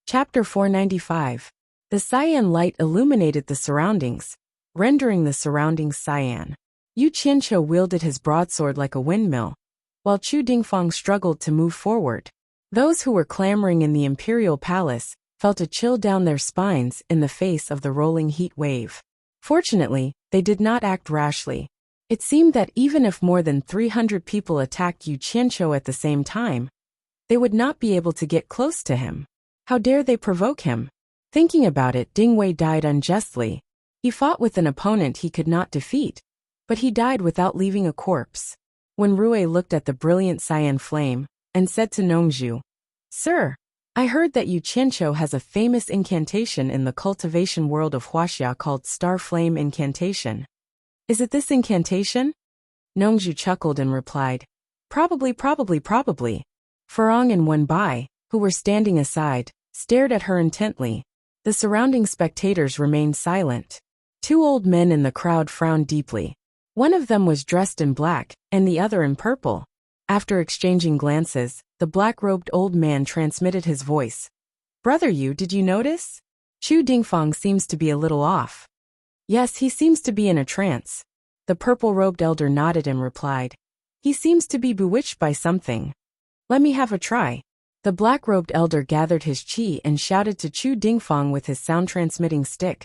Chapter 495. The cyan light illuminated the surroundings, rendering the surroundings cyan. Yu Qianqiu wielded his broadsword like a windmill, while Chu Dingfang struggled to move forward. Those who were clamoring in the imperial palace felt a chill down their spines in the face of the rolling heat wave. Fortunately, they did not act rashly. It seemed that even if more than 300 people attacked Yu Qianqiu at the same time, they would not be able to get close to him. How dare they provoke him? Thinking about it, Ding Wei died unjustly. He fought with an opponent he could not defeat, but he died without leaving a corpse. When Rui looked at the brilliant cyan flame and said to Nongzhu, "Sir, I heard that Yu Qianqiu has a famous incantation in the cultivation world of Huaxia called Star Flame Incantation. Is it this incantation?" Nongzhu chuckled and replied, Probably. Farong and Wenbai, who were standing aside, stared at her intently. The surrounding spectators remained silent. Two old men in the crowd frowned deeply. One of them was dressed in black, and the other in purple. After exchanging glances, the black-robed old man transmitted his voice. "Brother Yu, did you notice? Chu Dingfang seems to be a little off." "Yes, he seems to be in a trance." The purple-robed elder nodded and replied, "He seems to be bewitched by something. Let me have a try." The black-robed elder gathered his qi and shouted to Chu Dingfang with his sound-transmitting stick.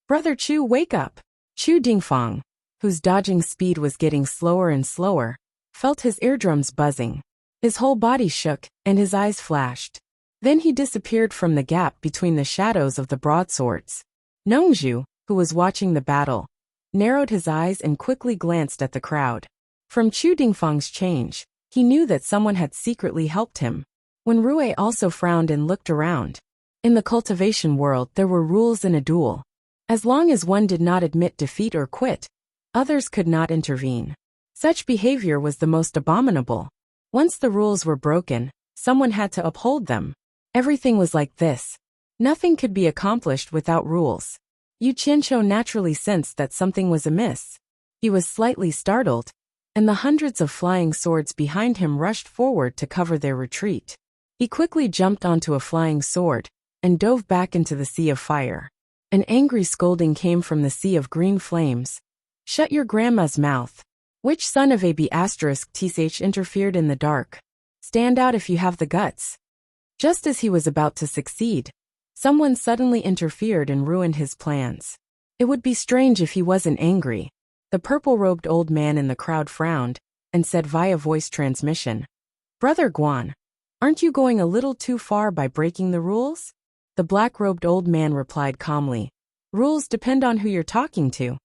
"Brother Chu, wake up!" Chu Dingfang, whose dodging speed was getting slower and slower, felt his eardrums buzzing. His whole body shook, and his eyes flashed. Then he disappeared from the gap between the shadows of the broadswords. Nongzhu, who was watching the battle, narrowed his eyes and quickly glanced at the crowd. From Chu Dingfang's change, he knew that someone had secretly helped him. When Rui also frowned and looked around. In the cultivation world there were rules in a duel. As long as one did not admit defeat or quit, others could not intervene. Such behavior was the most abominable. Once the rules were broken, someone had to uphold them. Everything was like this. Nothing could be accomplished without rules. Yu Qianqiu naturally sensed that something was amiss. He was slightly startled, and the hundreds of flying swords behind him rushed forward to cover their retreat. He quickly jumped onto a flying sword and dove back into the sea of fire. An angry scolding came from the sea of green flames. "Shut your grandma's mouth." Which son of a B***th interfered in the dark? "Stand out if you have the guts." Just as he was about to succeed, someone suddenly interfered and ruined his plans. It would be strange if he wasn't angry. The purple-robed old man in the crowd frowned and said via voice transmission, "Brother Guan, aren't you going a little too far by breaking the rules?" The black-robed old man replied calmly, "Rules depend on who you're talking to.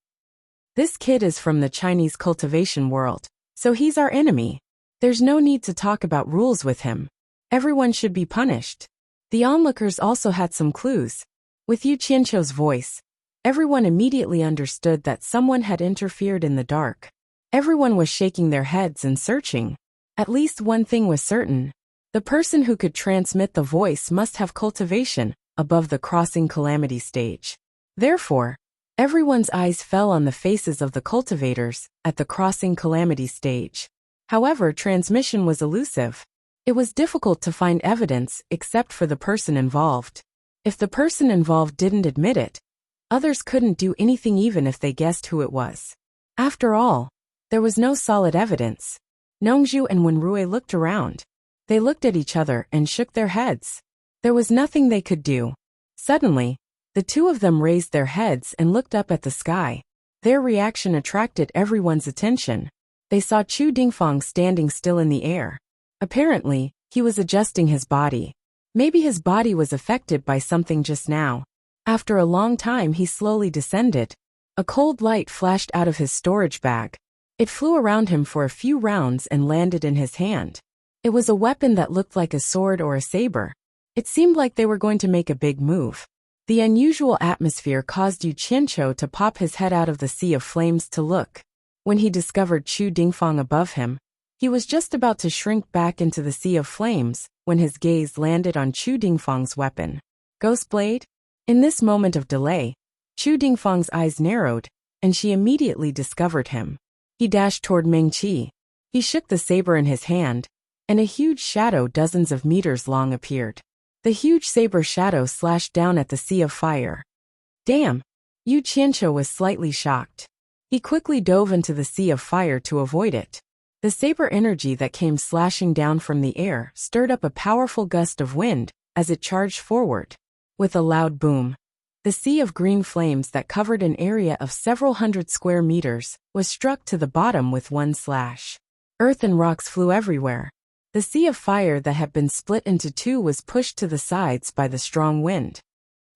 This kid is from the Chinese cultivation world, so he's our enemy. There's no need to talk about rules with him. Everyone should be punished." The onlookers also had some clues. With Yu Qianqiu's voice, everyone immediately understood that someone had interfered in the dark. Everyone was shaking their heads and searching. At least one thing was certain. The person who could transmit the voice must have cultivation above the crossing calamity stage. Therefore, everyone's eyes fell on the faces of the cultivators at the crossing calamity stage. However, transmission was elusive. It was difficult to find evidence except for the person involved. If the person involved didn't admit it, others couldn't do anything even if they guessed who it was. After all, there was no solid evidence. Nongzhu and Wenrui looked around. They looked at each other and shook their heads. There was nothing they could do. Suddenly, the two of them raised their heads and looked up at the sky. Their reaction attracted everyone's attention. They saw Chu Dingfang standing still in the air. Apparently, he was adjusting his body. Maybe his body was affected by something just now. After a long time he slowly descended. A cold light flashed out of his storage bag. It flew around him for a few rounds and landed in his hand. It was a weapon that looked like a sword or a saber. It seemed like they were going to make a big move. The unusual atmosphere caused Yu Qianqiu to pop his head out of the sea of flames to look. When he discovered Chu Dingfang above him, he was just about to shrink back into the sea of flames when his gaze landed on Chu Dingfang's weapon. Ghost blade? In this moment of delay, Chu Dingfang's eyes narrowed, and she immediately discovered him. He dashed toward Meng Qi. He shook the saber in his hand, and a huge shadow dozens of meters long appeared. The huge saber shadow slashed down at the sea of fire. Damn! Yu Qianqiu was slightly shocked. He quickly dove into the sea of fire to avoid it. The saber energy that came slashing down from the air stirred up a powerful gust of wind as it charged forward. With a loud boom, the sea of green flames that covered an area of several hundred square meters was struck to the bottom with one slash. Earth and rocks flew everywhere. The sea of fire that had been split into two was pushed to the sides by the strong wind.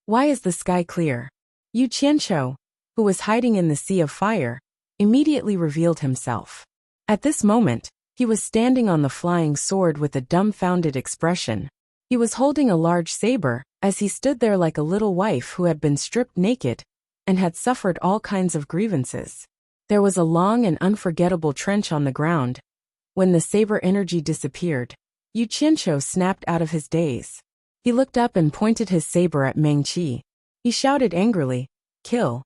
Why is the sky clear? Yu Qianqiu, who was hiding in the sea of fire, immediately revealed himself. At this moment, he was standing on the flying sword with a dumbfounded expression. He was holding a large saber, as he stood there like a little wife who had been stripped naked and had suffered all kinds of grievances. There was a long and unforgettable trench on the ground. When the saber energy disappeared, Yu Qianqiu snapped out of his daze. He looked up and pointed his saber at Meng Qi. He shouted angrily, "Kill!"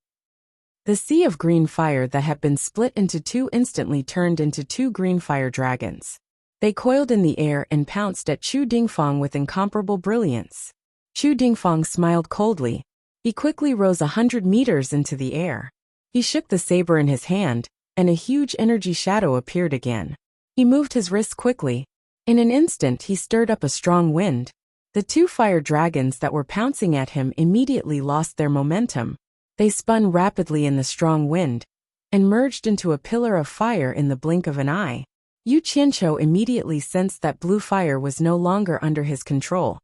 The sea of green fire that had been split into two instantly turned into two green fire dragons. They coiled in the air and pounced at Chu Dingfang with incomparable brilliance. Chu Dingfang smiled coldly. He quickly rose 100 meters into the air. He shook the saber in his hand, and a huge energy shadow appeared again. He moved his wrists quickly. In an instant he stirred up a strong wind. The two fire dragons that were pouncing at him immediately lost their momentum. They spun rapidly in the strong wind and merged into a pillar of fire in the blink of an eye. Yu Qianqiu immediately sensed that blue fire was no longer under his control,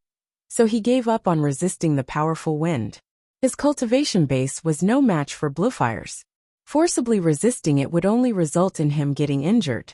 so he gave up on resisting the powerful wind. His cultivation base was no match for blue fires. Forcibly resisting it would only result in him getting injured.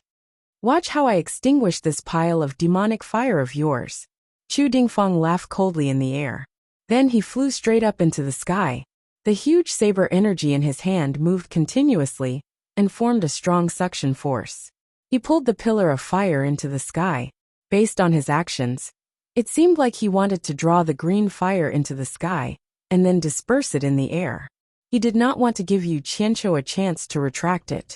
Watch how I extinguish this pile of demonic fire of yours. Chu Dingfang laughed coldly in the air. Then he flew straight up into the sky. The huge saber energy in his hand moved continuously and formed a strong suction force. He pulled the pillar of fire into the sky. Based on his actions, it seemed like he wanted to draw the green fire into the sky and then disperse it in the air. He did not want to give Yu Qianqiu a chance to retract it.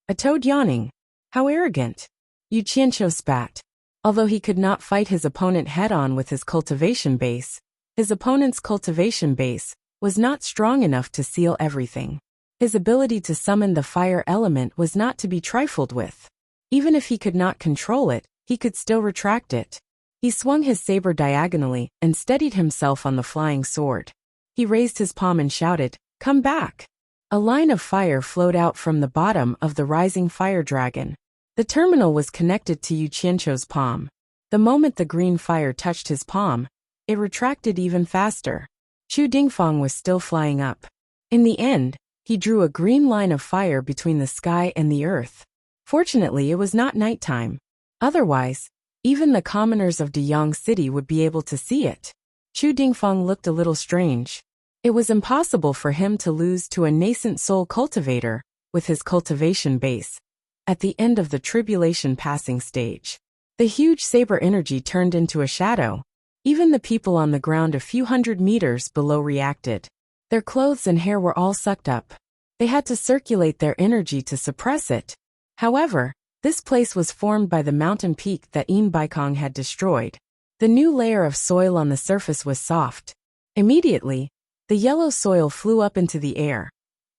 A toad yawning. How arrogant! Yu Qianqiu spat. Although he could not fight his opponent head-on with his cultivation base, his opponent's cultivation base was not strong enough to seal everything. His ability to summon the fire element was not to be trifled with. Even if he could not control it, he could still retract it. He swung his saber diagonally and steadied himself on the flying sword. He raised his palm and shouted, "Come back!" A line of fire flowed out from the bottom of the rising fire dragon. The terminal was connected to Yu Qianqiu's palm. The moment the green fire touched his palm, it retracted even faster. Chu Dingfang was still flying up. In the end, he drew a green line of fire between the sky and the earth. Fortunately, it was not nighttime. Otherwise, even the commoners of Deyang City would be able to see it. Chu Dingfang looked a little strange. It was impossible for him to lose to a nascent soul cultivator with his cultivation base at the end of the tribulation passing stage. The huge saber energy turned into a shadow. Even the people on the ground a few hundred meters below reacted. Their clothes and hair were all sucked up. They had to circulate their energy to suppress it. However, this place was formed by the mountain peak that Yin Baikong had destroyed. The new layer of soil on the surface was soft. Immediately, the yellow soil flew up into the air,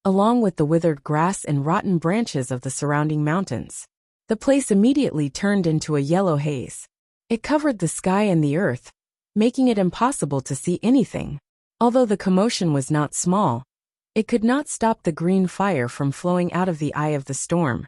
along with the withered grass and rotten branches of the surrounding mountains. The place immediately turned into a yellow haze. It covered the sky and the earth, making it impossible to see anything. Although the commotion was not small, it could not stop the green fire from flowing out of the eye of the storm.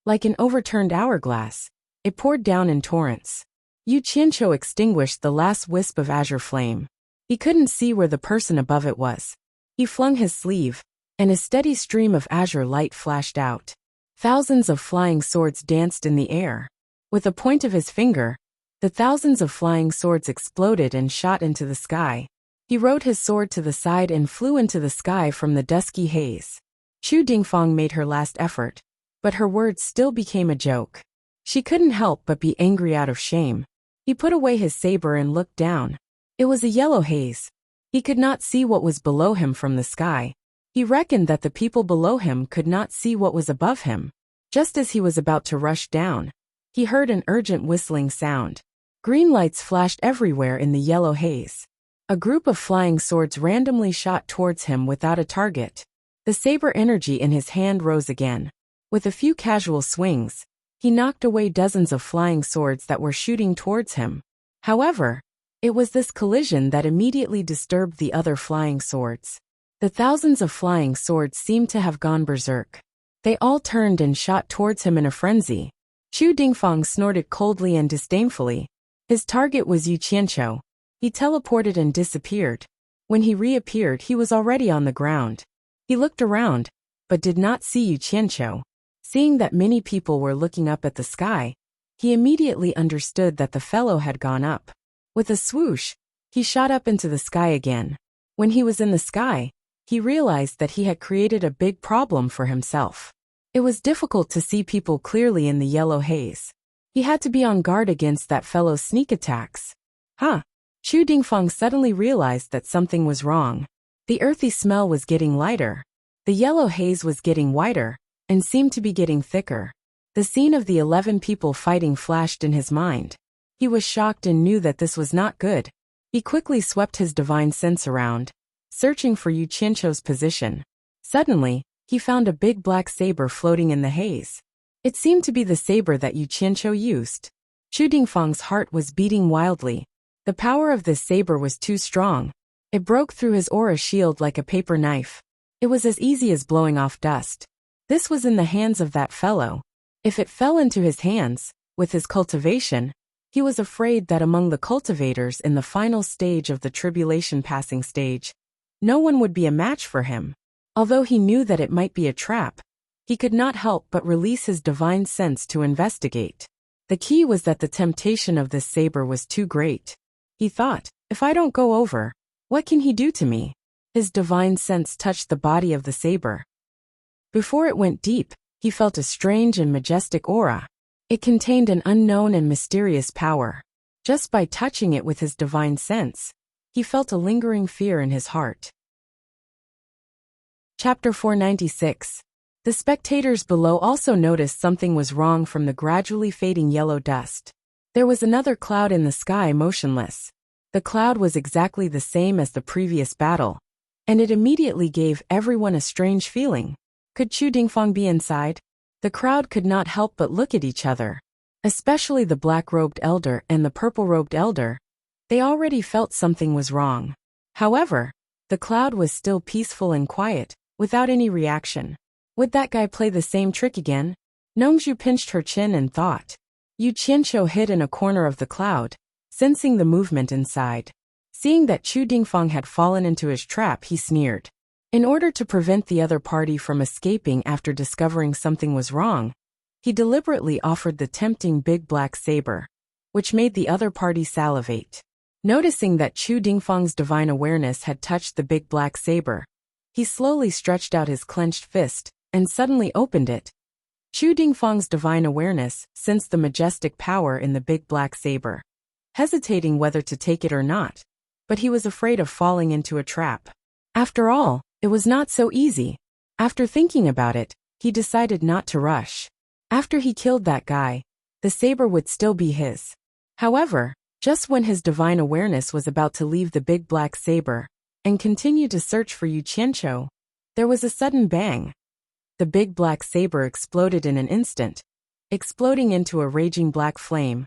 Like an overturned hourglass, it poured down in torrents. Yu Qianqiu extinguished the last wisp of azure flame. He couldn't see where the person above it was. He flung his sleeve, and a steady stream of azure light flashed out. Thousands of flying swords danced in the air. With the point of his finger, the thousands of flying swords exploded and shot into the sky. He rode his sword to the side and flew into the sky from the dusky haze. Chu Dingfang made her last effort, but her words still became a joke. She couldn't help but be angry out of shame. He put away his saber and looked down. It was a yellow haze. He could not see what was below him from the sky. He reckoned that the people below him could not see what was above him. Just as he was about to rush down, he heard an urgent whistling sound. Green lights flashed everywhere in the yellow haze. A group of flying swords randomly shot towards him without a target. The saber energy in his hand rose again. With a few casual swings, he knocked away dozens of flying swords that were shooting towards him. However, it was this collision that immediately disturbed the other flying swords. The thousands of flying swords seemed to have gone berserk. They all turned and shot towards him in a frenzy. Chu Dingfang snorted coldly and disdainfully. His target was Yu Qianqiu. He teleported and disappeared. When he reappeared, he was already on the ground. He looked around, but did not see Yu Qianqiu. Seeing that many people were looking up at the sky, he immediately understood that the fellow had gone up. With a swoosh, he shot up into the sky again. When he was in the sky, he realized that he had created a big problem for himself. It was difficult to see people clearly in the yellow haze. He had to be on guard against that fellow's sneak attacks. Chu Dingfang suddenly realized that something was wrong. The earthy smell was getting lighter. The yellow haze was getting whiter, and seemed to be getting thicker. The scene of the 11 people fighting flashed in his mind. He was shocked and knew that this was not good. He quickly swept his divine sense around, searching for Yu Qianqiu's position. Suddenly, he found a big black saber floating in the haze. It seemed to be the saber that Yu Qianqiu used. Chu Dingfang's heart was beating wildly. The power of this saber was too strong. It broke through his aura shield like a paper knife. It was as easy as blowing off dust. This was in the hands of that fellow. If it fell into his hands, with his cultivation, he was afraid that among the cultivators in the final stage of the tribulation passing stage, no one would be a match for him. Although he knew that it might be a trap, he could not help but release his divine sense to investigate. The key was that the temptation of this saber was too great. He thought, if I don't go over, what can he do to me? His divine sense touched the body of the saber. Before it went deep, he felt a strange and majestic aura. It contained an unknown and mysterious power. Just by touching it with his divine sense, he felt a lingering fear in his heart. Chapter 496. The spectators below also noticed something was wrong from the gradually fading yellow dust. There was another cloud in the sky motionless. The cloud was exactly the same as the previous battle, and it immediately gave everyone a strange feeling. Could Chu Dingfang be inside? The crowd could not help but look at each other. Especially the black-robed elder and the purple-robed elder. They already felt something was wrong. However, the cloud was still peaceful and quiet, without any reaction. Would that guy play the same trick again? Nongzhu pinched her chin and thought. Yu Qianqiu hid in a corner of the cloud, sensing the movement inside. Seeing that Chu Dingfang had fallen into his trap, he sneered. In order to prevent the other party from escaping after discovering something was wrong, he deliberately offered the tempting big black saber, which made the other party salivate. Noticing that Chu Dingfang's divine awareness had touched the big black saber, he slowly stretched out his clenched fist and suddenly opened it. Chu Dingfang's divine awareness sensed the majestic power in the big black saber, hesitating whether to take it or not, but he was afraid of falling into a trap. After all, it was not so easy. After thinking about it, he decided not to rush. After he killed that guy, the saber would still be his. However, just when his divine awareness was about to leave the big black saber and continue to search for Yu Qianqiu, there was a sudden bang. The big black saber exploded in an instant, exploding into a raging black flame,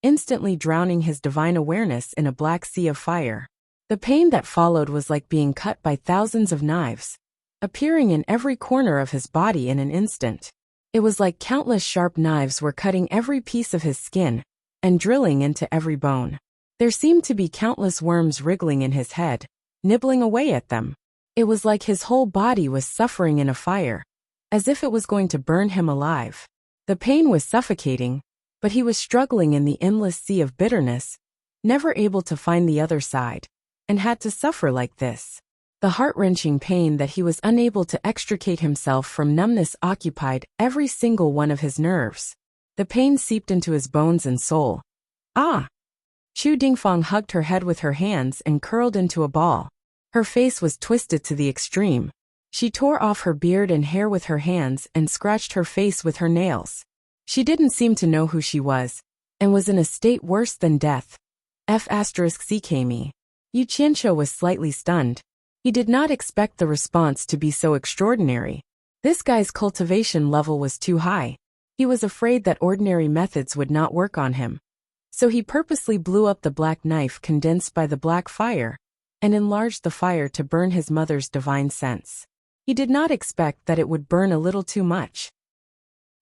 instantly drowning his divine awareness in a black sea of fire. The pain that followed was like being cut by thousands of knives, appearing in every corner of his body in an instant. It was like countless sharp knives were cutting every piece of his skin and drilling into every bone. There seemed to be countless worms wriggling in his head, nibbling away at them. It was like his whole body was suffering in a fire, as if it was going to burn him alive. The pain was suffocating, but he was struggling in the endless sea of bitterness, never able to find the other side, and had to suffer like this. The heart-wrenching pain that he was unable to extricate himself from numbness occupied every single one of his nerves. The pain seeped into his bones and soul. Ah! Chu Dingfang hugged her head with her hands and curled into a ball. Her face was twisted to the extreme. She tore off her beard and hair with her hands and scratched her face with her nails. She didn't seem to know who she was, and was in a state worse than death. F***ckme. Yu Qianqiu was slightly stunned. He did not expect the response to be so extraordinary. This guy's cultivation level was too high. He was afraid that ordinary methods would not work on him. So he purposely blew up the black knife condensed by the black fire, and enlarged the fire to burn his mother's divine sense. He did not expect that it would burn a little too much.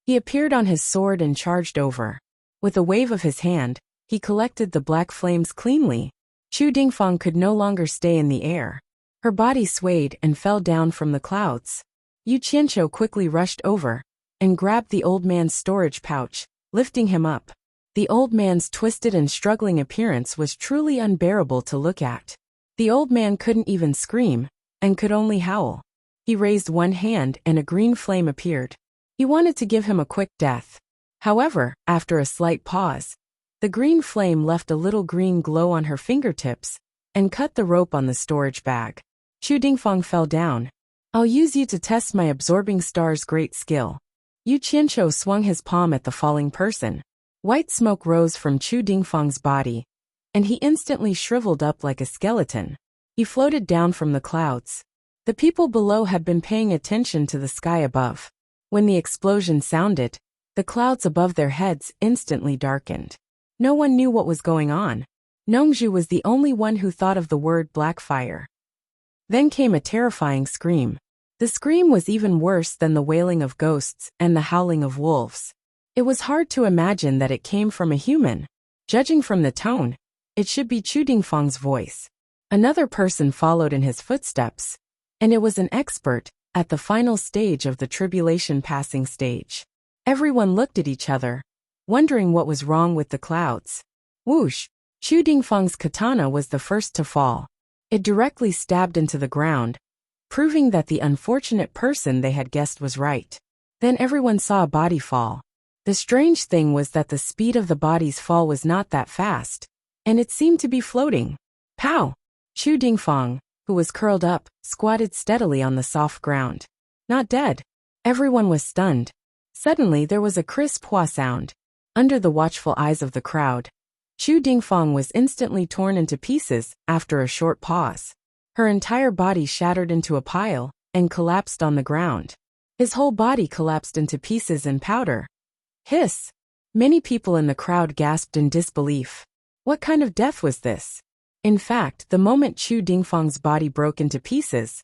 He appeared on his sword and charged over. With a wave of his hand, he collected the black flames cleanly. Chu Dingfang could no longer stay in the air. Her body swayed and fell down from the clouds. Yu Qianqiu quickly rushed over and grabbed the old man's storage pouch, lifting him up. The old man's twisted and struggling appearance was truly unbearable to look at. The old man couldn't even scream, and could only howl. He raised one hand and a green flame appeared. He wanted to give him a quick death. However, after a slight pause, the green flame left a little green glow on her fingertips and cut the rope on the storage bag. Chu Dingfang fell down. I'll use you to test my absorbing star's great skill. Yu Qianqiu swung his palm at the falling person. White smoke rose from Chu Dingfang's body, and he instantly shriveled up like a skeleton. He floated down from the clouds. The people below had been paying attention to the sky above. When the explosion sounded, the clouds above their heads instantly darkened. No one knew what was going on. Nongzhu was the only one who thought of the word black fire. Then came a terrifying scream. The scream was even worse than the wailing of ghosts and the howling of wolves. It was hard to imagine that it came from a human. Judging from the tone, it should be Chu Dingfang's voice. Another person followed in his footsteps, and it was an expert at the final stage of the tribulation passing stage. Everyone looked at each other, wondering what was wrong with the clouds. Whoosh! Chu Dingfang's katana was the first to fall. It directly stabbed into the ground, proving that the unfortunate person they had guessed was right. Then everyone saw a body fall. The strange thing was that the speed of the body's fall was not that fast, and it seemed to be floating. Pow! Chu Dingfang, who was curled up, squatted steadily on the soft ground. Not dead. Everyone was stunned. Suddenly there was a crisp hua sound. Under the watchful eyes of the crowd, Chu Dingfang was instantly torn into pieces after a short pause. Her entire body shattered into a pile and collapsed on the ground. His whole body collapsed into pieces and powder. Hiss! Many people in the crowd gasped in disbelief. What kind of death was this? In fact, the moment Chu Dingfang's body broke into pieces,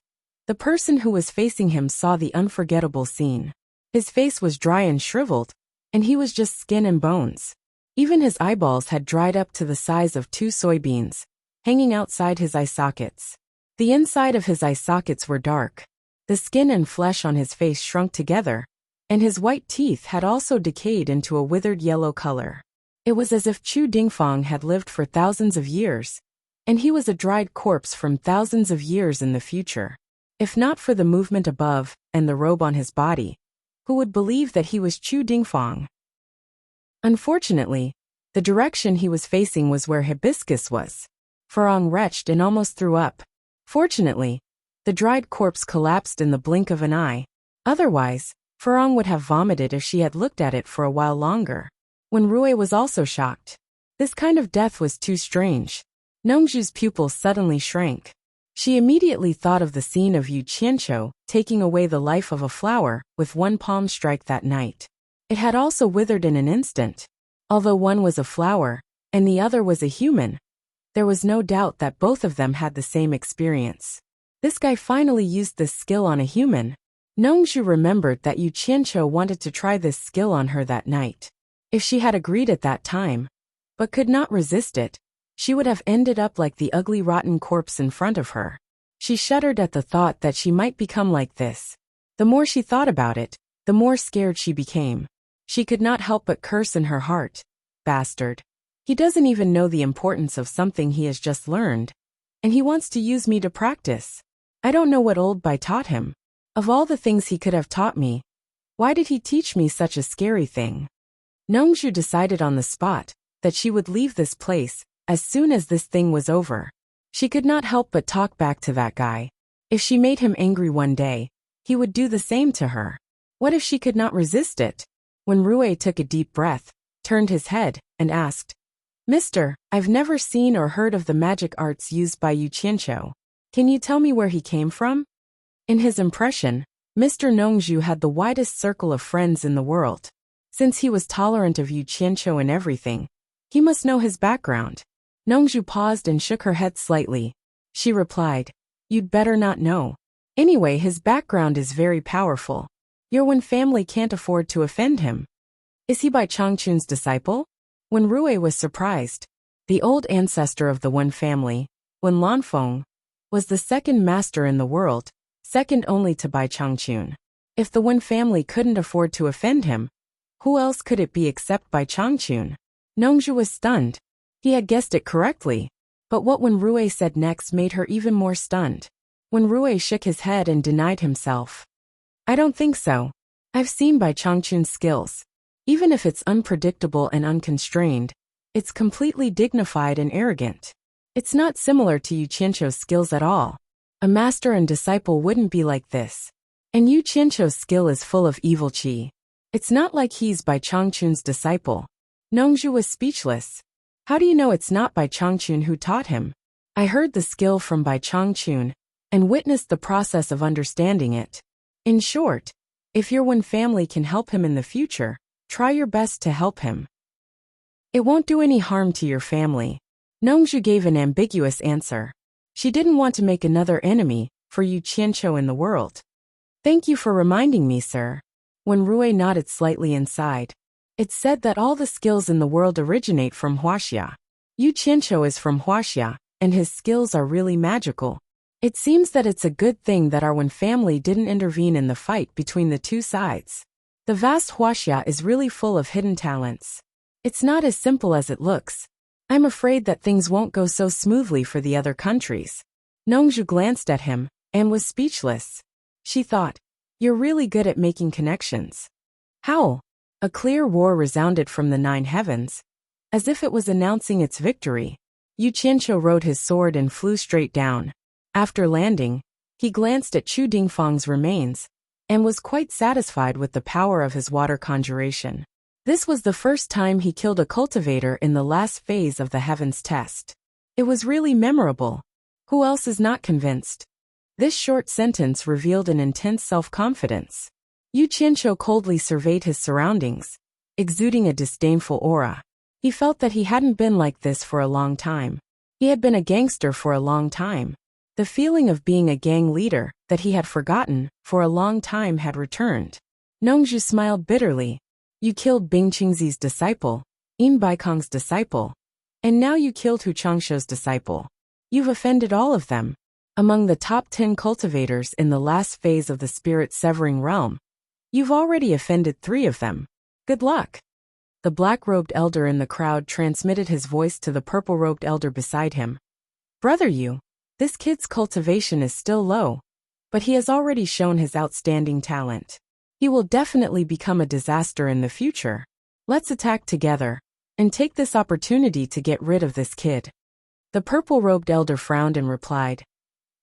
the person who was facing him saw the unforgettable scene. His face was dry and shriveled, and he was just skin and bones. Even his eyeballs had dried up to the size of 2 soybeans, hanging outside his eye sockets. The inside of his eye sockets were dark. The skin and flesh on his face shrunk together, and his white teeth had also decayed into a withered yellow color. It was as if Chu Dingfang had lived for thousands of years, and he was a dried corpse from thousands of years in the future. If not for the movement above and the robe on his body, who would believe that he was Chu Dingfang? Unfortunately, the direction he was facing was where hibiscus was. Farong retched and almost threw up. Fortunately, the dried corpse collapsed in the blink of an eye. Otherwise, Farong would have vomited if she had looked at it for a while longer. When Rui was also shocked. This kind of death was too strange. Nongzhu's pupils suddenly shrank. She immediately thought of the scene of Yu Qianqiu taking away the life of a flower with one palm strike that night. It had also withered in an instant. Although one was a flower, and the other was a human, there was no doubt that both of them had the same experience. This guy finally used this skill on a human. Nongzhu remembered that Yu Qianqiu wanted to try this skill on her that night. If she had agreed at that time, but could not resist it, she would have ended up like the ugly rotten corpse in front of her. She shuddered at the thought that she might become like this. The more she thought about it, the more scared she became. She could not help but curse in her heart. Bastard. He doesn't even know the importance of something he has just learned, and he wants to use me to practice. I don't know what old Bai taught him. Of all the things he could have taught me, why did he teach me such a scary thing? Nongzhu decided on the spot that she would leave this place as soon as this thing was over. She could not help but talk back to that guy. If she made him angry one day, he would do the same to her. What if she could not resist it? When Rui took a deep breath, turned his head, and asked, Mister, I've never seen or heard of the magic arts used by Yu Qianqiu. Can you tell me where he came from? In his impression, Mr. Nongzhu had the widest circle of friends in the world. Since he was tolerant of Yu Qianqiu in everything, he must know his background. Nongzhu paused and shook her head slightly. She replied, You'd better not know. Anyway, his background is very powerful. Your Wen family can't afford to offend him. Is he Bai Changchun's disciple? When Rui was surprised, the old ancestor of the Wen family, Wen Lanfeng, was the second master in the world, second only to Bai Changchun. If the Wen family couldn't afford to offend him, who else could it be except Bai Changchun? Nongzhu was stunned. He had guessed it correctly, but what Wen Rui said next made her even more stunned. Wen Rui shook his head and denied himself. I don't think so. I've seen Bai Changchun's skills. Even if it's unpredictable and unconstrained, it's completely dignified and arrogant. It's not similar to Yu Qianqiu's skills at all. A master and disciple wouldn't be like this. And Yu Qianqiu's skill is full of evil qi. It's not like he's Bai Changchun's disciple. Nongzhu was speechless. How do you know it's not Bai Changchun who taught him? I heard the skill from Bai Changchun and witnessed the process of understanding it. In short, if your Wen family can help him in the future, try your best to help him. It won't do any harm to your family. Nongzhu gave an ambiguous answer. She didn't want to make another enemy for Yu Qianqiu in the world. Thank you for reminding me, sir. When Rui nodded slightly inside, it's said that all the skills in the world originate from Huaxia. Yu Qianqiu is from Huaxia, and his skills are really magical. It seems that it's a good thing that our Wen family didn't intervene in the fight between the two sides. The vast Huaxia is really full of hidden talents. It's not as simple as it looks. I'm afraid that things won't go so smoothly for the other countries. Nongzhu glanced at him and was speechless. She thought, You're really good at making connections. Howl! A clear roar resounded from the 9 heavens, as if it was announcing its victory. Yu Qianqiu rode his sword and flew straight down. After landing, he glanced at Chu Dingfang's remains, and was quite satisfied with the power of his water conjuration. This was the first time he killed a cultivator in the last phase of the heavens test. It was really memorable. Who else is not convinced? This short sentence revealed an intense self-confidence. Yu Qianqiu coldly surveyed his surroundings, exuding a disdainful aura. He felt that he hadn't been like this for a long time. He had been a gangster for a long time. The feeling of being a gang leader that he had forgotten for a long time had returned. Nongzhu smiled bitterly. You killed Bing Qingzi's disciple, Yin Baikong's disciple, and now you killed Hu Changshuo's disciple. You've offended all of them. Among the top 10 cultivators in the last phase of the spirit-severing realm, you've already offended 3 of them. Good luck. The black-robed elder in the crowd transmitted his voice to the purple-robed elder beside him. Brother Yu, this kid's cultivation is still low, but he has already shown his outstanding talent. He will definitely become a disaster in the future. Let's attack together and take this opportunity to get rid of this kid. The purple-robed elder frowned and replied,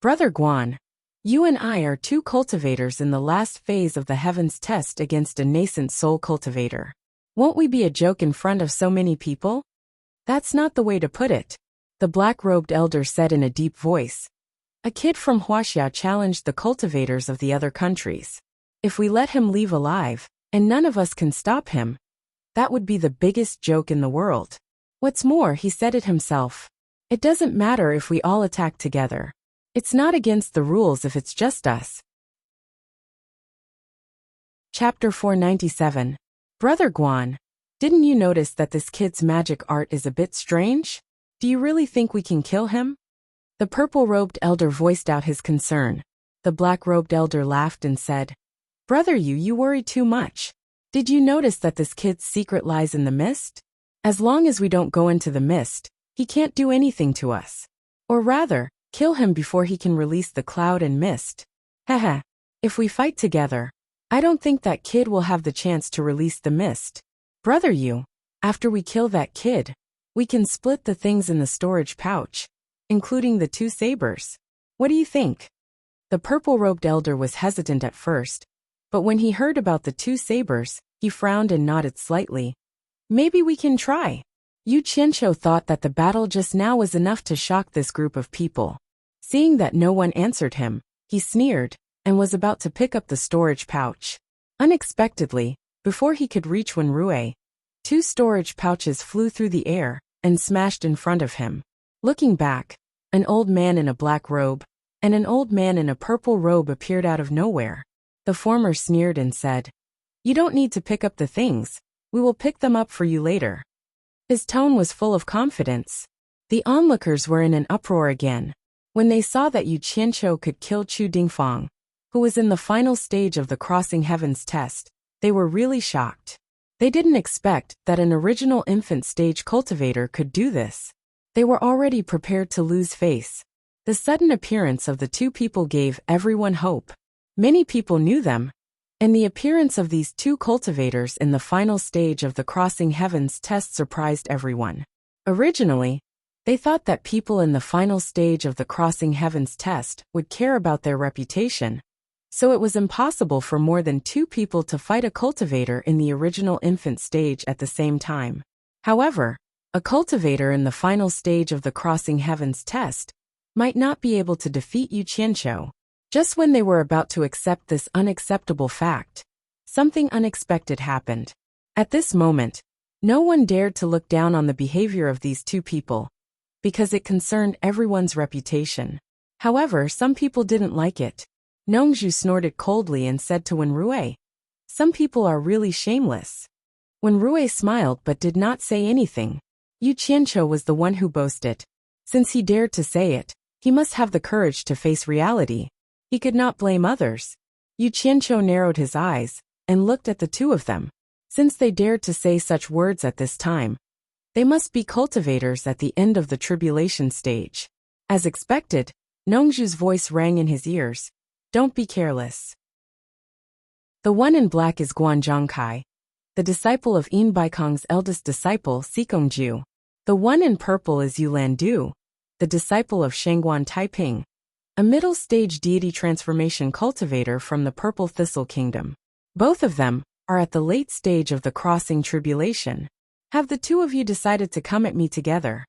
Brother Guan, you and I are 2 cultivators in the last phase of the heavens test against a nascent soul cultivator. Won't we be a joke in front of so many people? That's not the way to put it, the black-robed elder said in a deep voice. A kid from Huaxia challenged the cultivators of the other countries. If we let him leave alive, and none of us can stop him, that would be the biggest joke in the world. What's more, he said it himself. It doesn't matter if we all attack together. It's not against the rules if it's just us. Chapter 497. Brother Guan, didn't you notice that this kid's magic art is a bit strange? Do you really think we can kill him? The purple-robed elder voiced out his concern. The black-robed elder laughed and said, Brother Yu, you worry too much. Did you notice that this kid's secret lies in the mist? As long as we don't go into the mist, he can't do anything to us. Or rather, kill him before he can release the cloud and mist. Haha, if we fight together, I don't think that kid will have the chance to release the mist. Brother Yu, after we kill that kid, we can split the things in the storage pouch, including the 2 sabers. What do you think? The purple-robed elder was hesitant at first, but when he heard about the 2 sabers, he frowned and nodded slightly. Maybe we can try. Yu Qianqiu thought that the battle just now was enough to shock this group of people. Seeing that no one answered him, he sneered, and was about to pick up the storage pouch. Unexpectedly, before he could reach Wenrui, 2 storage pouches flew through the air and smashed in front of him. Looking back, an old man in a black robe and an old man in a purple robe appeared out of nowhere. The former sneered and said, "You don't need to pick up the things, we will pick them up for you later." His tone was full of confidence. The onlookers were in an uproar again. When they saw that Yu Qianqiu could kill Chu Dingfang, who was in the final stage of the Crossing Heavens test, they were really shocked. They didn't expect that an original infant stage cultivator could do this. They were already prepared to lose face. The sudden appearance of the 2 people gave everyone hope. Many people knew them, and the appearance of these 2 cultivators in the final stage of the Crossing Heavens test surprised everyone. Originally, they thought that people in the final stage of the Crossing Heavens test would care about their reputation, so it was impossible for more than 2 people to fight a cultivator in the original infant stage at the same time. However, a cultivator in the final stage of the Crossing Heavens test might not be able to defeat Yu Qianqiu. Just when they were about to accept this unacceptable fact, something unexpected happened. At this moment, no one dared to look down on the behavior of these 2 people, because it concerned everyone's reputation. However, some people didn't like it. Nongzhu snorted coldly and said to Wenrui, "Some people are really shameless." Wenrui smiled but did not say anything. Yu Qianqiu was the one who boasted. Since he dared to say it, he must have the courage to face reality. He could not blame others. Yu Qianqiu narrowed his eyes and looked at the 2 of them. Since they dared to say such words at this time, they must be cultivators at the end of the tribulation stage. As expected, Nongzhu's voice rang in his ears. "Don't be careless." The one in black is Guan Zhongkai, the disciple of Yin Baikong's eldest disciple Sikongju. The one in purple is Yu Landu, the disciple of Shengguan Taiping, a middle-stage deity transformation cultivator from the Purple Thistle Kingdom. Both of them are at the late stage of the crossing tribulation. "Have the 2 of you decided to come at me together?"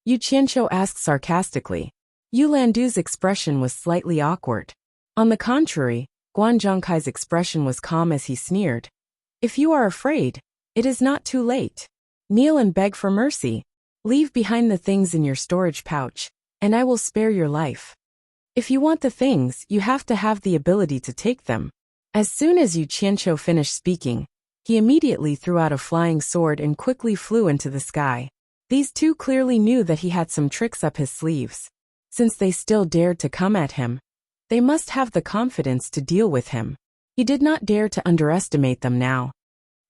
Yu Qianqiu asked sarcastically. Yu Landu's expression was slightly awkward. On the contrary, Guan Zhongkai's expression was calm as he sneered. "If you are afraid, it is not too late. Kneel and beg for mercy. Leave behind the things in your storage pouch, and I will spare your life. If you want the things, you have to have the ability to take them." As soon as Yu Qianqiu finished speaking, he immediately threw out a flying sword and quickly flew into the sky. These 2 clearly knew that he had some tricks up his sleeves. Since they still dared to come at him, they must have the confidence to deal with him. He did not dare to underestimate them now.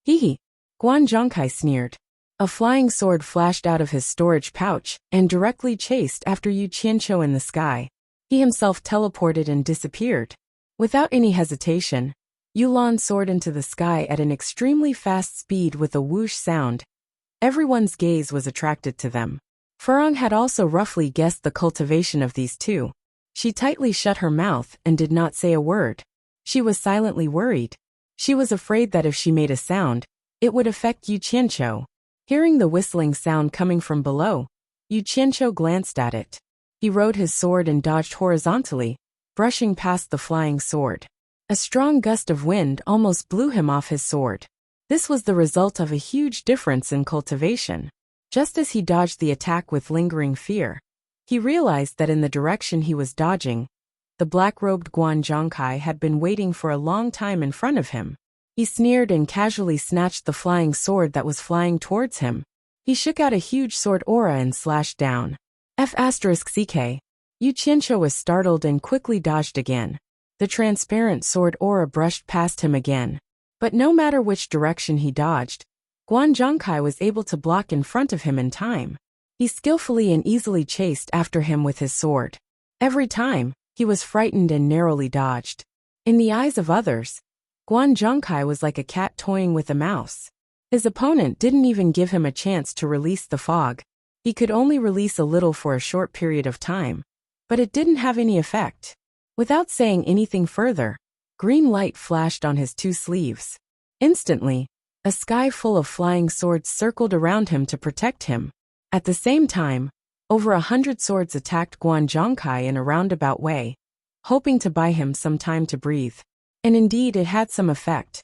"Hee," Guan Zhongkai sneered. A flying sword flashed out of his storage pouch and directly chased after Yu Qianqiu in the sky. He himself teleported and disappeared. Without any hesitation, Yu Lan soared into the sky at an extremely fast speed with a whoosh sound. Everyone's gaze was attracted to them. Furong had also roughly guessed the cultivation of these 2. She tightly shut her mouth and did not say a word. She was silently worried. She was afraid that if she made a sound, it would affect Yu Qianqiu. Hearing the whistling sound coming from below, Yu Qianqiu glanced at it. He rode his sword and dodged horizontally, brushing past the flying sword. A strong gust of wind almost blew him off his sword. This was the result of a huge difference in cultivation. Just as he dodged the attack with lingering fear, he realized that in the direction he was dodging, the black-robed Guan Zhongkai had been waiting for a long time in front of him. He sneered and casually snatched the flying sword that was flying towards him. He shook out a huge sword aura and slashed down. F***CK. Yu Qianqiu was startled and quickly dodged again. The transparent sword aura brushed past him again. But no matter which direction he dodged, Guan Zhongkai was able to block in front of him in time. He skillfully and easily chased after him with his sword. Every time, he was frightened and narrowly dodged. In the eyes of others, Guan Zhongkai was like a cat toying with a mouse. His opponent didn't even give him a chance to release the fog. He could only release a little for a short period of time, but it didn't have any effect. Without saying anything further, green light flashed on his 2 sleeves. Instantly, A sky full of flying swords circled around him to protect him. At the same time, over 100 swords attacked Guan Zhongkai in a roundabout way, hoping to buy him some time to breathe. And indeed it had some effect.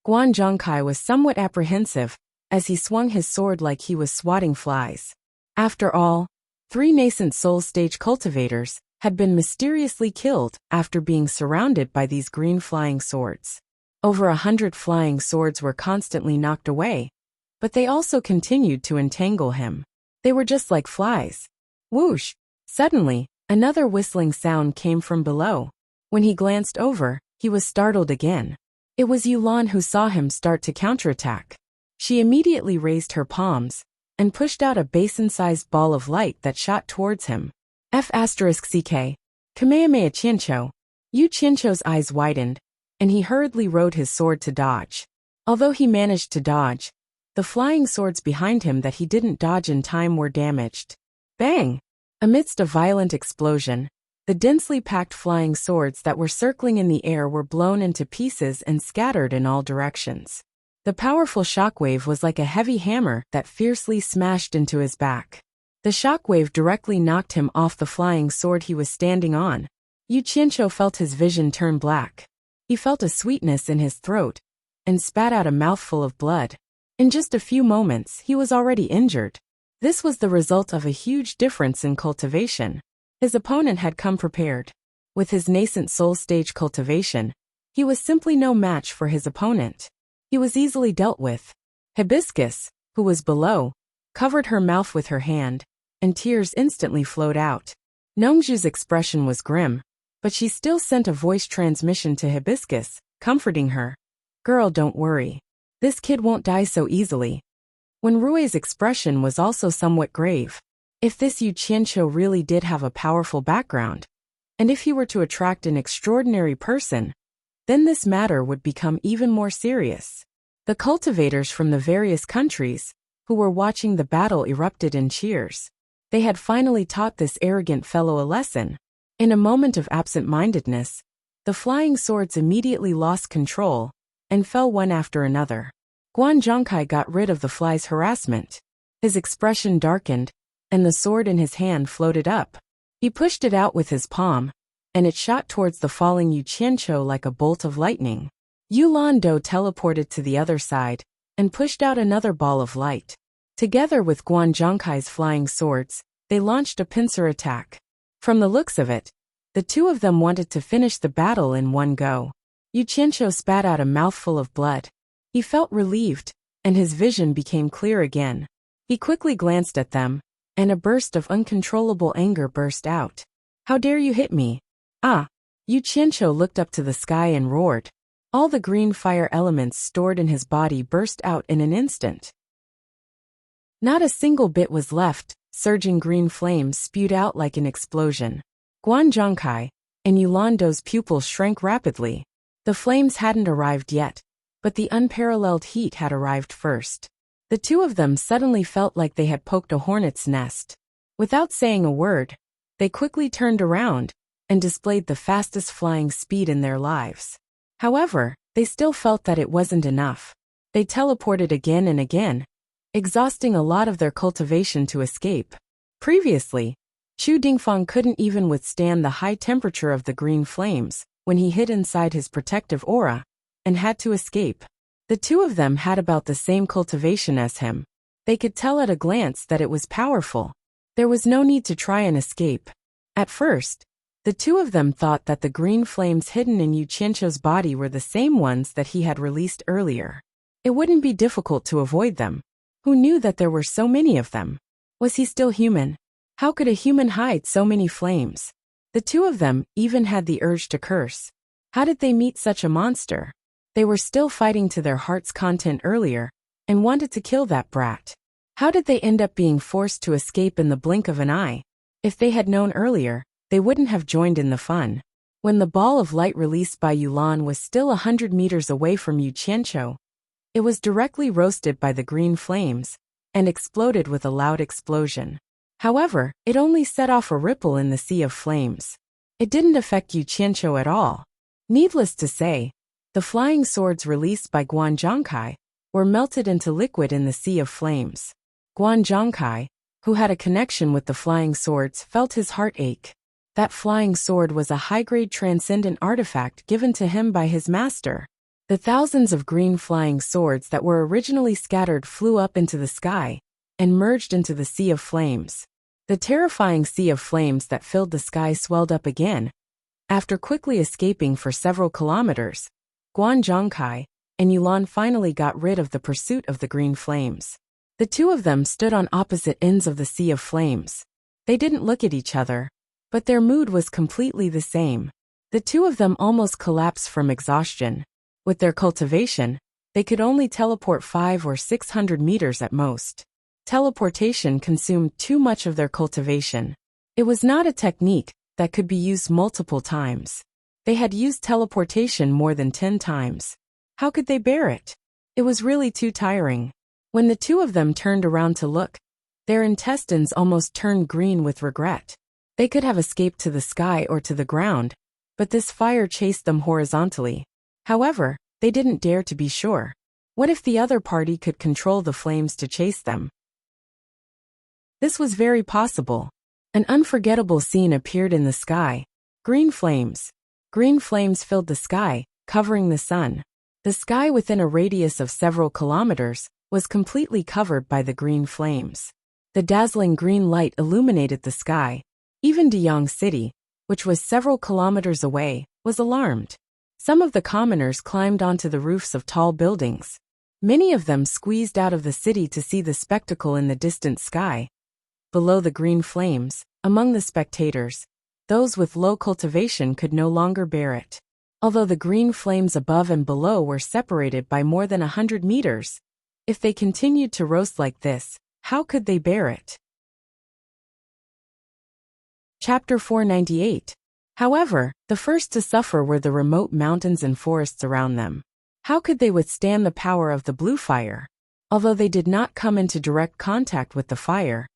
Guan Zhongkai was somewhat apprehensive, as he swung his sword like he was swatting flies. After all, 3 nascent soul stage cultivators had been mysteriously killed after being surrounded by these green flying swords. Over 100 flying swords were constantly knocked away, but they also continued to entangle him. They were just like flies. Whoosh! Suddenly, another whistling sound came from below. When he glanced over, he was startled again. It was Yulan who saw him start to counterattack. She immediately raised her palms and pushed out a basin-sized ball of light that shot towards him. F***CK. Kamehameha Qianqiu. Yu Qianqiu's eyes widened, and he hurriedly rode his sword to dodge. Although he managed to dodge, the flying swords behind him that he didn't dodge in time were damaged. Bang! Amidst a violent explosion, the densely packed flying swords that were circling in the air were blown into pieces and scattered in all directions. The powerful shockwave was like a heavy hammer that fiercely smashed into his back. The shockwave directly knocked him off the flying sword he was standing on. Yu Qianqiu felt his vision turn black. He felt a sweetness in his throat and spat out a mouthful of blood. In just a few moments, he was already injured. This was the result of a huge difference in cultivation. His opponent had come prepared. With his nascent soul stage cultivation, he was simply no match for his opponent. He was easily dealt with. Hibiscus, who was below, covered her mouth with her hand, and tears instantly flowed out. Nongzhu's expression was grim, but she still sent a voice transmission to Hibiscus, comforting her. Girl, don't worry. This kid won't die so easily. When Rui's expression was also somewhat grave. If this Yu Qianqiu really did have a powerful background, and if he were to attract an extraordinary person, then this matter would become even more serious. The cultivators from the various countries, who were watching the battle, erupted in cheers. They had finally taught this arrogant fellow a lesson. In a moment of absent-mindedness, the flying swords immediately lost control and fell one after another. Guan Zhongkai got rid of the fly's harassment. His expression darkened, and the sword in his hand floated up. He pushed it out with his palm, and it shot towards the falling Yu Qianqiu like a bolt of lightning. Yulan Do teleported to the other side and pushed out another ball of light. Together with Guan Zhongkai's flying swords, they launched a pincer attack. From the looks of it, the two of them wanted to finish the battle in one go. Yu Qianqiu spat out a mouthful of blood. He felt relieved, and his vision became clear again. He quickly glanced at them, and a burst of uncontrollable anger burst out. How dare you hit me? Ah! Yu Qianqiu looked up to the sky and roared. All the green fire elements stored in his body burst out in an instant. Not a single bit was left. Surging green flames spewed out like an explosion. Guan Zhongkai and Yulan Do's pupils shrank rapidly. The flames hadn't arrived yet, but the unparalleled heat had arrived first. The two of them suddenly felt like they had poked a hornet's nest. Without saying a word, they quickly turned around and displayed the fastest flying speed in their lives. However, they still felt that it wasn't enough. They teleported again and again, exhausting a lot of their cultivation to escape. Previously, Chu Dingfang couldn't even withstand the high temperature of the green flames when he hid inside his protective aura and had to escape. The two of them had about the same cultivation as him. They could tell at a glance that it was powerful. There was no need to try and escape. At first, the two of them thought that the green flames hidden in Yu Qianqiu's body were the same ones that he had released earlier. It wouldn't be difficult to avoid them. Who knew that there were so many of them? Was he still human? How could a human hide so many flames? The two of them even had the urge to curse. How did they meet such a monster? They were still fighting to their heart's content earlier, and wanted to kill that brat. How did they end up being forced to escape in the blink of an eye? If they had known earlier, they wouldn't have joined in the fun. When the ball of light released by Yulan was still 100 meters away from Yu Qianqiu, it was directly roasted by the green flames, and exploded with a loud explosion. However, it only set off a ripple in the sea of flames. It didn't affect Yu Qianqiu at all. Needless to say, The flying swords released by Guan Zhongkai were melted into liquid in the sea of flames. Guan Zhongkai, who had a connection with the flying swords, felt his heart ache. That flying sword was a high-grade transcendent artifact given to him by his master. The thousands of green flying swords that were originally scattered flew up into the sky and merged into the sea of flames. The terrifying sea of flames that filled the sky swelled up again. After quickly escaping for several kilometers, Guan Zhongkai and Yulan finally got rid of the pursuit of the green flames. The two of them stood on opposite ends of the sea of flames. They didn't look at each other, but their mood was completely the same. The two of them almost collapsed from exhaustion. With their cultivation, they could only teleport 500 or 600 meters at most. Teleportation consumed too much of their cultivation. It was not a technique that could be used multiple times. They had used teleportation more than 10 times. How could they bear it? It was really too tiring. When the two of them turned around to look, their intestines almost turned green with regret. They could have escaped to the sky or to the ground, but this fire chased them horizontally. However, they didn't dare to be sure. What if the other party could control the flames to chase them? This was very possible. An unforgettable scene appeared in the sky. Green flames. Green flames filled the sky, covering the sun. The sky within a radius of several kilometers was completely covered by the green flames. The dazzling green light illuminated the sky. Even Deyang City, which was several kilometers away, was alarmed. Some of the commoners climbed onto the roofs of tall buildings. Many of them squeezed out of the city to see the spectacle in the distant sky. Below the green flames, among the spectators, those with low cultivation could no longer bear it. Although the green flames above and below were separated by more than 100 meters, if they continued to roast like this, how could they bear it? Chapter 498. However, the first to suffer were the remote mountains and forests around them. How could they withstand the power of the blue fire? Although they did not come into direct contact with the fire,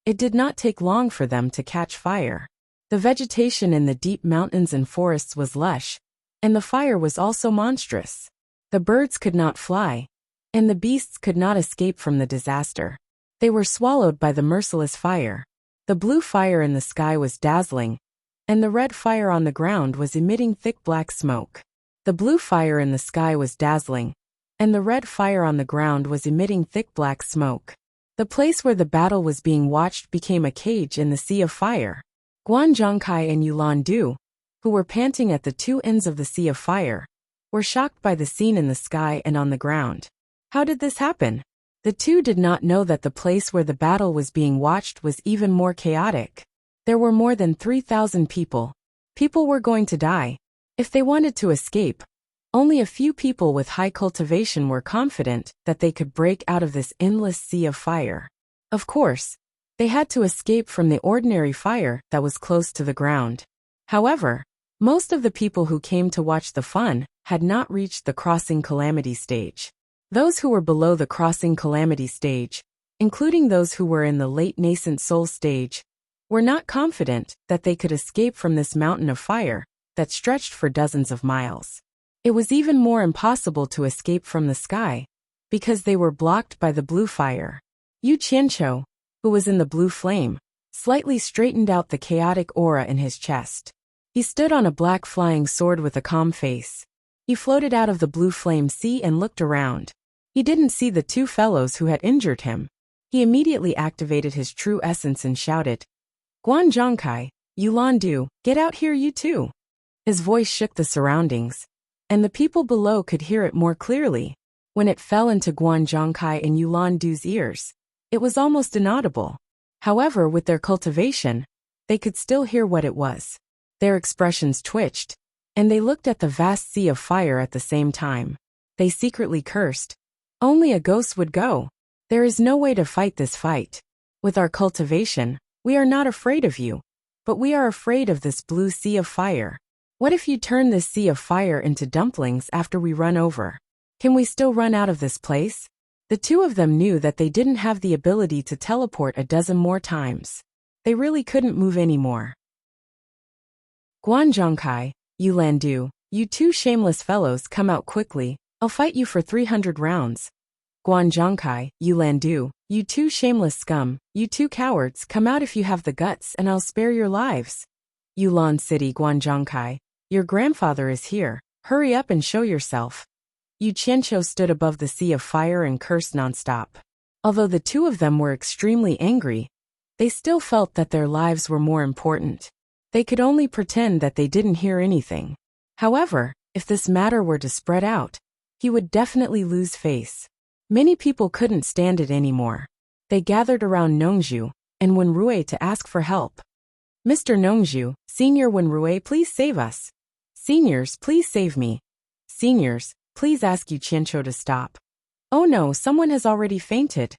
it did not take long for them to catch fire. The vegetation in the deep mountains and forests was lush, and the fire was also monstrous. The birds could not fly, and the beasts could not escape from the disaster. They were swallowed by the merciless fire. The blue fire in the sky was dazzling, and the red fire on the ground was emitting thick black smoke. The blue fire in the sky was dazzling, and the red fire on the ground was emitting thick black smoke. The place where the battle was being watched became a cage in the sea of fire. Guan Zhongkai and Yulan Du, who were panting at the two ends of the sea of fire, were shocked by the scene in the sky and on the ground. How did this happen? The two did not know that the place where the battle was being watched was even more chaotic. There were more than 3,000 people. People were going to die. If they wanted to escape, only a few people with high cultivation were confident that they could break out of this endless sea of fire. Of course, they had to escape from the ordinary fire that was close to the ground. However, most of the people who came to watch the fun had not reached the crossing calamity stage. Those who were below the crossing calamity stage, including those who were in the late nascent soul stage, were not confident that they could escape from this mountain of fire that stretched for dozens of miles. It was even more impossible to escape from the sky, because they were blocked by the blue fire. Yu Qianqiu, who was in the blue flame, slightly straightened out the chaotic aura in his chest. He stood on a black flying sword with a calm face. He floated out of the blue flame sea and looked around. He didn't see the two fellows who had injured him. He immediately activated his true essence and shouted, "Guan Zhongkai, Yulan Du, get out here you too." His voice shook the surroundings, and the people below could hear it more clearly. When it fell into Guan Zhongkai and Yulan Du's ears, it was almost inaudible. However, with their cultivation, they could still hear what it was. Their expressions twitched, and they looked at the vast sea of fire at the same time. They secretly cursed. Only a ghost would go. There is no way to fight this fight. With our cultivation, we are not afraid of you, but we are afraid of this blue sea of fire. What if you turn this sea of fire into dumplings after we run over? Can we still run out of this place? The two of them knew that they didn't have the ability to teleport a dozen more times. They really couldn't move anymore. Guan Zhongkai, Yulan Du, you two shameless fellows, come out quickly, I'll fight you for 300 rounds. Guanzhongkai, you Landu, you two shameless scum, you two cowards, come out if you have the guts and I'll spare your lives. Yulan City, Guanzhongkai, your grandfather is here, hurry up and show yourself. Yu Qianqiu stood above the sea of fire and cursed nonstop. Although the two of them were extremely angry, they still felt that their lives were more important. They could only pretend that they didn't hear anything. However, if this matter were to spread out, he would definitely lose face. Many people couldn't stand it anymore. They gathered around Nongzhu and Wenrui to ask for help. Mr. Nongzhu, Senior Wenrui, please save us. Seniors, please save me. Seniors, please ask Yu Qianqiu to stop. Oh no, someone has already fainted.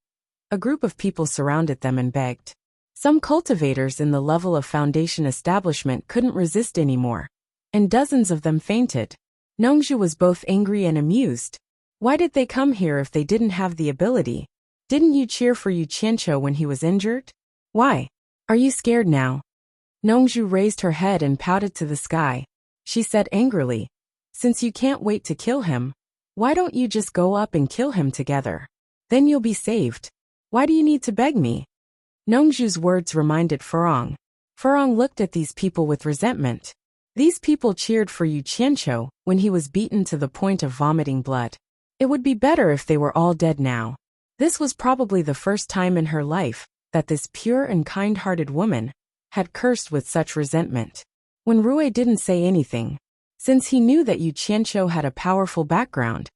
A group of people surrounded them and begged. Some cultivators in the level of foundation establishment couldn't resist anymore, and dozens of them fainted. Nongzhu was both angry and amused. Why did they come here if they didn't have the ability? Didn't you cheer for Yu Qianqiu when he was injured? Why? Are you scared now? Nongzhu raised her head and pouted to the sky. She said angrily, since you can't wait to kill him, why don't you just go up and kill him together? Then you'll be saved. Why do you need to beg me? Nongzhu's words reminded Furong. Furong looked at these people with resentment. These people cheered for Yu Qianqiu when he was beaten to the point of vomiting blood. It would be better if they were all dead now. This was probably the first time in her life that this pure and kind-hearted woman had cursed with such resentment. When Rui didn't say anything, since he knew that Yu Qianqiu had a powerful background,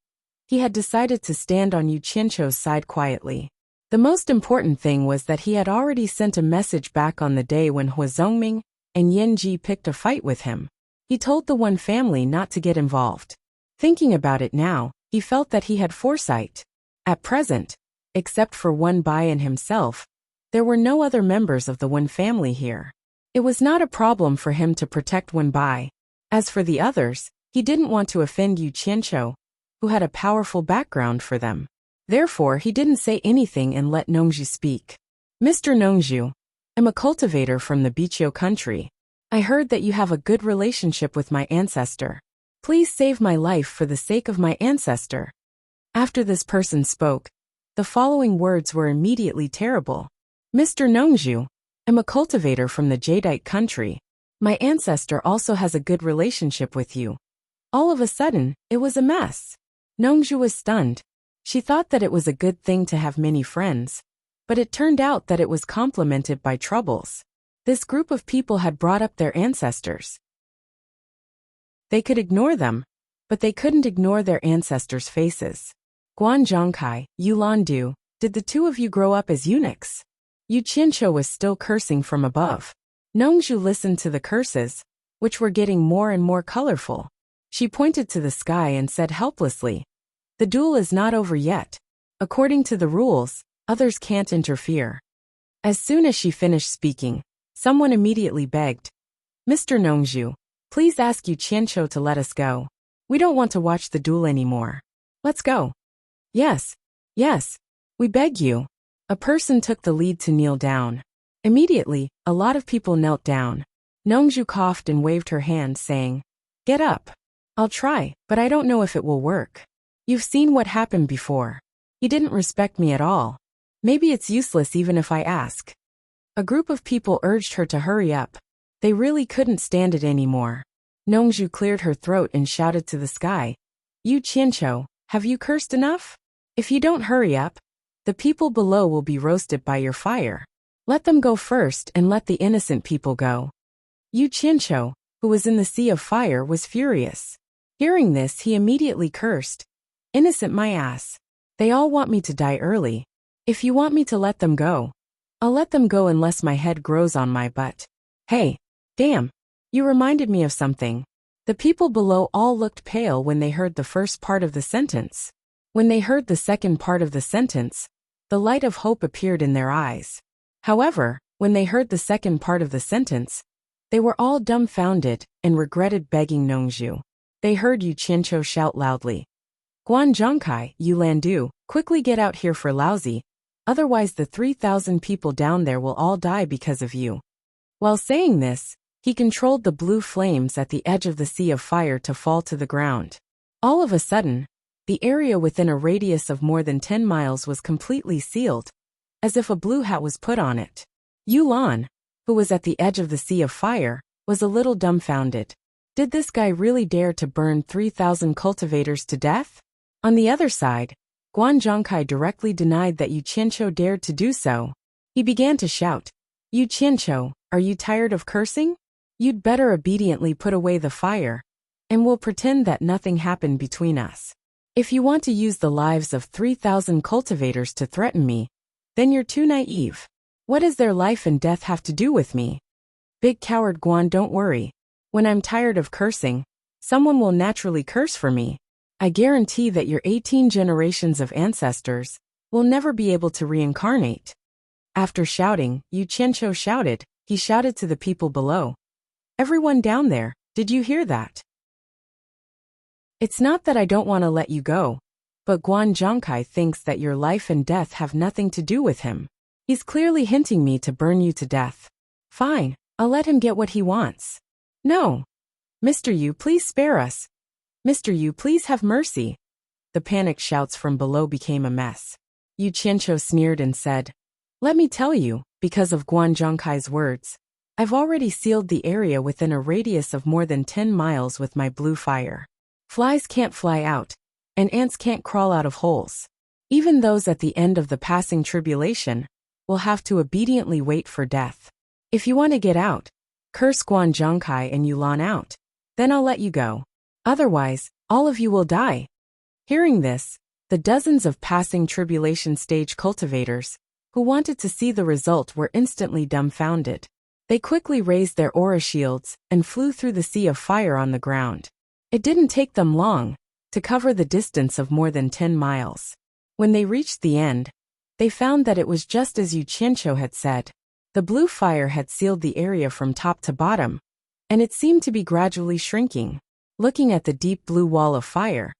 he had decided to stand on Yu Qianqiu's side quietly. The most important thing was that he had already sent a message back on the day when Hua Zongming and Yan Ji picked a fight with him. He told the Wen family not to get involved. Thinking about it now, he felt that he had foresight. At present, except for Wen Bai and himself, there were no other members of the Wen family here. It was not a problem for him to protect Wen Bai. As for the others, he didn't want to offend Yu Qianqiu, who had a powerful background for them. Therefore, he didn't say anything and let Nongzhu speak. Mr. Nongzhu, I'm a cultivator from the Biqiu country. I heard that you have a good relationship with my ancestor. Please save my life for the sake of my ancestor. After this person spoke, the following words were immediately terrible. Mr. Nongzhu, I'm a cultivator from the Jadeite country. My ancestor also has a good relationship with you. All of a sudden, it was a mess. Nongzhu was stunned. She thought that it was a good thing to have many friends, but it turned out that it was complemented by troubles. This group of people had brought up their ancestors. They could ignore them, but they couldn't ignore their ancestors' faces. Guanzhongkai, Yulandu, did the two of you grow up as eunuchs? Yu Qianqiu was still cursing from above. Nongzhu listened to the curses, which were getting more and more colorful. She pointed to the sky and said helplessly, the duel is not over yet. According to the rules, others can't interfere. As soon as she finished speaking, someone immediately begged, Mr. Nongzhu, please ask Yu Qianqiu to let us go. We don't want to watch the duel anymore. Let's go. Yes, we beg you. A person took the lead to kneel down. Immediately, a lot of people knelt down. Nongzhu coughed and waved her hand, saying, get up. I'll try, but I don't know if it will work. You've seen what happened before. He didn't respect me at all. Maybe it's useless even if I ask. A group of people urged her to hurry up. They really couldn't stand it anymore. Nongzhu cleared her throat and shouted to the sky, Yu Qianqiu, have you cursed enough? If you don't hurry up, the people below will be roasted by your fire. Let them go first and let the innocent people go. Yu Qianqiu, who was in the sea of fire, was furious. Hearing this, he immediately cursed, innocent my ass. They all want me to die early. If you want me to let them go, I'll let them go unless my head grows on my butt. Hey, damn, you reminded me of something. The people below all looked pale when they heard the first part of the sentence. When they heard the second part of the sentence, the light of hope appeared in their eyes. However, when they heard the second part of the sentence, they were all dumbfounded and regretted begging Nongzhu. They heard Yu Qianqiu shout loudly, Guanzhongkai, you Landu, quickly get out here for lousy, otherwise the 3,000 people down there will all die because of you. While saying this, He controlled the blue flames at the edge of the sea of fire to fall to the ground. All of a sudden, the area within a radius of more than 10 miles was completely sealed, as if a blue hat was put on it. Yulan, who was at the edge of the sea of fire, was a little dumbfounded. Did this guy really dare to burn 3,000 cultivators to death? On the other side, Guan Zhongkai directly denied that Yu Qianqiu dared to do so. He began to shout, "Yu Qianqiu, are you tired of cursing? You'd better obediently put away the fire, and we'll pretend that nothing happened between us. If you want to use the lives of 3,000 cultivators to threaten me, then you're too naive. What does their life and death have to do with me? Big coward Guan, don't worry. When I'm tired of cursing, someone will naturally curse for me. I guarantee that your 18 generations of ancestors will never be able to reincarnate." After shouting, Yu Qianqiu shouted, he shouted to the people below. "Everyone down there, did you hear that? It's not that I don't want to let you go, but Guan Zhongkai thinks that your life and death have nothing to do with him. He's clearly hinting me to burn you to death. Fine, I'll let him get what he wants. No. Mr. Yu, please spare us. Mr. Yu, please have mercy." The panicked shouts from below became a mess. Yu Qianqiu sneered and said, "Let me tell you, because of Guan Zhongkai's words, I've already sealed the area within a radius of more than 10 miles with my blue fire. Flies can't fly out, and ants can't crawl out of holes. Even those at the end of the passing tribulation will have to obediently wait for death. If you want to get out, curse Guan Zhongkai and Yulan out. Then I'll let you go. Otherwise, all of you will die." Hearing this, the dozens of passing tribulation stage cultivators who wanted to see the result were instantly dumbfounded. They quickly raised their aura shields and flew through the sea of fire on the ground. It didn't take them long to cover the distance of more than 10 miles. When they reached the end, they found that it was just as Yu Qianqiu had said. The blue fire had sealed the area from top to bottom, and it seemed to be gradually shrinking. Looking at the deep blue wall of fire,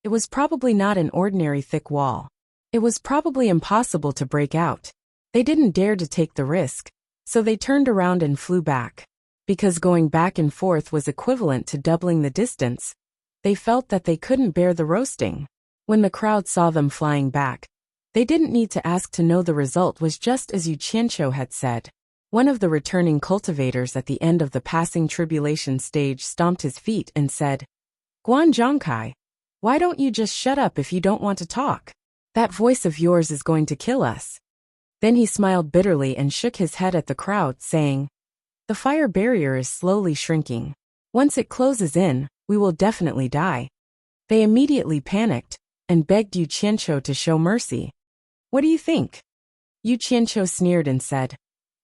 it was probably not an ordinary thick wall. It was probably impossible to break out. They didn't dare to take the risk, so they turned around and flew back. Because going back and forth was equivalent to doubling the distance, they felt that they couldn't bear the roasting. When the crowd saw them flying back, they didn't need to ask to know the result was just as Yu Qianqiu had said. One of the returning cultivators at the end of the passing tribulation stage stomped his feet and said, "Guan Zhongkai, why don't you just shut up if you don't want to talk? That voice of yours is going to kill us." Then he smiled bitterly and shook his head at the crowd, saying, "The fire barrier is slowly shrinking. Once it closes in, we will definitely die." They immediately panicked and begged Yu Qianqiu to show mercy. "What do you think?" Yu Qianqiu sneered and said,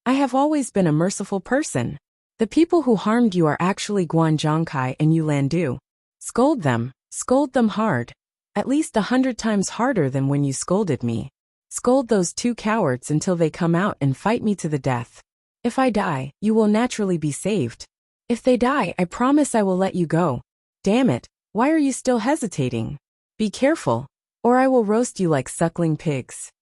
"I have always been a merciful person. The people who harmed you are actually Guan Zhongkai and Yu Landu. Scold them hard, at least 100 times harder than when you scolded me. Scold those two cowards until they come out and fight me to the death. If I die, you will naturally be saved. If they die, I promise I will let you go. Damn it, why are you still hesitating? Be careful, or I will roast you like suckling pigs."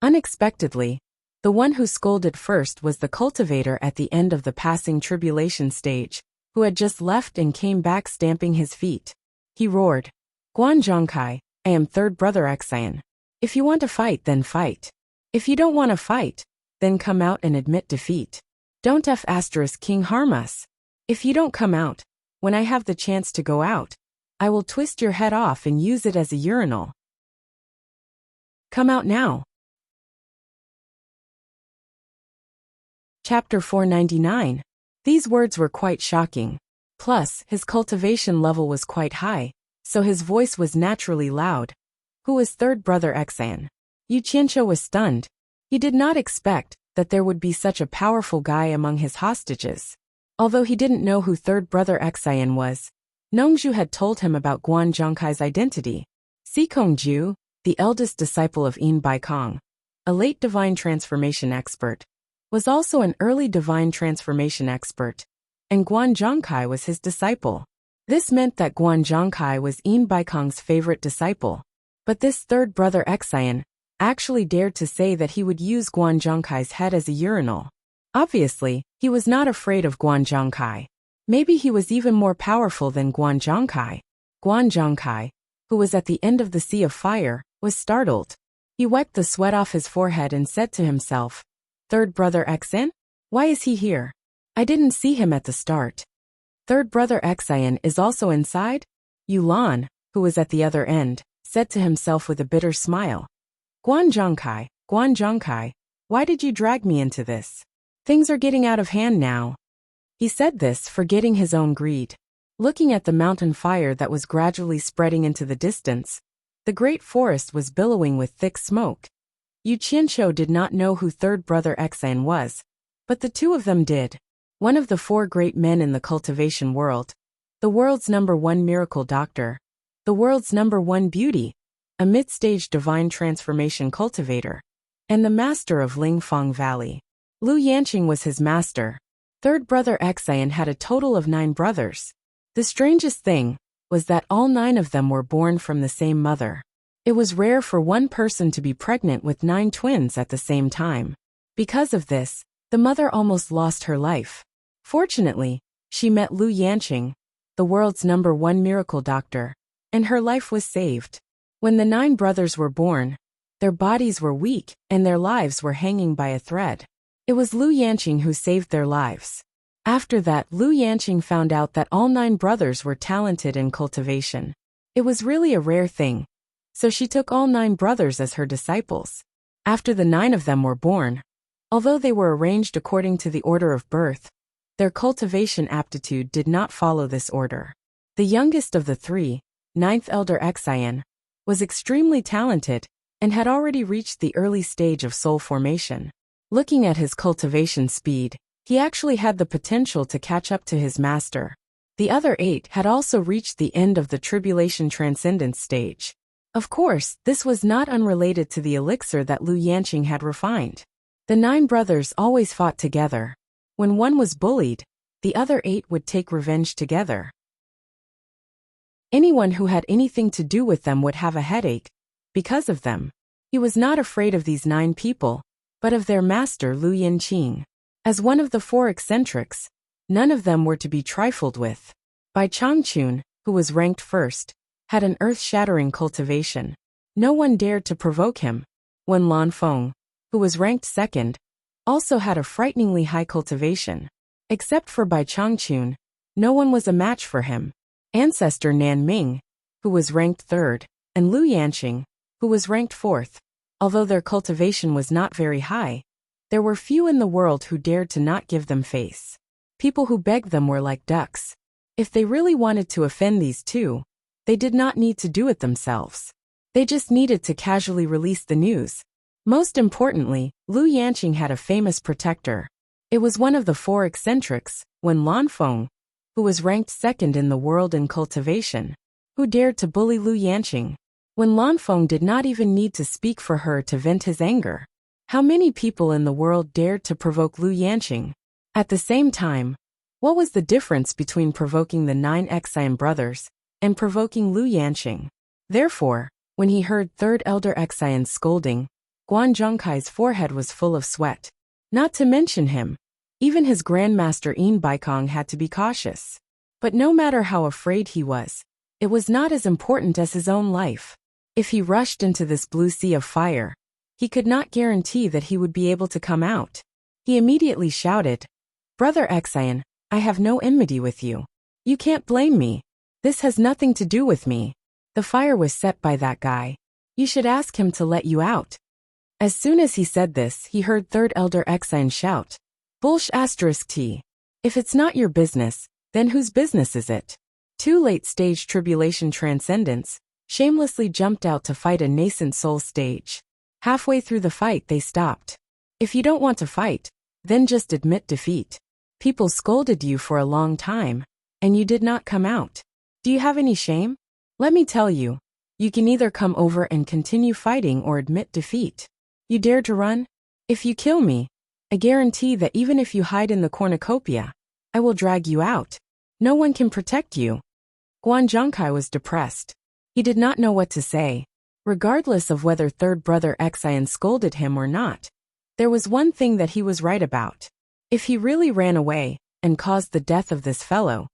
Unexpectedly, the one who scolded first was the cultivator at the end of the passing tribulation stage, who had just left and came back stamping his feet. He roared, "Guan Zhongkai, I am third brother Xian. If you want to fight, then fight. If you don't want to fight, then come out and admit defeat. Don't King harm us. If you don't come out, when I have the chance to go out, I will twist your head off and use it as a urinal. Come out now." Chapter 499. These words were quite shocking. Plus, his cultivation level was quite high, so his voice was naturally loud. Who was third brother Xian? Yu Qianqiu was stunned. He did not expect that there would be such a powerful guy among his hostages. Although he didn't know who third brother Xian was, Nongzhu had told him about Guan Zhongkai's identity. Sikongju, the eldest disciple of Yin Baikong, a late divine transformation expert, was also an early divine transformation expert, and Guan Zhongkai was his disciple. This meant that Guan Zhongkai was Yin Baikong's favorite disciple. But this third brother Xian actually dared to say that he would use Guan Zhongkai's head as a urinal. Obviously, he was not afraid of Guan Zhongkai. Maybe he was even more powerful than Guan Zhongkai. Guan Zhongkai, who was at the end of the sea of fire, was startled. He wiped the sweat off his forehead and said to himself, "Third brother Xin? Why is he here? I didn't see him at the start." "Third brother Xin is also inside?" Yulan, who was at the other end, said to himself with a bitter smile. Guan Zhongkai, why did you drag me into this? Things are getting out of hand now." He said this, forgetting his own greed. Looking at the mountain fire that was gradually spreading into the distance, the great forest was billowing with thick smoke. Yu Qianqiu did not know who third brother Xin was, but the two of them did. One of the four great men in the cultivation world, the world's #1 miracle doctor, the world's #1 beauty, a mid-stage divine transformation cultivator, and the master of Lingfang Valley. Lu Yanqing was his master. Third brother Xin had a total of 9 brothers. The strangest thing was that all 9 of them were born from the same mother. It was rare for one person to be pregnant with 9 twins at the same time. Because of this, the mother almost lost her life. Fortunately, she met Lu Yanqing, the world's #1 miracle doctor, and her life was saved. When the 9 brothers were born, their bodies were weak and their lives were hanging by a thread. It was Lu Yanqing who saved their lives. After that, Lu Yanqing found out that all 9 brothers were talented in cultivation. It was really a rare thing. So she took all 9 brothers as her disciples. After the 9 of them were born, although they were arranged according to the order of birth, their cultivation aptitude did not follow this order. The youngest of the 3, 9th elder Xin, was extremely talented and had already reached the early stage of soul formation. Looking at his cultivation speed, he actually had the potential to catch up to his master. The other 8 had also reached the end of the tribulation transcendence stage. Of course, this was not unrelated to the elixir that Lu Yanqing had refined. The 9 brothers always fought together. When one was bullied, the other 8 would take revenge together. Anyone who had anything to do with them would have a headache because of them. He was not afraid of these 9 people, but of their master Lu Yanqing. As one of the 4 eccentrics, none of them were to be trifled with. Bai Changchun, who was ranked first, had an earth-shattering cultivation. No one dared to provoke him. Wen Lanfeng, who was ranked second, also had a frighteningly high cultivation. Except for Bai Changchun, no one was a match for him. Ancestor Nan Ming, who was ranked third, and Lu Yanqing, who was ranked fourth. Although their cultivation was not very high, there were few in the world who dared to not give them face. People who begged them were like ducks. If they really wanted to offend these 2, they did not need to do it themselves. They just needed to casually release the news. Most importantly, Lu Yanqing had a famous protector. It was one of the 4 eccentrics, Wen Lanfeng, who was ranked second in the world in cultivation, who dared to bully Lu Yanqing. Wen Lanfeng did not even need to speak for her to vent his anger. How many people in the world dared to provoke Lu Yanqing? At the same time, what was the difference between provoking the 9 Xin brothers and provoking Lu Yanqing? Therefore, when he heard third elder Xion's scolding, Guan Zhongkai's forehead was full of sweat. Not to mention him, even his grandmaster Yin Baikong had to be cautious. But no matter how afraid he was, it was not as important as his own life. If he rushed into this blue sea of fire, he could not guarantee that he would be able to come out. He immediately shouted, "Brother Xion, I have no enmity with you. You can't blame me. This has nothing to do with me. The fire was set by that guy. You should ask him to let you out." As soon as he said this, he heard third elder Xion shout, "Bullsh**T. If it's not your business, then whose business is it?" 2 late-stage tribulation transcendents shamelessly jumped out to fight a nascent soul stage. Halfway through the fight they stopped. If you don't want to fight, then just admit defeat. People scolded you for a long time, and you did not come out. Do you have any shame? Let me tell you, you can either come over and continue fighting or admit defeat. You dare to run? If you kill me, I guarantee that even if you hide in the cornucopia, I will drag you out. No one can protect you. Guan Zhongkai was depressed. He did not know what to say. Regardless of whether third brother Xion scolded him or not, there was one thing that he was right about. If he really ran away and caused the death of this fellow,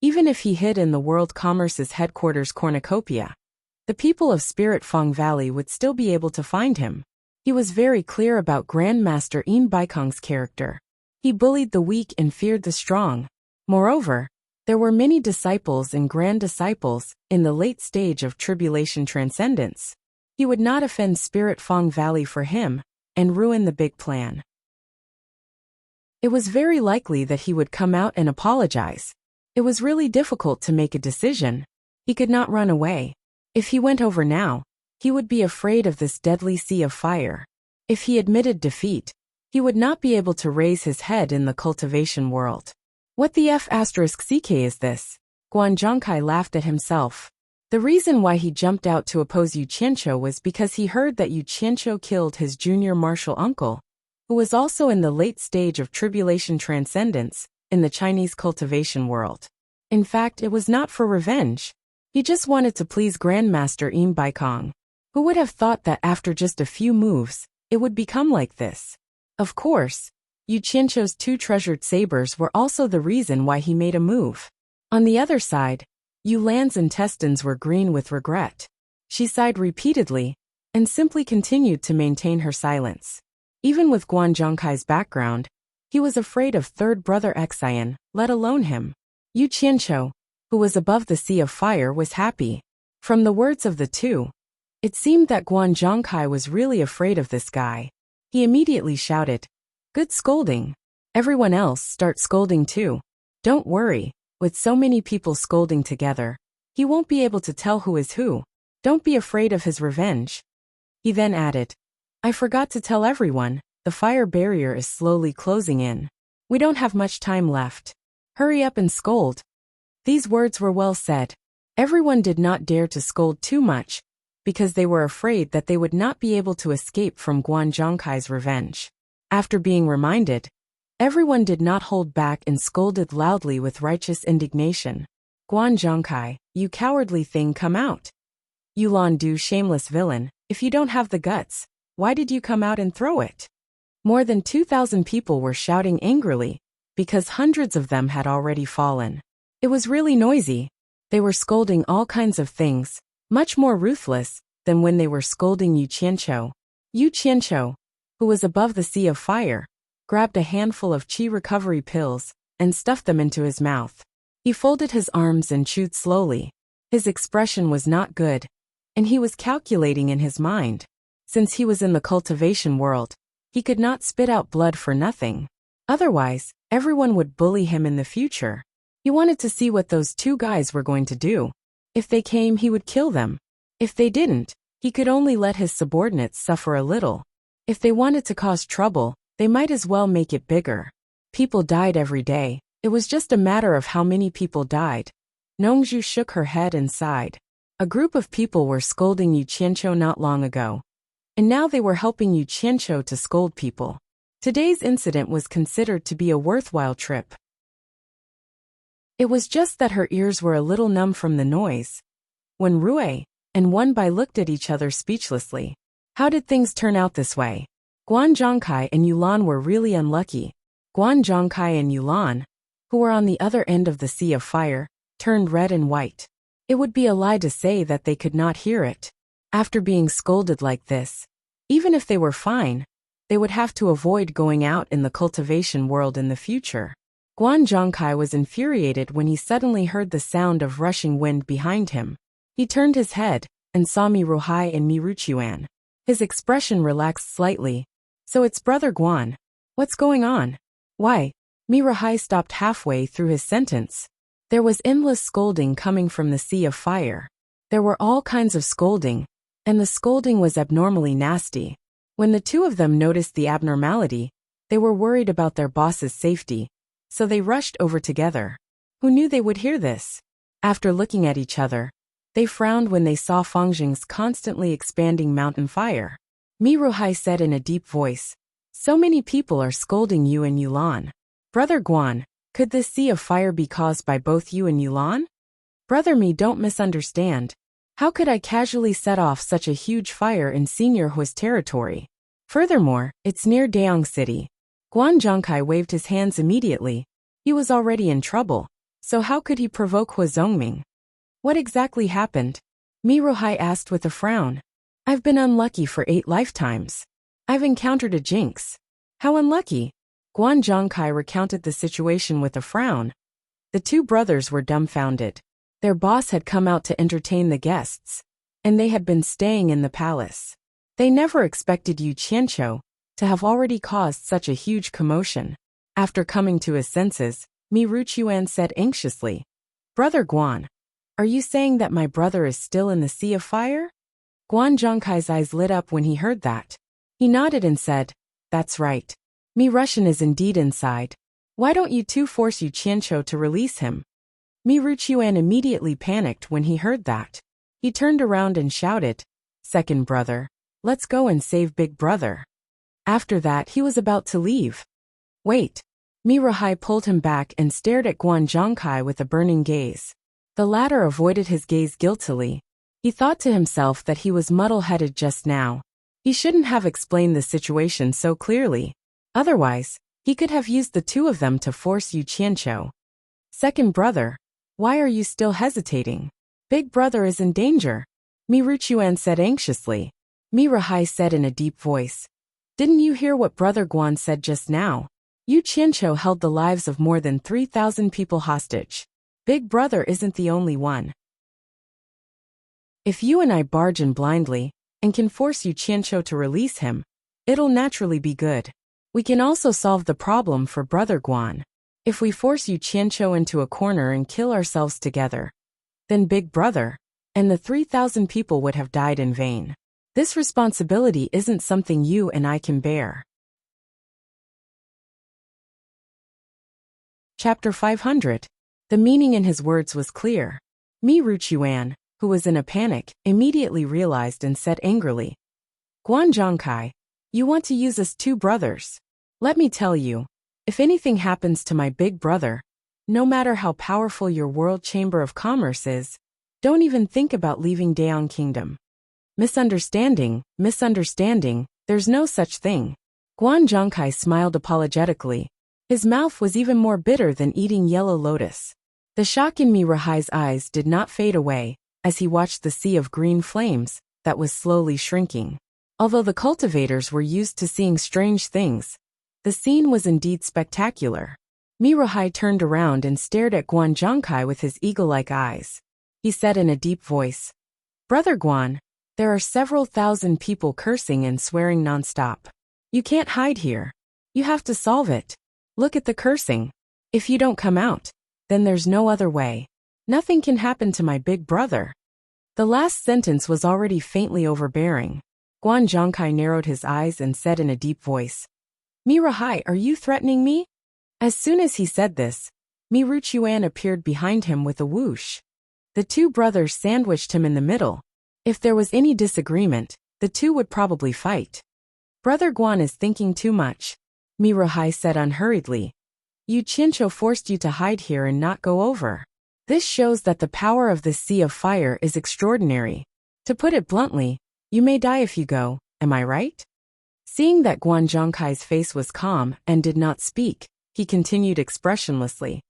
even if he hid in the World Commerce's headquarters cornucopia, the people of Spirit Fong Valley would still be able to find him. He was very clear about Grandmaster Yin Baikong's character. He bullied the weak and feared the strong. Moreover, there were many disciples and grand disciples in the late stage of tribulation transcendence. He would not offend Spirit Fong Valley for him and ruin the big plan. It was very likely that he would come out and apologize. It was really difficult to make a decision. He could not run away. If he went over now, he would be afraid of this deadly sea of fire. If he admitted defeat, he would not be able to raise his head in the cultivation world. What the F***ck is this? Guan Zhongkai laughed at himself. The reason why he jumped out to oppose Yu Qianqiu was because he heard that Yu Qianqiu killed his junior martial uncle, who was also in the late stage of tribulation transcendence in the Chinese cultivation world. In fact, it was not for revenge. He just wanted to please Grandmaster Yin Baikong. Who would have thought that after just a few moves, it would become like this? Of course, Yu Qianqiu's 2 treasured sabers were also the reason why he made a move. On the other side, Yu Lan's intestines were green with regret. She sighed repeatedly and simply continued to maintain her silence. Even with Guan Zhongkai's background, he was afraid of third brother Xian, let alone him. Yu Qianqiu, who was above the sea of fire, was happy. From the words of the two, it seemed that Guan Zhongkai was really afraid of this guy. He immediately shouted, "Good scolding. Everyone else start scolding too. Don't worry, with so many people scolding together, he won't be able to tell who is who. Don't be afraid of his revenge." He then added, "I forgot to tell everyone, the fire barrier is slowly closing in. We don't have much time left. Hurry up and scold." These words were well said. Everyone did not dare to scold too much, because they were afraid that they would not be able to escape from Guan Zhongkai's revenge. After being reminded, everyone did not hold back and scolded loudly with righteous indignation. "Guan Zhongkai, you cowardly thing, come out. You Lan-du shameless villain, if you don't have the guts, why did you come out and throw it?" More than 2,000 people were shouting angrily, because hundreds of them had already fallen. It was really noisy. They were scolding all kinds of things, much more ruthless than when they were scolding Yu Qianqiu. Yu Qianqiu, who was above the sea of fire, grabbed a handful of qi recovery pills and stuffed them into his mouth. He folded his arms and chewed slowly. His expression was not good, and he was calculating in his mind. Since he was in the cultivation world, he could not spit out blood for nothing. Otherwise, everyone would bully him in the future. He wanted to see what those 2 guys were going to do. If they came, he would kill them. If they didn't, he could only let his subordinates suffer a little. If they wanted to cause trouble, they might as well make it bigger. People died every day. It was just a matter of how many people died. Nongzhu shook her head and sighed. A group of people were scolding Yu Qianqiu not long ago, and now they were helping Yu Qianqiu to scold people. Today's incident was considered to be a worthwhile trip. It was just that her ears were a little numb from the noise. When Rui and Wenbai looked at each other speechlessly. How did things turn out this way? Guan Zhongkai and Yulan were really unlucky. Guan Zhongkai and Yulan, who were on the other end of the sea of fire, turned red and white. It would be a lie to say that they could not hear it. After being scolded like this, even if they were fine, they would have to avoid going out in the cultivation world in the future. Guan Zhongkai was infuriated when he suddenly heard the sound of rushing wind behind him. He turned his head and saw Miruhai and Miruchuan. His expression relaxed slightly. "So it's Brother Guan. What's going on?" "Why?" Miruhai stopped halfway through his sentence. There was endless scolding coming from the sea of fire. There were all kinds of scolding, and the scolding was abnormally nasty. When the 2 of them noticed the abnormality, they were worried about their boss's safety, so they rushed over together. Who knew they would hear this? After looking at each other, they frowned when they saw Fangjing's constantly expanding mountain fire. Miruhai said in a deep voice, "So many people are scolding you and Yulan. Brother Guan, could this sea of fire be caused by both you and Yulan?" "Brother me, don't misunderstand. How could I casually set off such a huge fire in Senior Hui's territory? Furthermore, it's near Daong City. Guan Zhongkai waved his hands immediately. He was already in trouble, so how could he provoke Hua Zongming? What exactly happened? Mi Ruhai asked with a frown. I've been unlucky for 8 lifetimes. I've encountered a jinx. How unlucky? Guan Zhongkai recounted the situation with a frown. The 2 brothers were dumbfounded. Their boss had come out to entertain the guests, and they had been staying in the palace. They never expected Yu Qianqiu to have already caused such a huge commotion. After coming to his senses, Mi Ruchuan said anxiously, Brother Guan, are you saying that my brother is still in the Sea of Fire? Guan Zhongkai's eyes lit up when he heard that. He nodded and said, That's right. Mi Rushan is indeed inside. Why don't you 2 force Yu Qianqiu to release him? Mi Ruchuan immediately panicked when he heard that. He turned around and shouted, Second brother, let's go and save big brother. After that he was about to leave. Wait. Mi Ruhai pulled him back and stared at Guan Zhongkai with a burning gaze. The latter avoided his gaze guiltily. He thought to himself that he was muddle-headed just now. He shouldn't have explained the situation so clearly. Otherwise, he could have used the 2 of them to force Yu Qianqiu. Second brother, why are you still hesitating? Big brother is in danger. Mi Ruchuan said anxiously. Mi Ruhai said in a deep voice. Didn't you hear what Brother Guan said just now? Yu Qianqiu held the lives of more than 3,000 people hostage. Big brother isn't the only one. If you and I barge in blindly, and can force Yu Qianqiu to release him, it'll naturally be good. We can also solve the problem for Brother Guan. If we force Yu Qianqiu into a corner and kill ourselves together, then Big Brother and the 3,000 people would have died in vain. This responsibility isn't something you and I can bear. Chapter 500. The meaning in his words was clear. Mi Ruchuan, who was in a panic, immediately realized and said angrily, Guan Zhongkai, you want to use us 2 brothers. Let me tell you, if anything happens to my big brother, no matter how powerful your World Chamber of Commerce is, don't even think about leaving Daong Kingdom. Misunderstanding, there's no such thing. Guan Zhongkai smiled apologetically. His mouth was even more bitter than eating yellow lotus. The shock in Mi Ruhai's eyes did not fade away as he watched the sea of green flames that was slowly shrinking. Although the cultivators were used to seeing strange things, the scene was indeed spectacular. Mi Ruhai turned around and stared at Guan Zhongkai with his eagle-like eyes. He said in a deep voice, Brother Guan, there are several thousand people cursing and swearing nonstop. You can't hide here. You have to solve it. Look at the cursing. If you don't come out, then there's no other way. Nothing can happen to my big brother. The last sentence was already faintly overbearing. Guan Zhongkai narrowed his eyes and said in a deep voice, Mi Ruhai, are you threatening me? As soon as he said this, Mi Ruchuan appeared behind him with a whoosh. The 2 brothers sandwiched him in the middle. If there was any disagreement, the 2 would probably fight. Brother Guan is thinking too much, Mi Ruhai said unhurriedly. Yu Qianqiu forced you to hide here and not go over. This shows that the power of the Sea of Fire is extraordinary. To put it bluntly, you may die if you go, am I right? Seeing that Guan Zhongkai's face was calm and did not speak, he continued expressionlessly.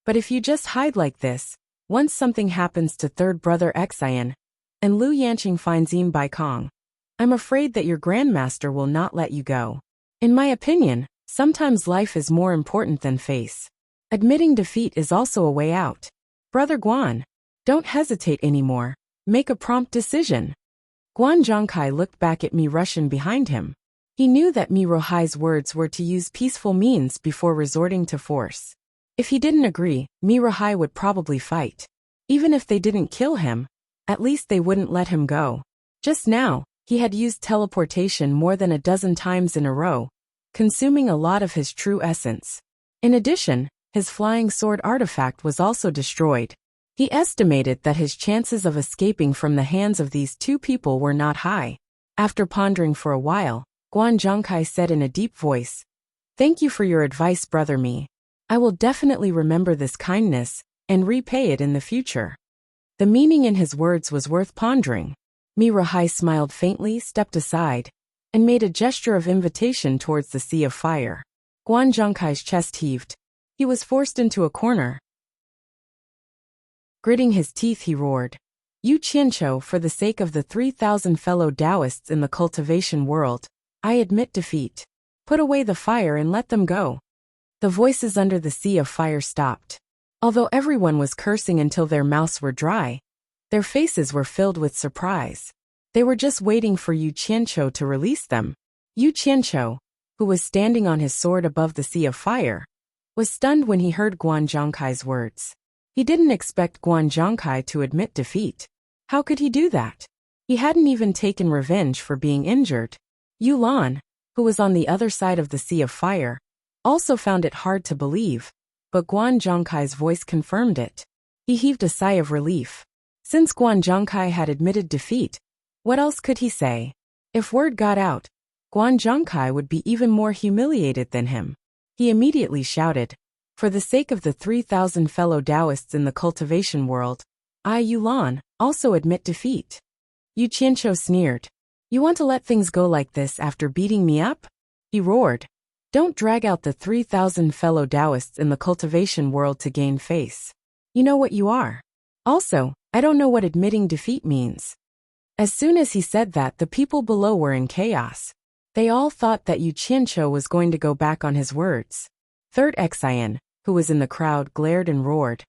But if you just hide like this, once something happens to 3rd brother Xian, and Lu Yanqing finds Yin Bai Kong, I'm afraid that your grandmaster will not let you go. In my opinion, sometimes life is more important than face. Admitting defeat is also a way out. Brother Guan, don't hesitate anymore. Make a prompt decision. Guan Zhongkai looked back at Mi Rushan behind him. He knew that Mi Ruhai's words were to use peaceful means before resorting to force. If he didn't agree, Mi Ruhai would probably fight. Even if they didn't kill him, at least they wouldn't let him go. Just now, he had used teleportation more than a dozen times in a row, consuming a lot of his true essence. In addition, his flying sword artifact was also destroyed. He estimated that his chances of escaping from the hands of these 2 people were not high. After pondering for a while, Guan Zhongkai said in a deep voice, Thank you for your advice, Brother Mi. I will definitely remember this kindness and repay it in the future. The meaning in his words was worth pondering. Mi Ruhai smiled faintly, stepped aside, and made a gesture of invitation towards the Sea of Fire. Guan Zhongkai's chest heaved. He was forced into a corner. Gritting his teeth, he roared, "Yu Qianqiu, for the sake of the 3,000 fellow Taoists in the cultivation world, I admit defeat. Put away the fire and let them go." The voices under the sea of fire stopped. Although everyone was cursing until their mouths were dry, their faces were filled with surprise. They were just waiting for Yu Qianqiu to release them. Yu Qianqiu, who was standing on his sword above the sea of fire, was stunned when he heard Guan Zhongkai's words. He didn't expect Guan Zhongkai to admit defeat. How could he do that? He hadn't even taken revenge for being injured. Yu Lan, who was on the other side of the sea of fire, also found it hard to believe, but Guan Zhongkai's voice confirmed it. He heaved a sigh of relief. Since Guan Zhongkai had admitted defeat, what else could he say? If word got out, Guan Zhongkai would be even more humiliated than him. He immediately shouted, "For the sake of the 3,000 fellow Taoists in the cultivation world, I, Yu Lan, also admit defeat." Yu Qianqiu sneered. "You want to let things go like this after beating me up?" He roared. "Don't drag out the 3,000 fellow Taoists in the cultivation world to gain face. You know what you are. Also, I don't know what admitting defeat means." As soon as he said that, the people below were in chaos. They all thought that Yu Qianqiu was going to go back on his words. Third Xian, who was in the crowd, glared and roared,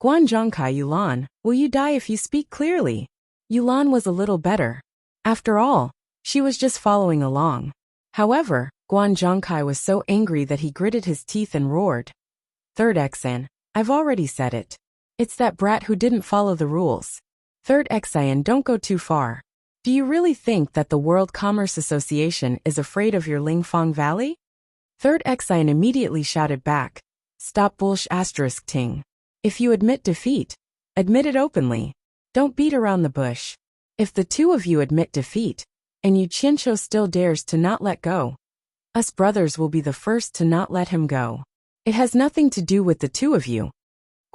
"Guan Zhongkai, Yu Lan, will you die if you speak clearly?" Yu Lan was a little better. After all, she was just following along. However, Guan Zhongkai was so angry that he gritted his teeth and roared, "Third Xian, I've already said it. It's that brat who didn't follow the rules. Third Xian, don't go too far. Do you really think that the World Commerce Association is afraid of your Lingfang Valley?" Third Xian immediately shouted back, "Stop bullsh asterisk ting. If you admit defeat, admit it openly. Don't beat around the bush. If the two of you admit defeat, and Yu Qianqiu still dares to not let go, us brothers will be the first to not let him go. It has nothing to do with the two of you."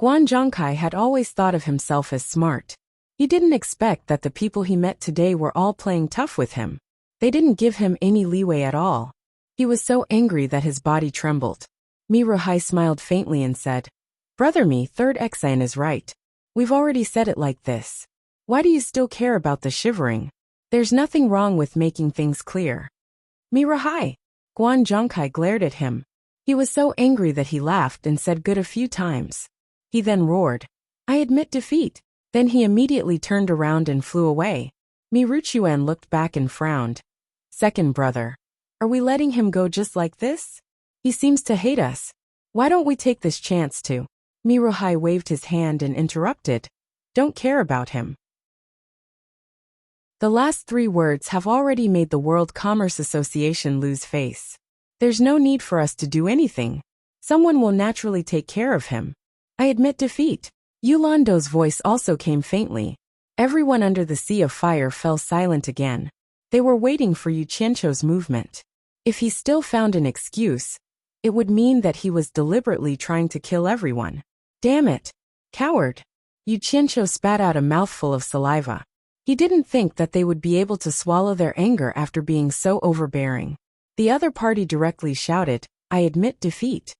Guan Zhongkai had always thought of himself as smart. He didn't expect that the people he met today were all playing tough with him. They didn't give him any leeway at all. He was so angry that his body trembled. Miruhai smiled faintly and said, "Brother Mi, Third Xian is right. We've already said it like this. Why do you still care about the shivering? There's nothing wrong with making things clear." "Miruhai!" Guan Zhongkai glared at him. He was so angry that he laughed and said good a few times. He then roared, "I admit defeat." Then he immediately turned around and flew away. Mi Ruchuan looked back and frowned. "Second brother. Are we letting him go just like this? He seems to hate us. Why don't we take this chance to?" Miruhai waved his hand and interrupted, "Don't care about him." The last three words have already made the World Commerce Association lose face. There's no need for us to do anything. Someone will naturally take care of him. I admit defeat. Yulando's voice also came faintly. Everyone under the sea of fire fell silent again. They were waiting for Yu Qianqiu's movement. If he still found an excuse, it would mean that he was deliberately trying to kill everyone. Damn it! Coward! Yu Qianqiu spat out a mouthful of saliva. He didn't think that they would be able to swallow their anger after being so overbearing. The other party directly shouted, "I admit defeat."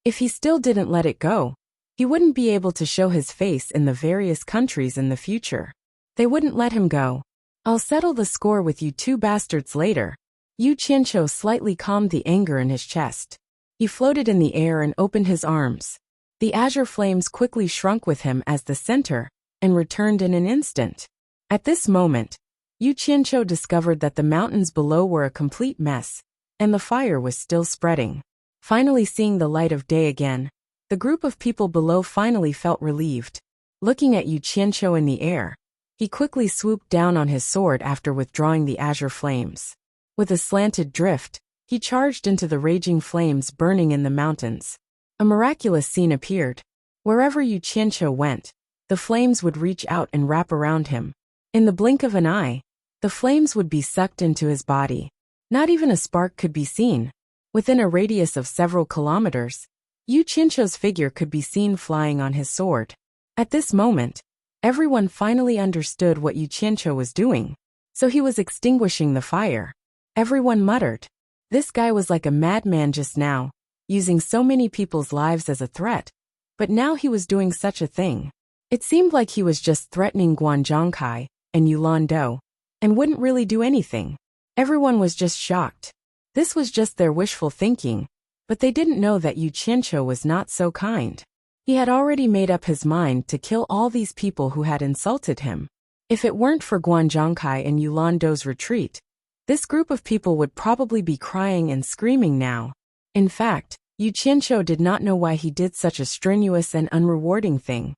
If he still didn't let it go, he wouldn't be able to show his face in the various countries in the future. They wouldn't let him go. "I'll settle the score with you two bastards later." Yu Qianqiu slightly calmed the anger in his chest. He floated in the air and opened his arms. The azure flames quickly shrunk with him as the center, and returned in an instant. At this moment, Yu Qianqiu discovered that the mountains below were a complete mess, and the fire was still spreading. Finally seeing the light of day again, the group of people below finally felt relieved. Looking at Yu Qianqiu in the air, he quickly swooped down on his sword after withdrawing the azure flames. With a slanted drift, he charged into the raging flames burning in the mountains. A miraculous scene appeared. Wherever Yu Qianqiu went, the flames would reach out and wrap around him. In the blink of an eye, the flames would be sucked into his body. Not even a spark could be seen. Within a radius of several kilometers, Yu Qianqiu's figure could be seen flying on his sword. At this moment, everyone finally understood what Yu Qianqiu was doing. So he was extinguishing the fire. Everyone muttered, "This guy was like a madman just now." using so many people's lives as a threat, but now he was doing such a thing. It seemed like he was just threatening Guan Zhongkai and Yulan Do, and wouldn't really do anything. Everyone was just shocked. This was just their wishful thinking, but they didn't know that Yu Qianqiu was not so kind. He had already made up his mind to kill all these people who had insulted him. If it weren't for Guan Zhongkai and Yulan Do's retreat, this group of people would probably be crying and screaming now. In fact, Yu Qianqiu did not know why he did such a strenuous and unrewarding thing.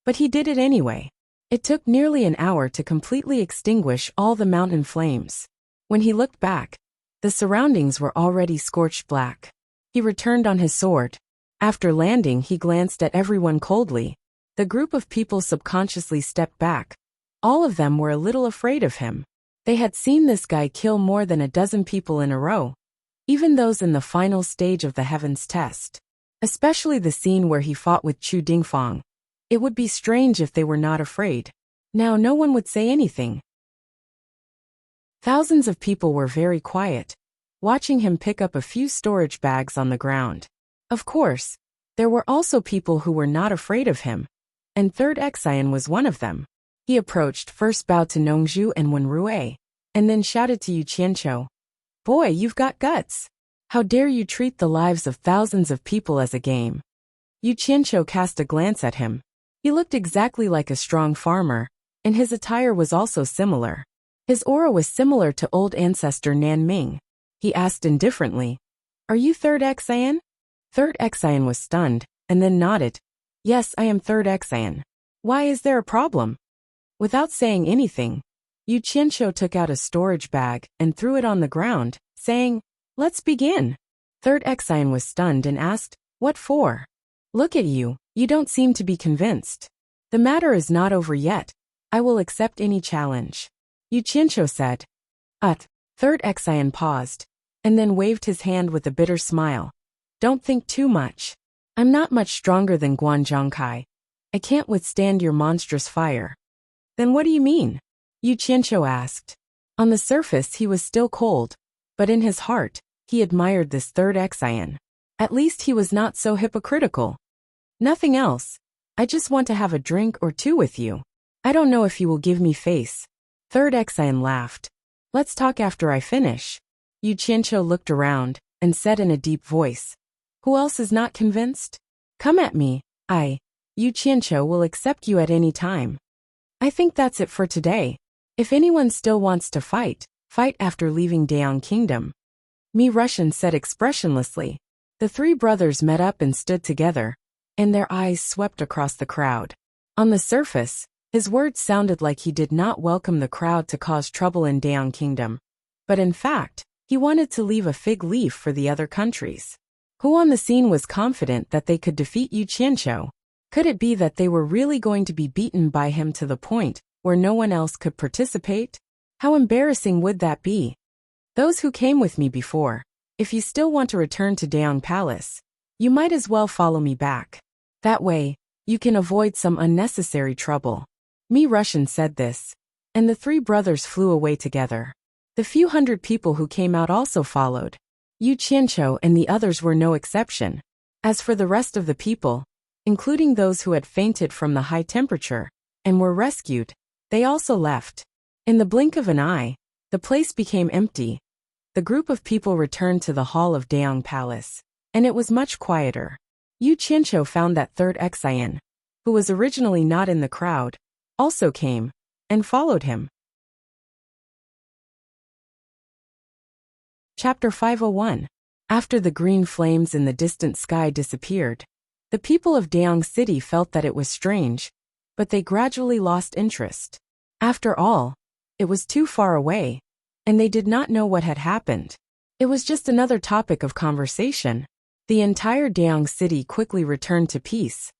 But he did it anyway. It took nearly an hour to completely extinguish all the mountain flames. When he looked back, the surroundings were already scorched black. He returned on his sword. After landing, he glanced at everyone coldly. The group of people subconsciously stepped back. All of them were a little afraid of him. They had seen this guy kill more than a dozen people in a row, even those in the final stage of the Heavens test. Especially the scene where he fought with Chu Dingfang. It would be strange if they were not afraid. Now no one would say anything. Thousands of people were very quiet, watching him pick up a few storage bags on the ground. Of course, there were also people who were not afraid of him, and Third Exian was one of them. He approached, first bowed to Nongzhu and Wenrui, and then shouted to Yu Qianqiu, "Boy, you've got guts. How dare you treat the lives of thousands of people as a game?" Yu Qianqiu cast a glance at him. He looked exactly like a strong farmer, and his attire was also similar. His aura was similar to old ancestor Nan Ming. He asked indifferently, "Are you Third Exian?" Third Exian was stunned, and then nodded. "Yes, I am Third Exian. Why, is there a problem?" Without saying anything, Yu Qianqiu took out a storage bag and threw it on the ground, saying, "Let's begin." Third Exian was stunned and asked, "What for?" "Look at you, you don't seem to be convinced. The matter is not over yet. I will accept any challenge." Yu Qianqiu said. Third Exian paused, and then waved his hand with a bitter smile. "Don't think too much. I'm not much stronger than Guan Zhongkai. I can't withstand your monstrous fire." "Then what do you mean?" Yu Qianqiu asked. On the surface he was still cold, but in his heart, he admired this Third Exian. At least he was not so hypocritical. "Nothing else. I just want to have a drink or two with you. I don't know if you will give me face." Third Exian laughed. "Let's talk after I finish." Yu Qianqiu looked around and said in a deep voice, "Who else is not convinced? Come at me. Yu Qianqiu, will accept you at any time." "I think that's it for today. If anyone still wants to fight, fight after leaving Daong Kingdom." Mi Russian said expressionlessly. The three brothers met up and stood together, and their eyes swept across the crowd. On the surface, his words sounded like he did not welcome the crowd to cause trouble in Daong Kingdom. But in fact, he wanted to leave a fig leaf for the other countries. Who on the scene was confident that they could defeat Yu Qianqiu? Could it be that they were really going to be beaten by him to the point where no one else could participate? How embarrassing would that be? "Those who came with me before, if you still want to return to Daong Palace, you might as well follow me back. That way, you can avoid some unnecessary trouble." Mi Russian said this, and the three brothers flew away together. The few hundred people who came out also followed. Yu Qianqiu and the others were no exception. As for the rest of the people, including those who had fainted from the high temperature and were rescued, they also left. In the blink of an eye, the place became empty. The group of people returned to the hall of Daong Palace, and it was much quieter. Yu Qianqiu found that Third Exian, who was originally not in the crowd, also came, and followed him. Chapter 501. After the green flames in the distant sky disappeared, the people of Daong City felt that it was strange, but they gradually lost interest. After all, it was too far away, and they did not know what had happened. It was just another topic of conversation. The entire Daong City quickly returned to peace,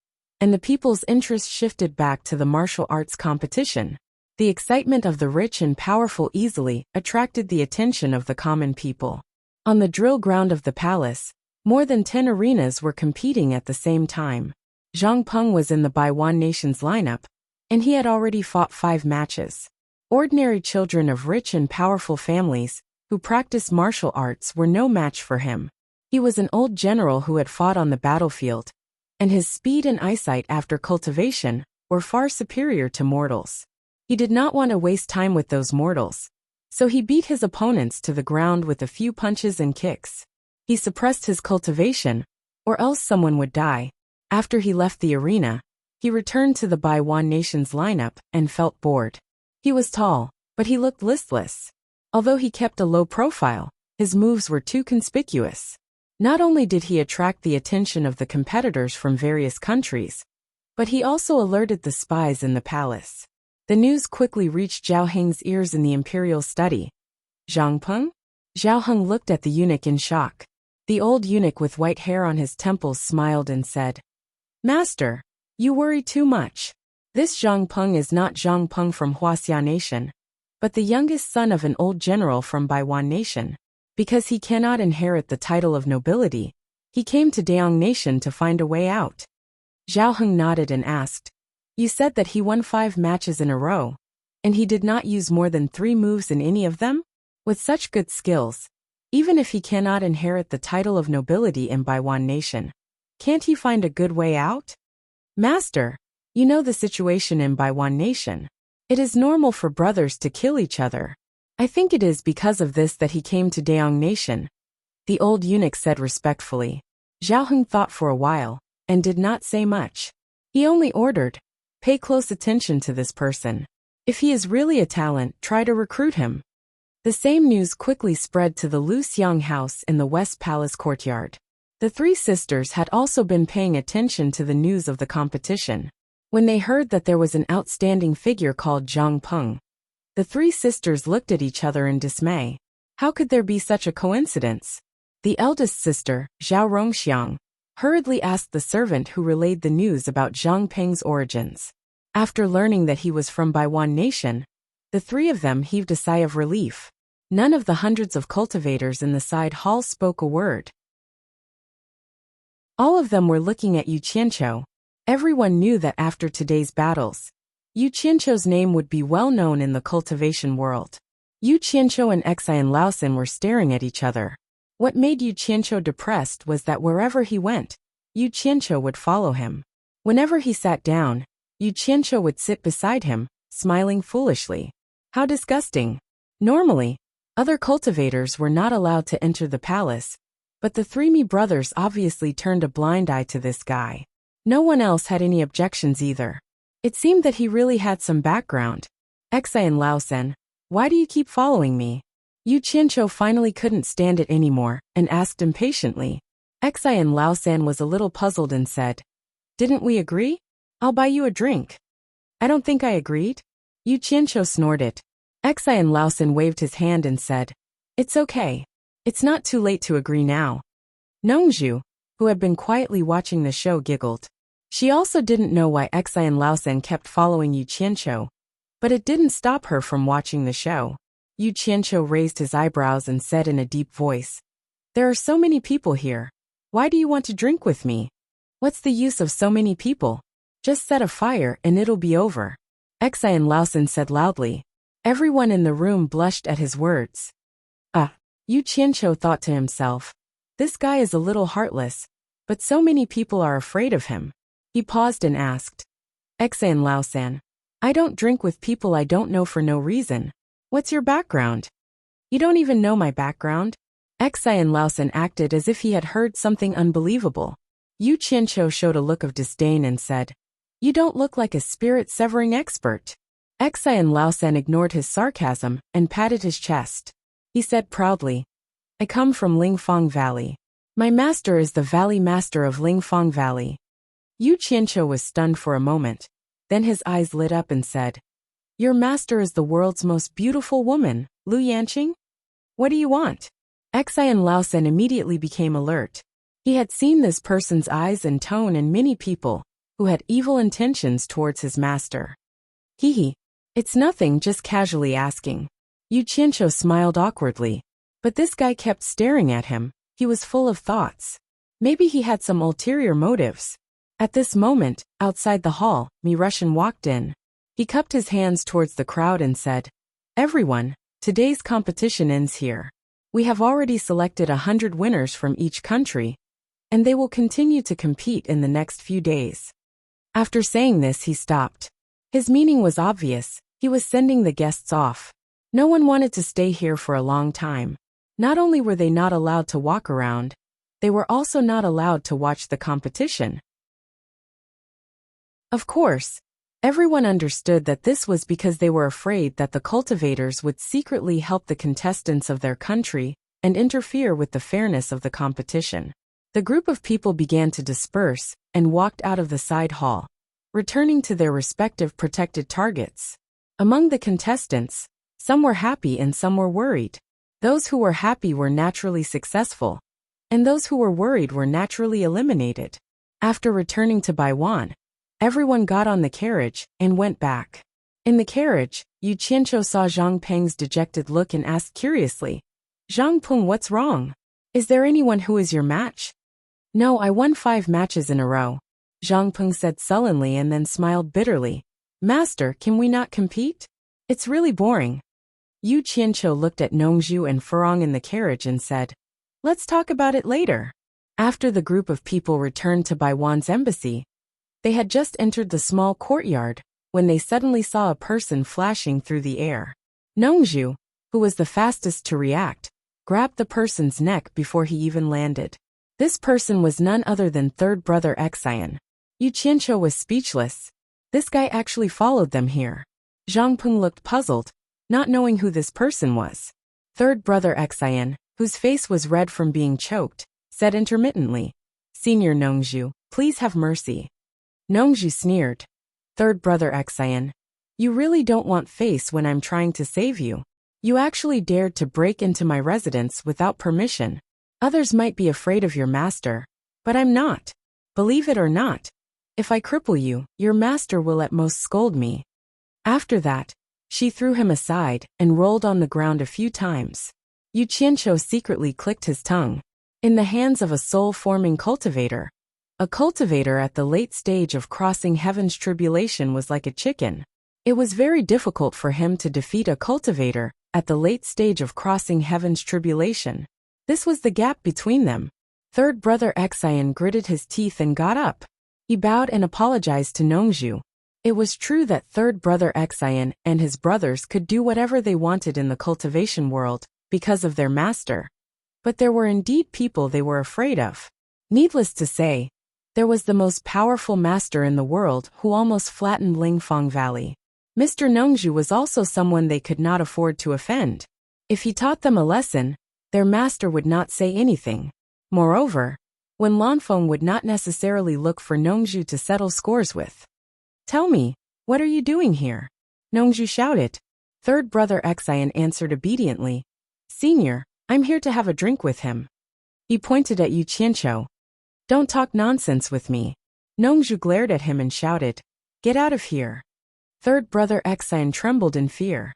and the people's interest shifted back to the martial arts competition. The excitement of the rich and powerful easily attracted the attention of the common people. On the drill ground of the palace, more than 10 arenas were competing at the same time. Zhang Peng was in the Baiwan Nation's lineup, and he had already fought 5 matches. Ordinary children of rich and powerful families who practiced martial arts were no match for him. He was an old general who had fought on the battlefield, and his speed and eyesight after cultivation were far superior to mortals. He did not want to waste time with those mortals, so he beat his opponents to the ground with a few punches and kicks. He suppressed his cultivation, or else someone would die. After he left the arena, he returned to the Baiwan Nation's lineup and felt bored. He was tall, but he looked listless. Although he kept a low profile, his moves were too conspicuous. Not only did he attract the attention of the competitors from various countries, but he also alerted the spies in the palace. The news quickly reached Zhao Heng's ears in the imperial study. Zhang Peng? Zhao Heng looked at the eunuch in shock. The old eunuch with white hair on his temples smiled and said, "Master, you worry too much. This Zhang Peng is not Zhang Peng from Huaxia Nation, but the youngest son of an old general from Baiwan Nation. Because he cannot inherit the title of nobility, he came to Daong Nation to find a way out." Zhao Heng nodded and asked, "You said that he won 5 matches in a row, and he did not use more than 3 moves in any of them? With such good skills, even if he cannot inherit the title of nobility in Baiwan Nation, can't he find a good way out?" "Master, you know the situation in Baiwan Nation. It is normal for brothers to kill each other. I think it is because of this that he came to Daong Nation," the old eunuch said respectfully. Zhao Heng thought for a while, and did not say much. He only ordered, "Pay close attention to this person. If he is really a talent, try to recruit him." The same news quickly spread to the Lu Xiang house in the West Palace courtyard. The 3 sisters had also been paying attention to the news of the competition. When they heard that there was an outstanding figure called Zhang Peng, the 3 sisters looked at each other in dismay. How could there be such a coincidence? The eldest sister, Zhao Rongxiang, hurriedly asked the servant who relayed the news about Zhang Peng's origins. After learning that he was from Baiwan Nation, the 3 of them heaved a sigh of relief. None of the hundreds of cultivators in the side hall spoke a word. All of them were looking at Yu Qianqiu. Everyone knew that after today's battles, Yu Qianqiu's name would be well known in the cultivation world. Yu Qianqiu and Xian Laosan were staring at each other. What made Yu Qianqiu depressed was that wherever he went, Yu Qianqiu would follow him. Whenever he sat down, Yu Qianqiu would sit beside him, smiling foolishly. How disgusting. Normally, other cultivators were not allowed to enter the palace, but the 3 Mi brothers obviously turned a blind eye to this guy. No one else had any objections either. It seemed that he really had some background. "Xian Laosan, why do you keep following me?" Yu Qianqiu finally couldn't stand it anymore, and asked impatiently. Xian Laosan was a little puzzled and said, "Didn't we agree? I'll buy you a drink." "I don't think I agreed." Yu Qianqiu snorted. Xian Laosan waved his hand and said, "It's okay. It's not too late to agree now." Nongzhu, who had been quietly watching the show, giggled. She also didn't know why Xian Laosan kept following Yu Qianqiu, but it didn't stop her from watching the show. Yu Qianqiu raised his eyebrows and said in a deep voice, "There are so many people here. Why do you want to drink with me? What's the use of so many people? Just set a fire and it'll be over." Xian Laosan said loudly. Everyone in the room blushed at his words. Yu Qianqiu thought to himself, "This guy is a little heartless, but so many people are afraid of him." He paused and asked, "Xian Laosan, I don't drink with people I don't know for no reason. What's your background?" "You don't even know my background?" Xian Laosan acted as if he had heard something unbelievable. Yu Qianqiu showed a look of disdain and said, "You don't look like a spirit-severing expert." Xian Laosan ignored his sarcasm and patted his chest. He said proudly, "I come from Lingfang Valley. My master is the Valley Master of Lingfang Valley." Yu Qianqiu was stunned for a moment. Then his eyes lit up and said, "Your master is the world's most beautiful woman, Lu Yanqing? What do you want?" Xian Laosan immediately became alert. He had seen this person's eyes and tone in many people who had evil intentions towards his master. "Hee, it's nothing, just casually asking." Yu Qianqiu smiled awkwardly. But this guy kept staring at him. He was full of thoughts. Maybe he had some ulterior motives. At this moment, outside the hall, Mi Russian walked in. He cupped his hands towards the crowd and said, "Everyone, today's competition ends here. We have already selected 100 winners from each country, and they will continue to compete in the next few days. After saying this, he stopped. His meaning was obvious. He was sending the guests off. No one wanted to stay here for a long time. Not only were they not allowed to walk around, they were also not allowed to watch the competition. Of course, everyone understood that this was because they were afraid that the cultivators would secretly help the contestants of their country and interfere with the fairness of the competition. The group of people began to disperse and walked out of the side hall, returning to their respective protected targets. Among the contestants, some were happy and some were worried. Those who were happy were naturally successful, and those who were worried were naturally eliminated. After returning to Baiwan, everyone got on the carriage and went back. In the carriage, Yu Qianqiu saw Zhang Peng's dejected look and asked curiously, "Zhang Peng, what's wrong? Is there anyone who is your match?" "No, I won 5 matches in a row," Zhang Peng said sullenly and then smiled bitterly. "Master, can we not compete? It's really boring." Yu Qianqiu looked at Nongzhu and Furong in the carriage and said, "Let's talk about it later." After the group of people returned to Baiwan's embassy, they had just entered the small courtyard when they suddenly saw a person flashing through the air. Nongzhu, who was the fastest to react, grabbed the person's neck before he even landed. This person was none other than third brother Xian. Yu Qianqiu was speechless. This guy actually followed them here. Zhang Peng looked puzzled, not knowing who this person was. Third brother Xian, whose face was red from being choked, said intermittently, "Senior Nongzhu, please have mercy." Nongzhu sneered. "Third brother Xian, you really don't want face when I'm trying to save you. You actually dared to break into my residence without permission. Others might be afraid of your master, but I'm not. Believe it or not, if I cripple you, your master will at most scold me." After that, she threw him aside and rolled on the ground a few times. Yu Qianqiu secretly clicked his tongue. In the hands of a soul-forming cultivator, a cultivator at the late stage of crossing heaven's tribulation was like a chicken. It was very difficult for him to defeat a cultivator at the late stage of crossing heaven's tribulation. This was the gap between them. Third brother Xian gritted his teeth and got up. He bowed and apologized to Nongzhu. It was true that third brother Xian and his brothers could do whatever they wanted in the cultivation world because of their master. But there were indeed people they were afraid of. Needless to say, there was the most powerful master in the world who almost flattened Lingfang Valley. Mr. Nongzhu was also someone they could not afford to offend. If he taught them a lesson, their master would not say anything. Moreover, when Lanfeng would not necessarily look for Nongzhu to settle scores with. "Tell me, what are you doing here?" Nongzhu shouted. Third brother Xian answered obediently, "Senior, I'm here to have a drink with him." He pointed at Yu Qianqiu. "Don't talk nonsense with me." Nongzhu glared at him and shouted, "Get out of here." Third brother Xian trembled in fear.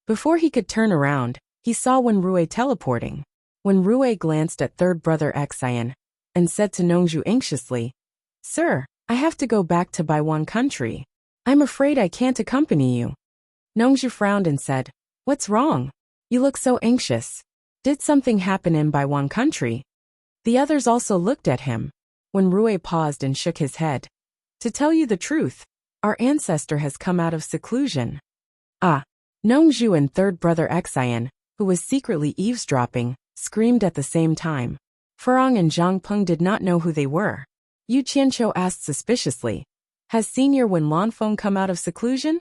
Before he could turn around, he saw Wenrui teleporting. Wenrui glanced at third brother Xian and said to Nongzhu anxiously, "Sir, I have to go back to Baiwan country. I'm afraid I can't accompany you." Nongzhu frowned and said, "What's wrong? You look so anxious. Did something happen in Baiwan country?" The others also looked at him. Wenrui paused and shook his head. "To tell you the truth, our ancestor has come out of seclusion." "Ah!" Nongzhu and third brother Xian, who was secretly eavesdropping, screamed at the same time. Furong and Zhang Peng did not know who they were. Yu Qianqiu asked suspiciously, "Has Senior Wen Lanfeng come out of seclusion?"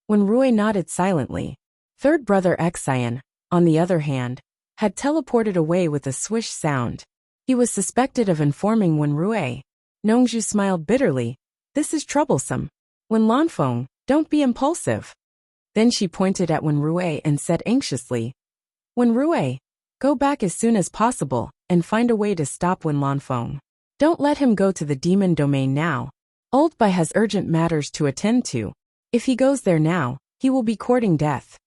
Wenrui nodded silently. Third brother Xian, on the other hand, had teleported away with a swish sound. He was suspected of informing Wenrui. Nongzhu smiled bitterly. "This is troublesome. Wen Lanfeng, don't be impulsive." Then she pointed at Wenrui and said anxiously, "Wenrui, go back as soon as possible and find a way to stop Wen Lanfeng. Don't let him go to the demon domain now. Old Bai has urgent matters to attend to. If he goes there now, he will be courting death."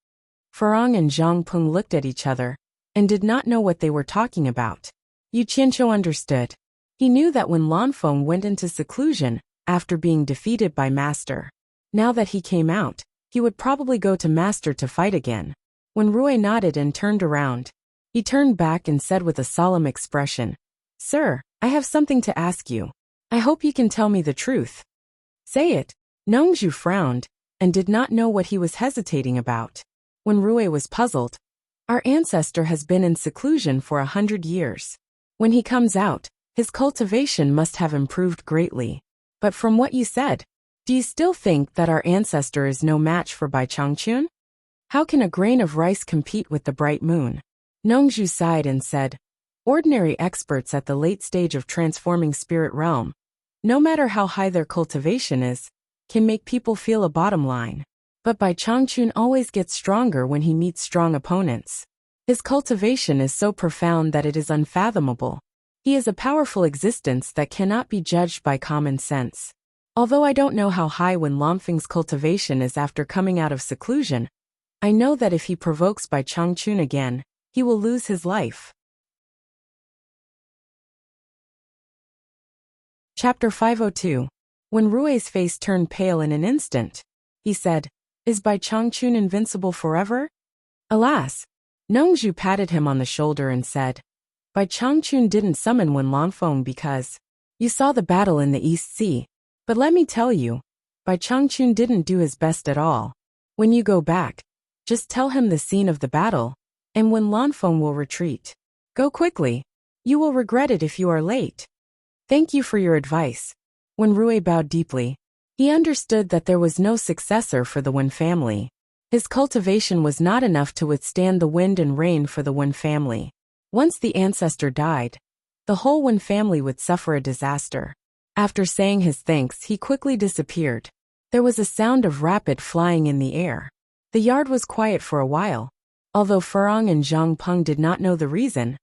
Furong and Zhang Peng looked at each other and did not know what they were talking about. Yu Qianqiu understood. He knew that when Lanfeng went into seclusion after being defeated by Master, now that he came out, he would probably go to Master to fight again. When Rui nodded and turned around, he turned back and said with a solemn expression, "Sir, I have something to ask you. I hope you can tell me the truth." "Say it." Nongju frowned and did not know what he was hesitating about. When Rui was puzzled, "Our ancestor has been in seclusion for 100 years. When he comes out, his cultivation must have improved greatly. But from what you said, do you still think that our ancestor is no match for Bai Changchun? How can a grain of rice compete with the bright moon?" Nongju sighed and said, "Ordinary experts at the late stage of transforming spirit realm, no matter how high their cultivation is, can make people feel a bottom line. But Bai Changchun always gets stronger when he meets strong opponents. His cultivation is so profound that it is unfathomable. He is a powerful existence that cannot be judged by common sense. Although I don't know how high Wen Lanfeng's cultivation is after coming out of seclusion, I know that if he provokes Bai Changchun again, he will lose his life." Chapter 502. When Rui's face turned pale in an instant, he said, "Is Bai Changchun invincible forever?" "Alas." Nongju patted him on the shoulder and said, "Bai Changchun didn't summon Wen Lanfeng because you saw the battle in the East Sea. But let me tell you, Bai Changchun didn't do his best at all. When you go back, just tell him the scene of the battle, and Wen Lanfeng will retreat. Go quickly. You will regret it if you are late." "Thank you for your advice." When Rui bowed deeply, he understood that there was no successor for the Wen family. His cultivation was not enough to withstand the wind and rain for the Wen family. Once the ancestor died, the whole Wen family would suffer a disaster. After saying his thanks, he quickly disappeared. There was a sound of rapid flying in the air. The yard was quiet for a while. Although Furong and Zhang Peng did not know the reason,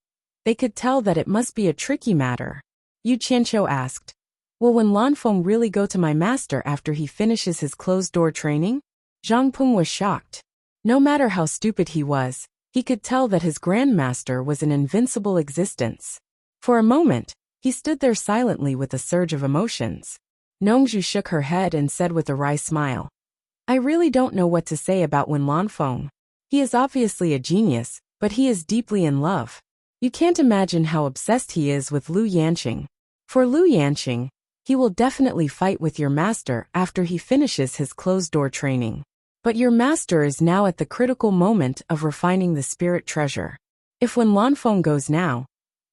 they could tell that it must be a tricky matter. Yu Qianqiu asked, "Will Wen Lanfeng really go to my master after he finishes his closed-door training?" Zhang Peng was shocked. No matter how stupid he was, he could tell that his grandmaster was an invincible existence. For a moment, he stood there silently with a surge of emotions. Nongju shook her head and said with a wry smile, "I really don't know what to say about Wen Lanfeng. He is obviously a genius, but he is deeply in love. You can't imagine how obsessed he is with Lu Yanqing. For Lu Yanqing, he will definitely fight with your master after he finishes his closed-door training. But your master is now at the critical moment of refining the spirit treasure. If Wen Lanfeng goes now,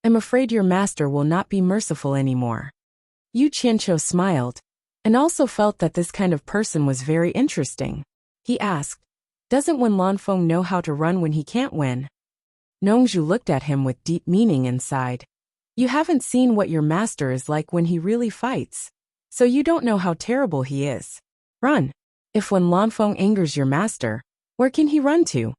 I'm afraid your master will not be merciful anymore." Yu Qianqiu smiled, and also felt that this kind of person was very interesting. He asked, "Doesn't Wen Lanfeng know how to run when he can't win?" Nongju looked at him with deep meaning and sighed. "You haven't seen what your master is like when he really fights, so you don't know how terrible he is. Run. If Wen Lanfeng angers your master, where can he run to?"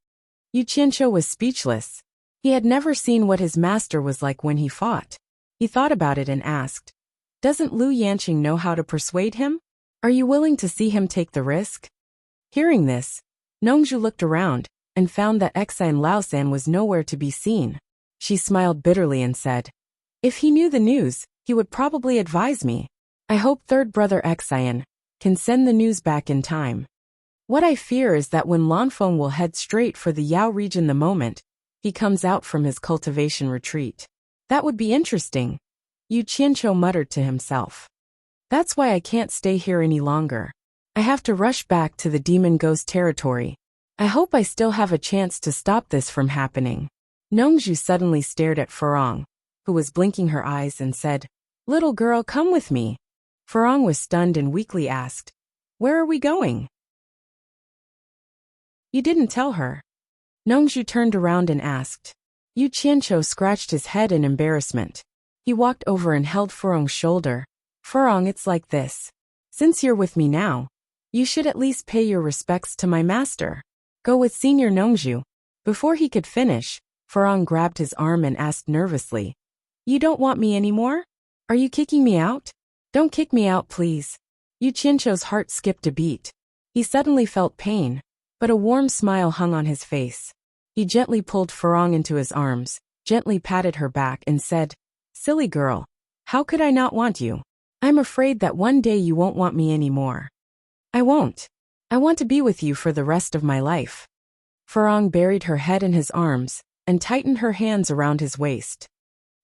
Yu Qianqiu was speechless. He had never seen what his master was like when he fought. He thought about it and asked, "Doesn't Lu Yanqing know how to persuade him? Are you willing to see him take the risk?" Hearing this, Nongju looked around and found that Exine Laosan was nowhere to be seen. She smiled bitterly and said, "If he knew the news, he would probably advise me. I hope third brother Exine can send the news back in time. What I fear is that when Lanfeng will head straight for the Yao region the moment he comes out from his cultivation retreat. That would be interesting." Yu Qianqiu muttered to himself. "That's why I can't stay here any longer. I have to rush back to the demon ghost territory. I hope I still have a chance to stop this from happening." Nongju suddenly stared at Furong, who was blinking her eyes, and said, "Little girl, come with me." Furong was stunned and weakly asked, "Where are we going?" "You didn't tell her." Nongju turned around and asked. Yu Qianqiu scratched his head in embarrassment. He walked over and held Furong's shoulder. "Furong, it's like this. Since you're with me now, you should at least pay your respects to my master. Go with Senior Nongju." Before he could finish, Furong grabbed his arm and asked nervously, "You don't want me anymore? Are you kicking me out?" "Don't kick me out, please." Yu Qianqiu's heart skipped a beat. He suddenly felt pain, but a warm smile hung on his face. He gently pulled Furong into his arms, gently patted her back, and said, "Silly girl, how could I not want you? I'm afraid that one day you won't want me anymore." "I won't. I want to be with you for the rest of my life." Furong buried her head in his arms and tightened her hands around his waist.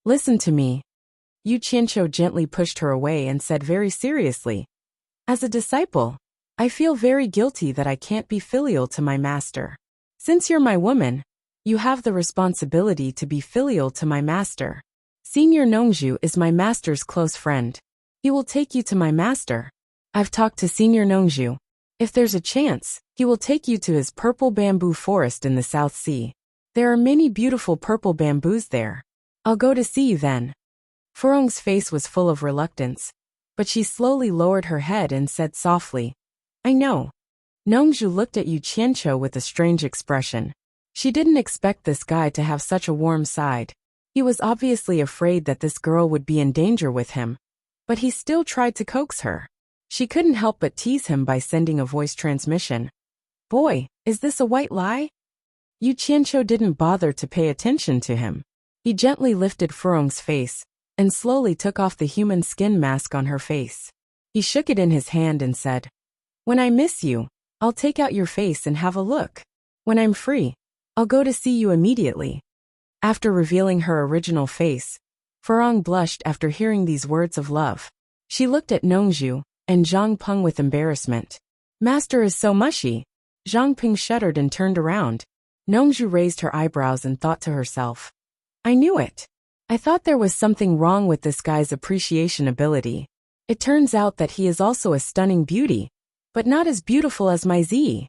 Listen to me. Yu Qianqiu gently pushed her away and said very seriously, as a disciple, I feel very guilty that I can't be filial to my master. Since you're my woman, you have the responsibility to be filial to my master. Senior Nongzhu is my master's close friend. He will take you to my master. I've talked to Senior Nongzhu. If there's a chance, he will take you to his purple bamboo forest in the South Sea. There are many beautiful purple bamboos there. I'll go to see you then. Furong's face was full of reluctance, but she slowly lowered her head and said softly, I know. Nongzhu looked at Yu Qianqiu with a strange expression. She didn't expect this guy to have such a warm side. He was obviously afraid that this girl would be in danger with him, but he still tried to coax her. She couldn't help but tease him by sending a voice transmission. Boy, is this a white lie? Yu Qianqiu didn't bother to pay attention to him. He gently lifted Furong's face and slowly took off the human skin mask on her face. He shook it in his hand and said, When I miss you, I'll take out your face and have a look. When I'm free, I'll go to see you immediately. After revealing her original face, Furong blushed after hearing these words of love. She looked at Nongzhu and Zhang Peng with embarrassment. Master is so mushy. Zhang Peng shuddered and turned around. Nongzhu raised her eyebrows and thought to herself, I knew it. I thought there was something wrong with this guy's appreciation ability. It turns out that he is also a stunning beauty, but not as beautiful as my Z.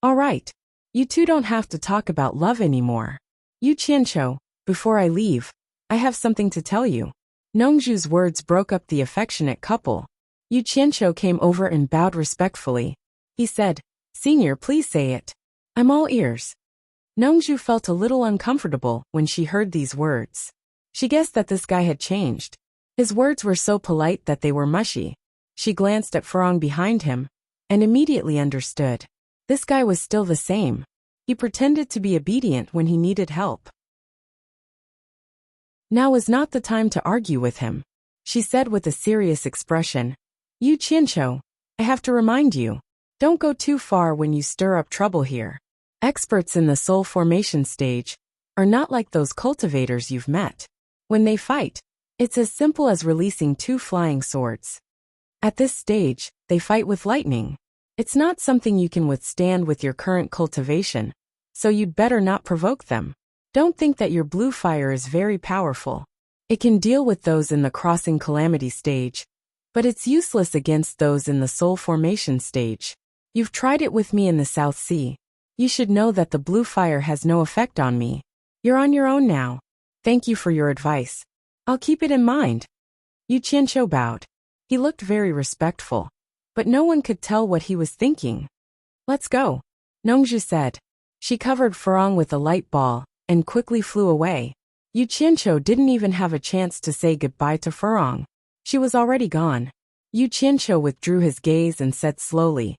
All right. You two don't have to talk about love anymore. Yu Qianqiu, before I leave, I have something to tell you. Nongzhu's words broke up the affectionate couple. Yu Qianqiu came over and bowed respectfully. He said, Senior, please say it. I'm all ears. Nongzhu felt a little uncomfortable when she heard these words. She guessed that this guy had changed. His words were so polite that they were mushy. She glanced at Furong behind him and immediately understood. This guy was still the same. He pretended to be obedient when he needed help. Now is not the time to argue with him, she said with a serious expression. Yu Qianqiu, I have to remind you, don't go too far when you stir up trouble here. Experts in the soul formation stage are not like those cultivators you've met. When they fight, it's as simple as releasing two flying swords. At this stage, they fight with lightning. It's not something you can withstand with your current cultivation, so you'd better not provoke them. Don't think that your blue fire is very powerful. It can deal with those in the crossing calamity stage, but it's useless against those in the soul formation stage. You've tried it with me in the South Sea. You should know that the blue fire has no effect on me. You're on your own now. Thank you for your advice. I'll keep it in mind. Yu Qianqiu bowed. He looked very respectful, but no one could tell what he was thinking. Let's go, Nongzhu said. She covered Furong with a light ball and quickly flew away. Yu Qianqiu didn't even have a chance to say goodbye to Furong. She was already gone. Yu Qianqiu withdrew his gaze and said slowly,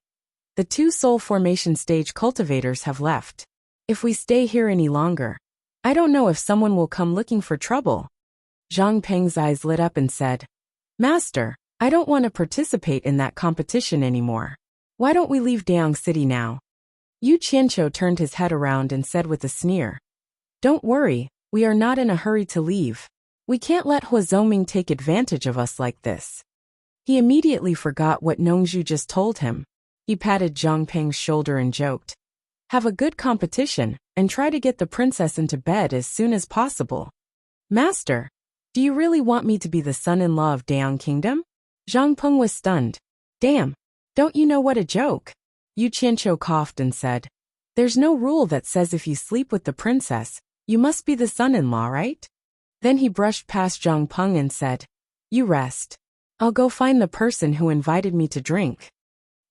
The two soul formation stage cultivators have left. If we stay here any longer, I don't know if someone will come looking for trouble. Zhang Peng's eyes lit up and said, Master, I don't want to participate in that competition anymore. Why don't we leave Dayang City now? Yu Qianqiu turned his head around and said with a sneer, Don't worry, we are not in a hurry to leave. We can't let Hua Zhongming take advantage of us like this. He immediately forgot what Nongzhu just told him. He patted Zhang Peng's shoulder and joked, Have a good competition, and try to get the princess into bed as soon as possible. Master, do you really want me to be the son-in-law of Dayang Kingdom? Zhang Peng was stunned. Damn, don't you know what a joke? Yu Qianqiu coughed and said, There's no rule that says if you sleep with the princess, you must be the son-in-law, right? Then he brushed past Zhang Peng and said, You rest. I'll go find the person who invited me to drink.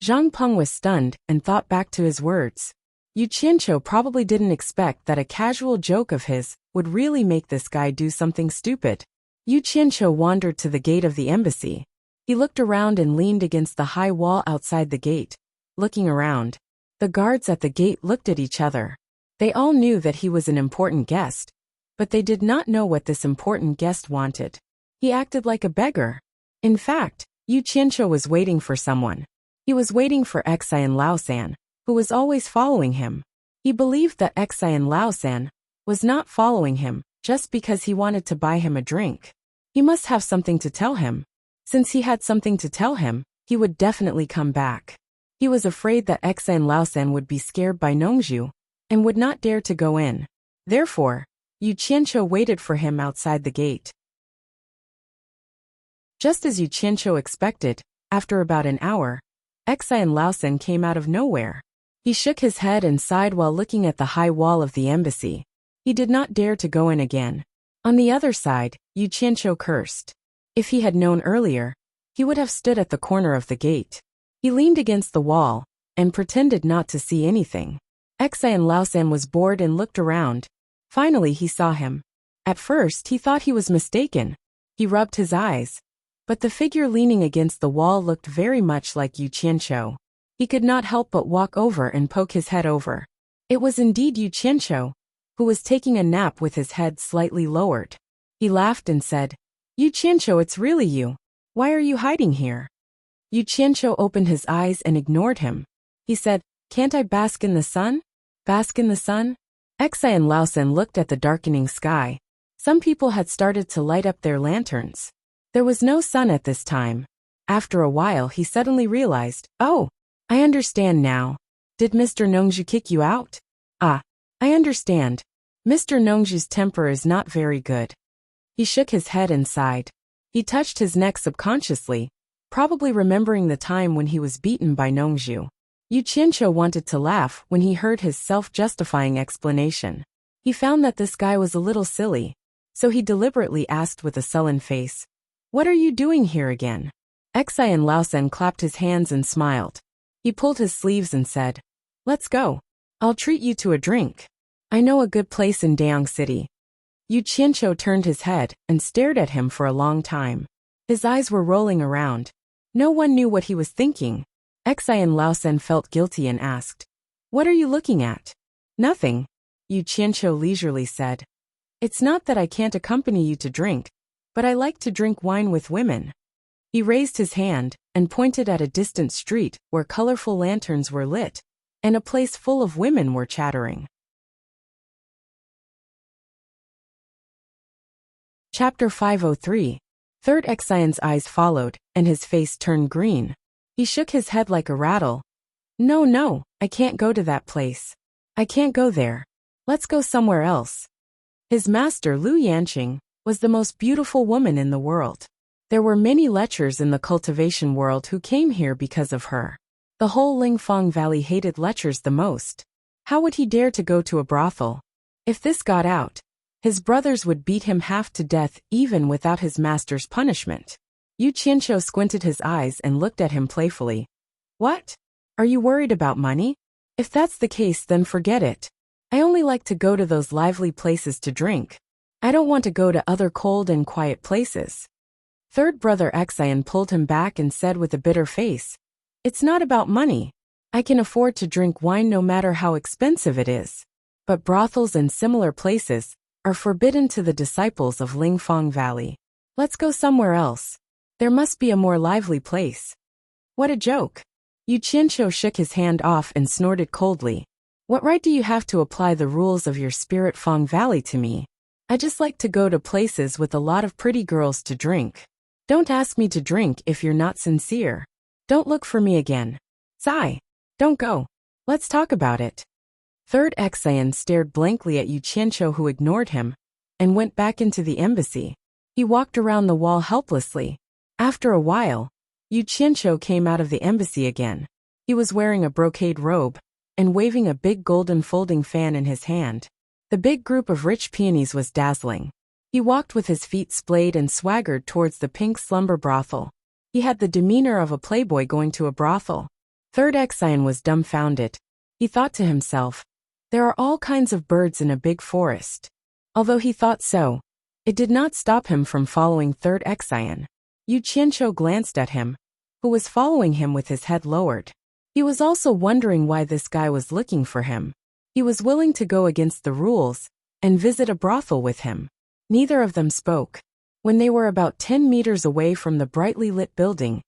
Zhang Peng was stunned and thought back to his words. Yu Qianqiu probably didn't expect that a casual joke of his would really make this guy do something stupid. Yu Qianqiu wandered to the gate of the embassy. He looked around and leaned against the high wall outside the gate, looking around. The guards at the gate looked at each other. They all knew that he was an important guest, but they did not know what this important guest wanted. He acted like a beggar. In fact, Yu Qianqiu was waiting for someone. He was waiting for Xi and Lao San, who was always following him. He believed that Xian Laosan was not following him just because he wanted to buy him a drink. He must have something to tell him. Since he had something to tell him, he would definitely come back. He was afraid that Xian Laosan would be scared by Nongzhu and would not dare to go in. Therefore, Yu Qianqiu waited for him outside the gate. Just as Yu Qianqiu expected, after about an hour, Xian Laosan came out of nowhere. He shook his head and sighed while looking at the high wall of the embassy. He did not dare to go in again. On the other side, Yu Qianqiu cursed. If he had known earlier, he would have stood at the corner of the gate. He leaned against the wall and pretended not to see anything. Xian Laosan was bored and looked around. Finally he saw him. At first he thought he was mistaken. He rubbed his eyes. But the figure leaning against the wall looked very much like Yu Qianqiu. He could not help but walk over and poke his head over. It was indeed Yu Qianqiu, who was taking a nap with his head slightly lowered. He laughed and said, "Yu Qianqiu, it's really you. Why are you hiding here?" Yu Qianqiu opened his eyes and ignored him. He said, "Can't I bask in the sun?" Bask in the sun? Xian Laosan looked at the darkening sky. Some people had started to light up their lanterns. There was no sun at this time. After a while he suddenly realized, "Oh, I understand now. Did Mr. Nongzhu kick you out?" "Ah, I understand. Mr. Nongzhu's temper is not very good." He shook his head and sighed. He touched his neck subconsciously, probably remembering the time when he was beaten by Nongzhu. Yu Qianqiu wanted to laugh when he heard his self-justifying explanation. He found that this guy was a little silly, so he deliberately asked with a sullen face, "What are you doing here again?" Xian Laosan clapped his hands and smiled. He pulled his sleeves and said, "Let's go. I'll treat you to a drink. I know a good place in Dayang City." Yu Qianqiu turned his head and stared at him for a long time. His eyes were rolling around. No one knew what he was thinking. Xian Laosan felt guilty and asked, "What are you looking at?" "Nothing," Yu Qianqiu leisurely said. "It's not that I can't accompany you to drink, but I like to drink wine with women." He raised his hand and pointed at a distant street where colorful lanterns were lit, and a place full of women were chattering. Chapter 503. Third Xian's eyes followed, and his face turned green. He shook his head like a rattle. No, I can't go to that place. I can't go there. Let's go somewhere else." His master, Lu Yanqing, was the most beautiful woman in the world. There were many lechers in the cultivation world who came here because of her. The whole Lingfang Valley hated lechers the most. How would he dare to go to a brothel? If this got out, his brothers would beat him half to death even without his master's punishment. Yu Qianqiu squinted his eyes and looked at him playfully. "What? Are you worried about money? If that's the case, then forget it. I only like to go to those lively places to drink. I don't want to go to other cold and quiet places." Third brother Xian pulled him back and said with a bitter face, "It's not about money. I can afford to drink wine no matter how expensive it is. But brothels and similar places are forbidden to the disciples of Lingfang Valley. Let's go somewhere else. There must be a more lively place." "What a joke." Yu Qianqiu shook his hand off and snorted coldly. "What right do you have to apply the rules of your spirit Fang Valley to me? I just like to go to places with a lot of pretty girls to drink. Don't ask me to drink if you're not sincere. Don't look for me again. Sigh. Don't go. Let's talk about it." Third Xian stared blankly at Yu Qianqiu, who ignored him, and went back into the embassy. He walked around the wall helplessly. After a while, Yu Qianqiu came out of the embassy again. He was wearing a brocade robe and waving a big golden folding fan in his hand. The big group of rich peonies was dazzling. He walked with his feet splayed and swaggered towards the pink slumber brothel. He had the demeanor of a playboy going to a brothel. Third Xian was dumbfounded. He thought to himself, "There are all kinds of birds in a big forest." Although he thought so, it did not stop him from following Third Xian. Yu Qianqiu glanced at him, who was following him with his head lowered. He was also wondering why this guy was looking for him. He was willing to go against the rules and visit a brothel with him. Neither of them spoke. When they were about 10 meters away from the brightly lit building,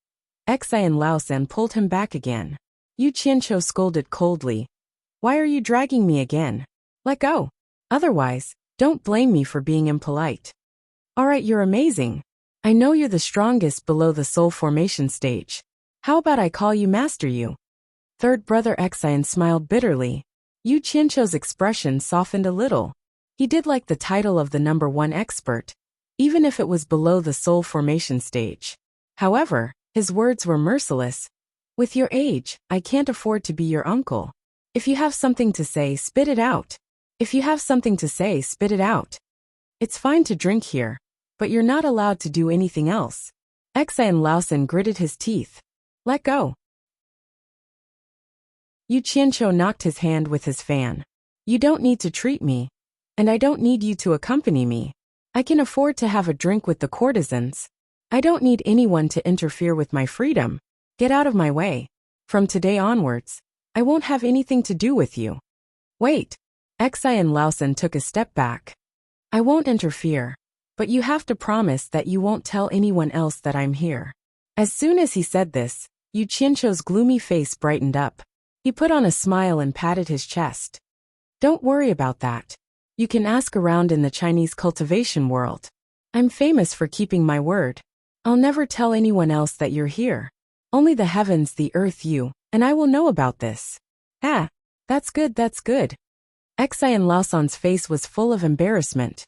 Xian Laosan pulled him back again. Yu Qianqiu scolded coldly. Why are you dragging me again? Let go. Otherwise, don't blame me for being impolite. Alright, you're amazing. I know you're the strongest below the soul formation stage. How about I call you Master Yu? Third brother Xian smiled bitterly. Yu Qianqiu's expression softened a little. He did like the title of the #1 expert, even if it was below the soul formation stage. However, his words were merciless. With your age, I can't afford to be your uncle. If you have something to say, spit it out. If you have something to say, spit it out. It's fine to drink here, but you're not allowed to do anything else. Xian Laosan gritted his teeth. Let go. Yu Qianqiu knocked his hand with his fan. You don't need to treat me, and I don't need you to accompany me. I can afford to have a drink with the courtesans. I don't need anyone to interfere with my freedom. Get out of my way. From today onwards, I won't have anything to do with you. Wait. Xian Laosan took a step back. I won't interfere, but you have to promise that you won't tell anyone else that I'm here. As soon as he said this, Yu Qianqiu's gloomy face brightened up. He put on a smile and patted his chest. Don't worry about that. You can ask around in the Chinese cultivation world. I'm famous for keeping my word. I'll never tell anyone else that you're here. Only the heavens, the earth, you, and I will know about this. Ah, that's good, that's good. Xian Laosan's face was full of embarrassment.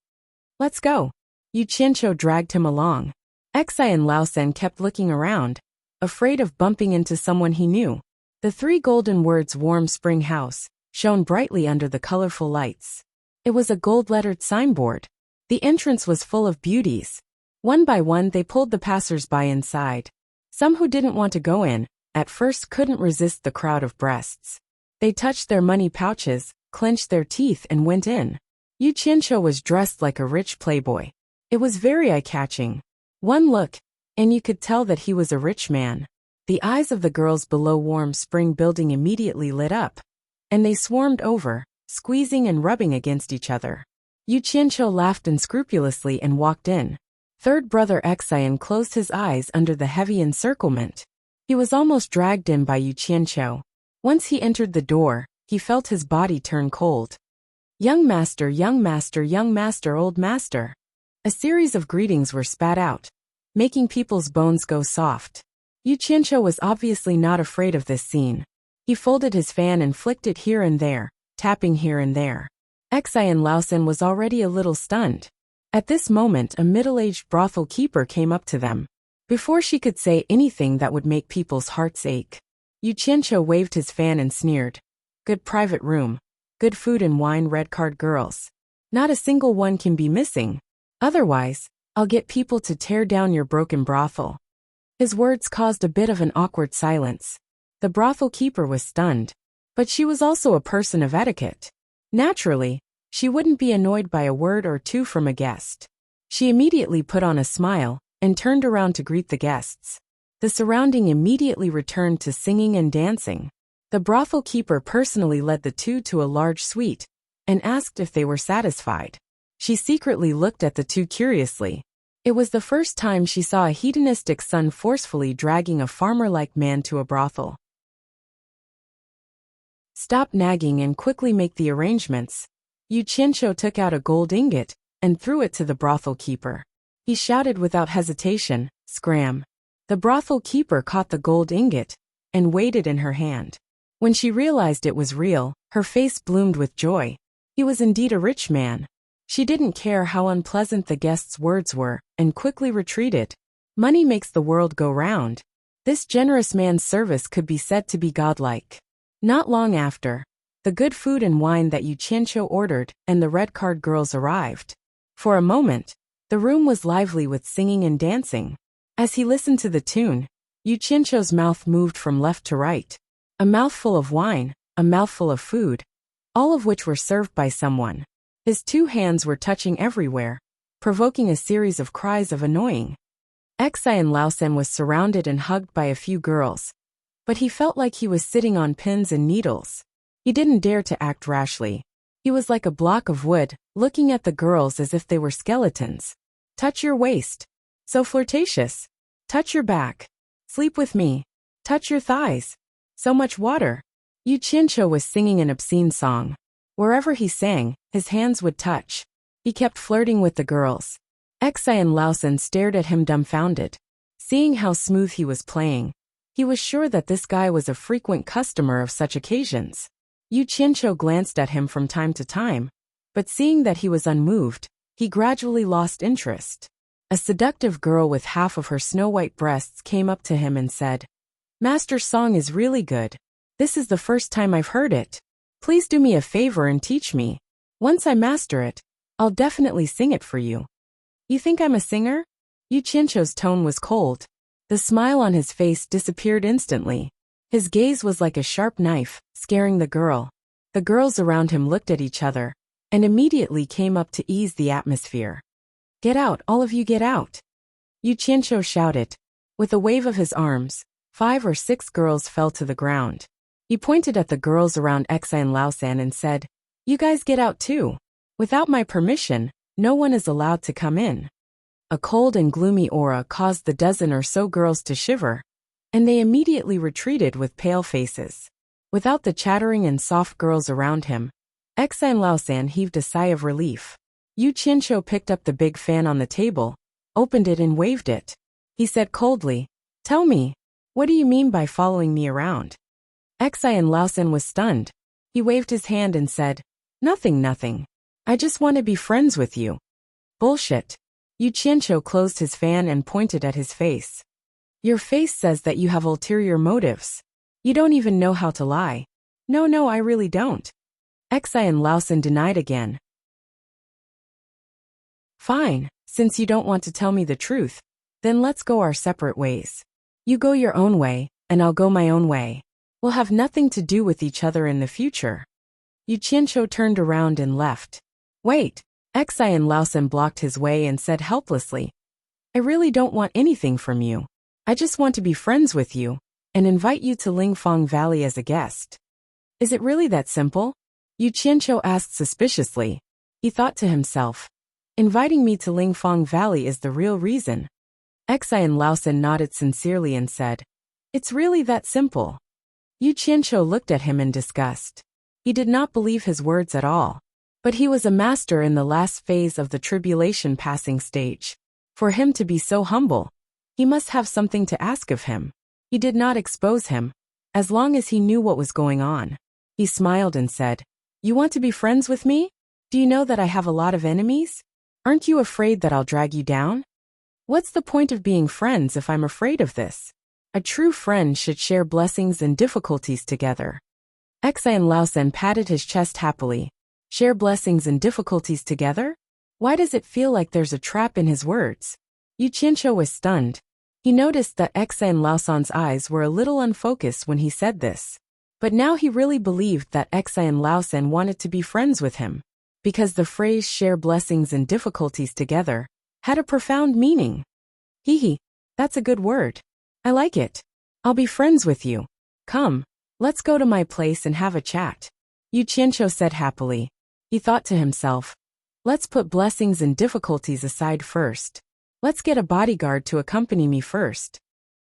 Let's go. Yu Qianqiu dragged him along. Xian Laosan kept looking around, afraid of bumping into someone he knew. The 3 golden words warm spring house shone brightly under the colorful lights. It was a gold-lettered signboard. The entrance was full of beauties. One by one they pulled the passers-by inside. Some who didn't want to go in, at first couldn't resist the crowd of breasts. They touched their money pouches, clenched their teeth and went in. Yu Qianqiu was dressed like a rich playboy. It was very eye-catching. One look, and you could tell that he was a rich man. The eyes of the girls below Warm Spring Building immediately lit up, and they swarmed over, squeezing and rubbing against each other. Yu Qianqiu laughed unscrupulously and walked in. Third brother Xian closed his eyes under the heavy encirclement. He was almost dragged in by Yu Qianqiu. Once he entered the door, he felt his body turn cold. Young master, young master, young master, old master. A series of greetings were spat out, making people's bones go soft. Yu Qianqiu was obviously not afraid of this scene. He folded his fan and flicked it here and there, tapping here and there. Xian Laosan was already a little stunned. At this moment a middle-aged brothel keeper came up to them. Before she could say anything that would make people's hearts ache, Yu Qianqiu waved his fan and sneered. Good private room. Good food and wine, red card girls. Not a single one can be missing. Otherwise, I'll get people to tear down your broken brothel. His words caused a bit of an awkward silence. The brothel keeper was stunned. But she was also a person of etiquette. Naturally, she wouldn't be annoyed by a word or two from a guest. She immediately put on a smile and turned around to greet the guests. The surrounding immediately returned to singing and dancing. The brothel keeper personally led the 2 to a large suite and asked if they were satisfied. She secretly looked at the 2 curiously. It was the first time she saw a hedonistic son forcefully dragging a farmer-like man to a brothel. Stop nagging and quickly make the arrangements. Yu Qianqiu took out a gold ingot and threw it to the brothel keeper. He shouted without hesitation, "Scram!" The brothel keeper caught the gold ingot and weighed it in her hand. When she realized it was real, her face bloomed with joy. He was indeed a rich man. She didn't care how unpleasant the guest's words were and quickly retreated. Money makes the world go round. This generous man's service could be said to be godlike. Not long after, the good food and wine that Yu Qianqiu ordered and the red card girls arrived. For a moment, the room was lively with singing and dancing. As he listened to the tune, Yu Qianqiu's mouth moved from left to right. A mouthful of wine, a mouthful of food, all of which were served by someone. His 2 hands were touching everywhere, provoking a series of cries of annoying. Xian Laosan was surrounded and hugged by a few girls, but he felt like he was sitting on pins and needles. He didn't dare to act rashly. He was like a block of wood, looking at the girls as if they were skeletons. Touch your waist. So flirtatious. Touch your back. Sleep with me. Touch your thighs. So much water. Yu Qianqiu was singing an obscene song. Wherever he sang, his hands would touch. He kept flirting with the girls. Xi and Laosen stared at him dumbfounded. Seeing how smooth he was playing, he was sure that this guy was a frequent customer of such occasions. Yu Qianqiu glanced at him from time to time, but seeing that he was unmoved, he gradually lost interest. A seductive girl with half of her snow-white breasts came up to him and said, "Master's song is really good. This is the first time I've heard it. Please do me a favor and teach me. Once I master it, I'll definitely sing it for you." "You think I'm a singer?" Yu Qianqiu's tone was cold. The smile on his face disappeared instantly. His gaze was like a sharp knife, scaring the girl. The girls around him looked at each other, and immediately came up to ease the atmosphere. "Get out, all of you get out!" Yu Qianqiu shouted. With a wave of his arms, 5 or 6 girls fell to the ground. He pointed at the girls around Xi and Laosan and said, "You guys get out too. Without my permission, no one is allowed to come in." A cold and gloomy aura caused the dozen or so girls to shiver, and they immediately retreated with pale faces. Without the chattering and soft girls around him, Xi and Laosan heaved a sigh of relief. Yu Qianqiu picked up the big fan on the table, opened it and waved it. He said coldly, "Tell me, what do you mean by following me around?" Xi and Laosan was stunned. He waved his hand and said, Nothing. I just want to be friends with you." "Bullshit." Yu Qianqiu closed his fan and pointed at his face. "Your face says that you have ulterior motives. You don't even know how to lie." No, I really don't." Xi and Laosan denied again. "Fine, since you don't want to tell me the truth, then let's go our separate ways. You go your own way, and I'll go my own way. We'll have nothing to do with each other in the future." Yu Qianqiu turned around and left. "Wait." Xi and Laosan blocked his way and said helplessly, "I really don't want anything from you. I just want to be friends with you, and invite you to Lingfang Valley as a guest." "Is it really that simple?" Yu Qianqiu asked suspiciously. He thought to himself, "Inviting me to Lingfang Valley is the real reason." Xi and Laosan nodded sincerely and said, "It's really that simple." Yu Qianqiu looked at him in disgust. He did not believe his words at all. But he was a master in the last phase of the tribulation passing stage. For him to be so humble, he must have something to ask of him. He did not expose him, as long as he knew what was going on. He smiled and said, "You want to be friends with me? Do you know that I have a lot of enemies? Aren't you afraid that I'll drag you down? What's the point of being friends if I'm afraid of this? A true friend should share blessings and difficulties together." Xi and Laosan patted his chest happily. Share blessings and difficulties together? Why does it feel like there's a trap in his words? Yu Qianqiu was stunned. He noticed that Xi and Laosan's eyes were a little unfocused when he said this. But now he really believed that Xi and Laosan wanted to be friends with him, because the phrase share blessings and difficulties together had a profound meaning. Hee, that's a good word. I like it. I'll be friends with you. Come, let's go to my place and have a chat. Yu Qianqiu said happily. He thought to himself, let's put blessings and difficulties aside first. Let's get a bodyguard to accompany me first.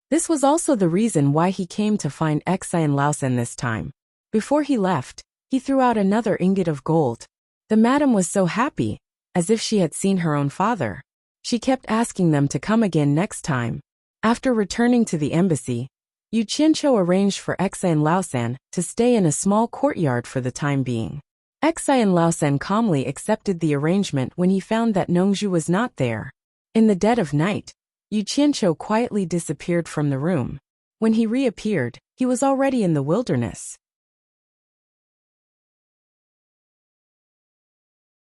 This was also the reason why he came to find Xi and Laosan this time. Before he left, he threw out another ingot of gold. The madam was so happy, as if she had seen her own father. She kept asking them to come again next time. After returning to the embassy, Yu Qianqiu arranged for Xi and Laosan to stay in a small courtyard for the time being. Xi and Laosan calmly accepted the arrangement when he found that Nongzhu was not there. In the dead of night, Yu Qianqiu quietly disappeared from the room. When he reappeared, he was already in the wilderness.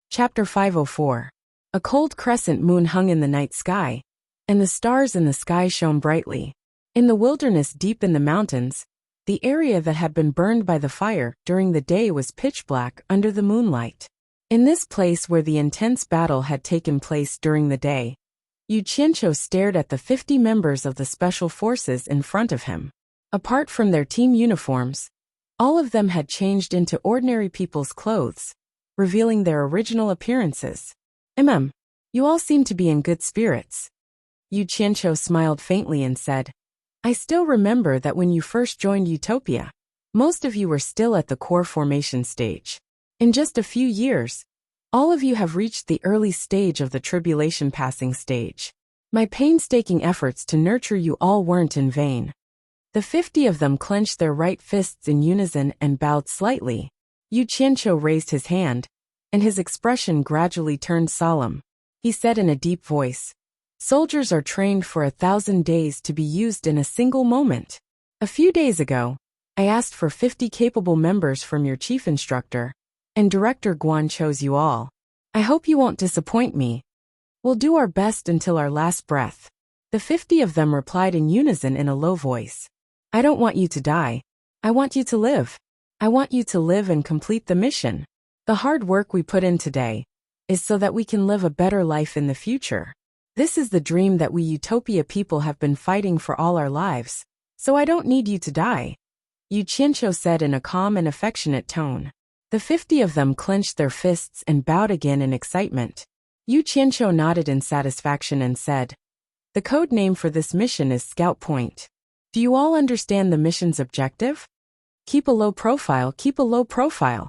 Chapter 504. A cold crescent moon hung in the night sky, and the stars in the sky shone brightly. In the wilderness deep in the mountains, the area that had been burned by the fire during the day was pitch black under the moonlight. In this place where the intense battle had taken place during the day, Yu Qianqiu stared at the 50 members of the special forces in front of him. Apart from their team uniforms, all of them had changed into ordinary people's clothes, revealing their original appearances. You all seem to be in good spirits. Yu Qianqiu smiled faintly and said, I still remember that when you first joined Utopia, Most of you are still at the core formation stage. In just a few years, all of you have reached the early stage of the tribulation passing stage. My painstaking efforts to nurture you all weren't in vain. The 50 of them clenched their right fists in unison and bowed slightly. Yu Qianqiu raised his hand, and his expression gradually turned solemn. He said in a deep voice, "Soldiers are trained for 1,000 days to be used in a single moment. A few days ago, I asked for 50 capable members from your chief instructor, and Director Guan chose you all. I hope you won't disappoint me. We'll do our best until our last breath." The 50 of them replied in unison in a low voice. "I don't want you to die. I want you to live. I want you to live and complete the mission. The hard work we put in today is so that we can live a better life in the future. This is the dream that we Utopia people have been fighting for all our lives, so I don't need you to die," Yu Qianqiu said in a calm and affectionate tone. The 50 of them clenched their fists and bowed again in excitement. Yu Qianqiu nodded in satisfaction and said, "The code name for this mission is Scout Point. Do you all understand the mission's objective? Keep a low profile, keep a low profile."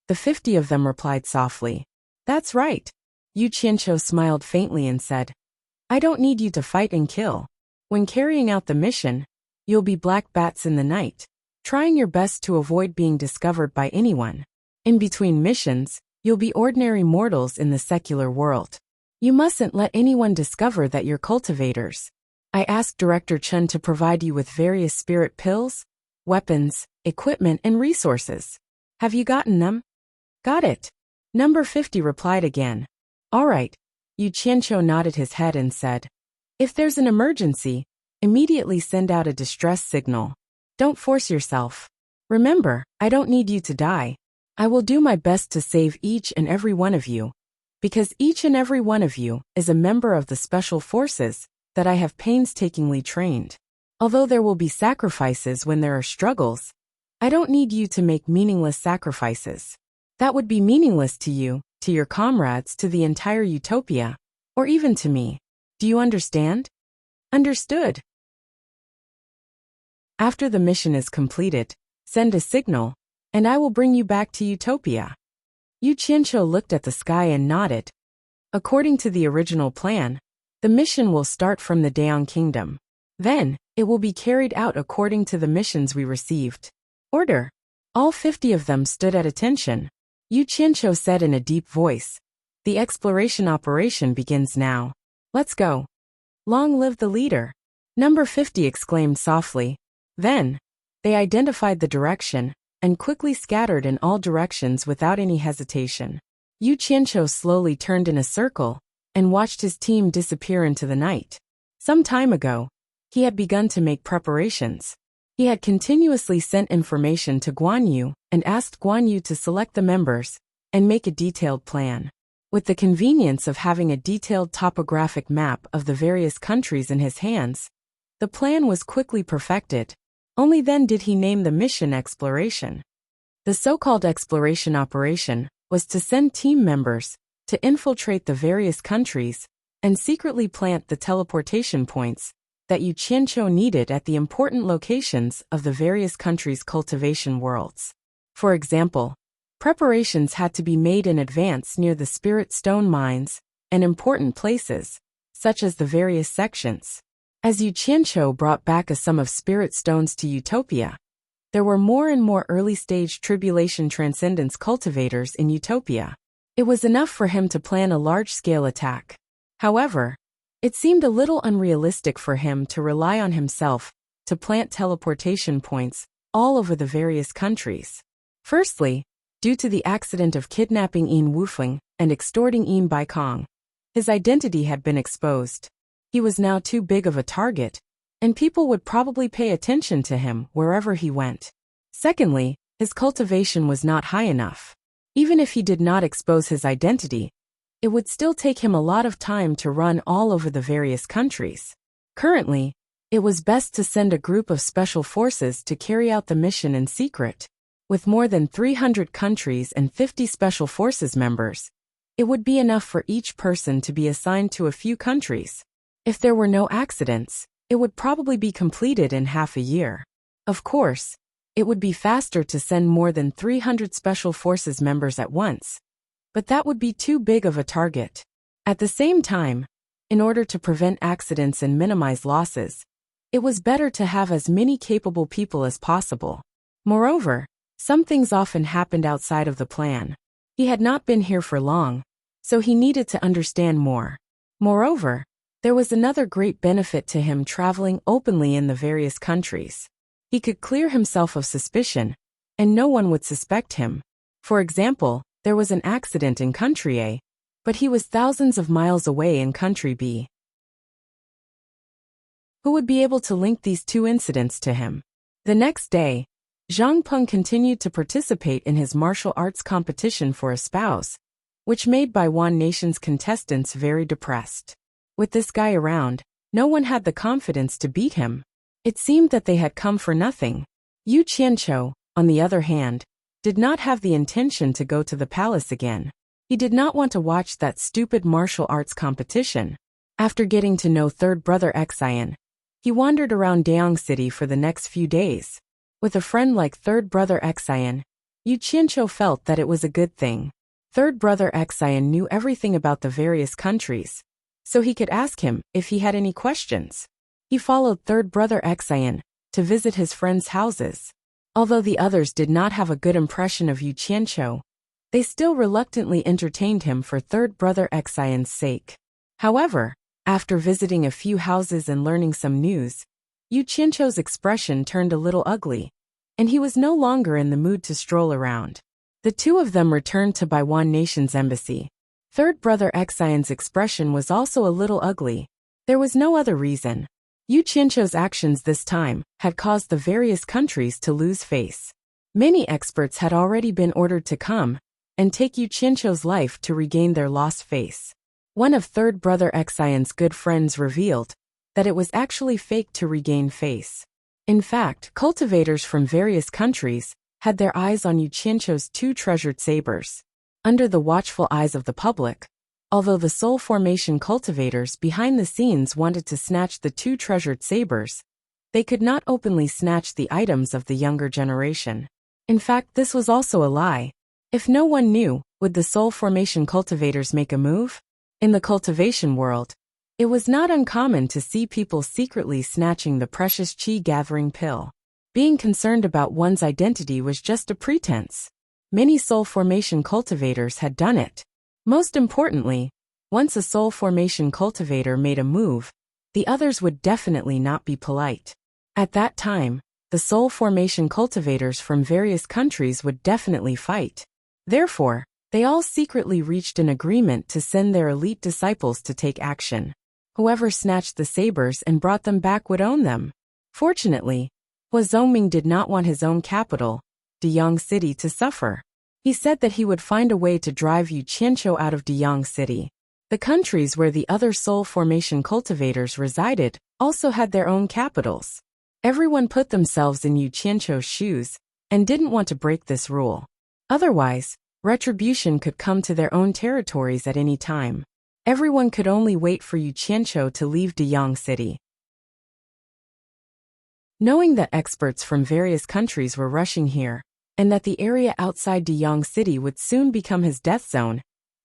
The 50 of them replied softly. "That's right." Yu Qianqiu smiled faintly and said, "I don't need you to fight and kill. When carrying out the mission, you'll be black bats in the night, trying your best to avoid being discovered by anyone. In between missions, you'll be ordinary mortals in the secular world. You mustn't let anyone discover that you're cultivators. I asked Director Chen to provide you with various spirit pills, weapons, equipment, and resources. Have you gotten them?" "Got it." Number 50 replied again. "All right." Yu Qianqiu nodded his head and said, "If there's an emergency, immediately send out a distress signal. Don't force yourself. Remember, I don't need you to die. I will do my best to save each and every one of you, because each and every one of you is a member of the special forces that I have painstakingly trained. Although there will be sacrifices when there are struggles, I don't need you to make meaningless sacrifices. That would be meaningless to you, to your comrades, to the entire Utopia, or even to me. Do you understand?" "Understood." "After the mission is completed, send a signal, and I will bring you back to Utopia." Yu Qianqiu looked at the sky and nodded. According to the original plan, the mission will start from the Daong Kingdom. Then, it will be carried out according to the missions we received. "Order." All 50 of them stood at attention. Yu Qianqiu said in a deep voice, "The exploration operation begins now. Let's go. Long live the leader." Number 50 exclaimed softly. Then, they identified the direction and quickly scattered in all directions without any hesitation. Yu Qianqiu slowly turned in a circle and watched his team disappear into the night. Some time ago, he had begun to make preparations. He had continuously sent information to Guan Yu and asked Guan Yu to select the members and make a detailed plan. With the convenience of having a detailed topographic map of the various countries in his hands, the plan was quickly perfected. Only then did he name the mission Exploration. The so-called exploration operation was to send team members to infiltrate the various countries and secretly plant the teleportation points that Yu Qianqiu needed at the important locations of the various countries' cultivation worlds. For example, preparations had to be made in advance near the spirit stone mines and important places, such as the various sections. As Yu Qianqiu brought back a sum of spirit stones to Utopia, there were more and more early-stage tribulation transcendence cultivators in Utopia. It was enough for him to plan a large-scale attack. However, it seemed a little unrealistic for him to rely on himself to plant teleportation points all over the various countries. Firstly, due to the accident of kidnapping Yin Wufeng and extorting Yin Baikong, his identity had been exposed. He was now too big of a target, and people would probably pay attention to him wherever he went. Secondly, his cultivation was not high enough. Even if he did not expose his identity, it would still take him a lot of time to run all over the various countries. Currently, it was best to send a group of special forces to carry out the mission in secret. With more than 300 countries and 50 special forces members, it would be enough for each person to be assigned to a few countries. If there were no accidents, it would probably be completed in half a year. Of course, It would be faster to send more than 300 Special Forces members at once. But that would be too big of a target. At the same time, in order to prevent accidents and minimize losses, it was better to have as many capable people as possible. Moreover, some things often happened outside of the plan. He had not been here for long, so he needed to understand more. Moreover, there was another great benefit to him traveling openly in the various countries. He could clear himself of suspicion, and no one would suspect him. For example, there was an accident in country A, but he was thousands of miles away in country B. Who would be able to link these two incidents to him? The next day, Zhang Peng continued to participate in his martial arts competition for a spouse, which made Baiwan Nation's contestants very depressed. With this guy around, no one had the confidence to beat him. It seemed that they had come for nothing. Yu Qianqiu, on the other hand, did not have the intention to go to the palace again. He did not want to watch that stupid martial arts competition. After getting to know third brother Xian, he wandered around Daong City for the next few days. With a friend like third brother Xian, Yu Qianqiu felt that it was a good thing. Third brother Xian knew everything about the various countries, so he could ask him if he had any questions. He followed third brother Xian to visit his friends' houses. Although the others did not have a good impression of Yu Qianqiu, they still reluctantly entertained him for third brother Xian's sake. However, after visiting a few houses and learning some news, Yu Qianqiu's expression turned a little ugly, and he was no longer in the mood to stroll around. The two of them returned to Baiwan Nation's embassy. Third brother Xian's expression was also a little ugly. There was no other reason. Yu Qianqiu's actions this time had caused the various countries to lose face. Many experts had already been ordered to come and take Yu Qianqiu's life to regain their lost face. One of third brother Xian's good friends revealed that it was actually fake to regain face. In fact, cultivators from various countries had their eyes on Yu Qianqiu's two treasured sabers. Under the watchful eyes of the public, although the soul formation cultivators behind the scenes wanted to snatch the two treasured sabers, they could not openly snatch the items of the younger generation. In fact, this was also a lie. If no one knew, would the soul formation cultivators make a move? In the cultivation world, it was not uncommon to see people secretly snatching the precious qi-gathering pill. Being concerned about one's identity was just a pretense. Many soul formation cultivators had done it. Most importantly, once a soul formation cultivator made a move, the others would definitely not be polite. At that time, the soul formation cultivators from various countries would definitely fight. Therefore, they all secretly reached an agreement to send their elite disciples to take action. Whoever snatched the sabers and brought them back would own them. Fortunately, Hua Zongming did not want his own capital, Daong City, to suffer. He said that he would find a way to drive Yu Qianqiu out of Daong City. The countries where the other soul formation cultivators resided also had their own capitals. Everyone put themselves in Yu Qianqiu's shoes and didn't want to break this rule. Otherwise, retribution could come to their own territories at any time. Everyone could only wait for Yu Qianqiu to leave Daong City. Knowing that experts from various countries were rushing here, and that the area outside Daong City would soon become his death zone,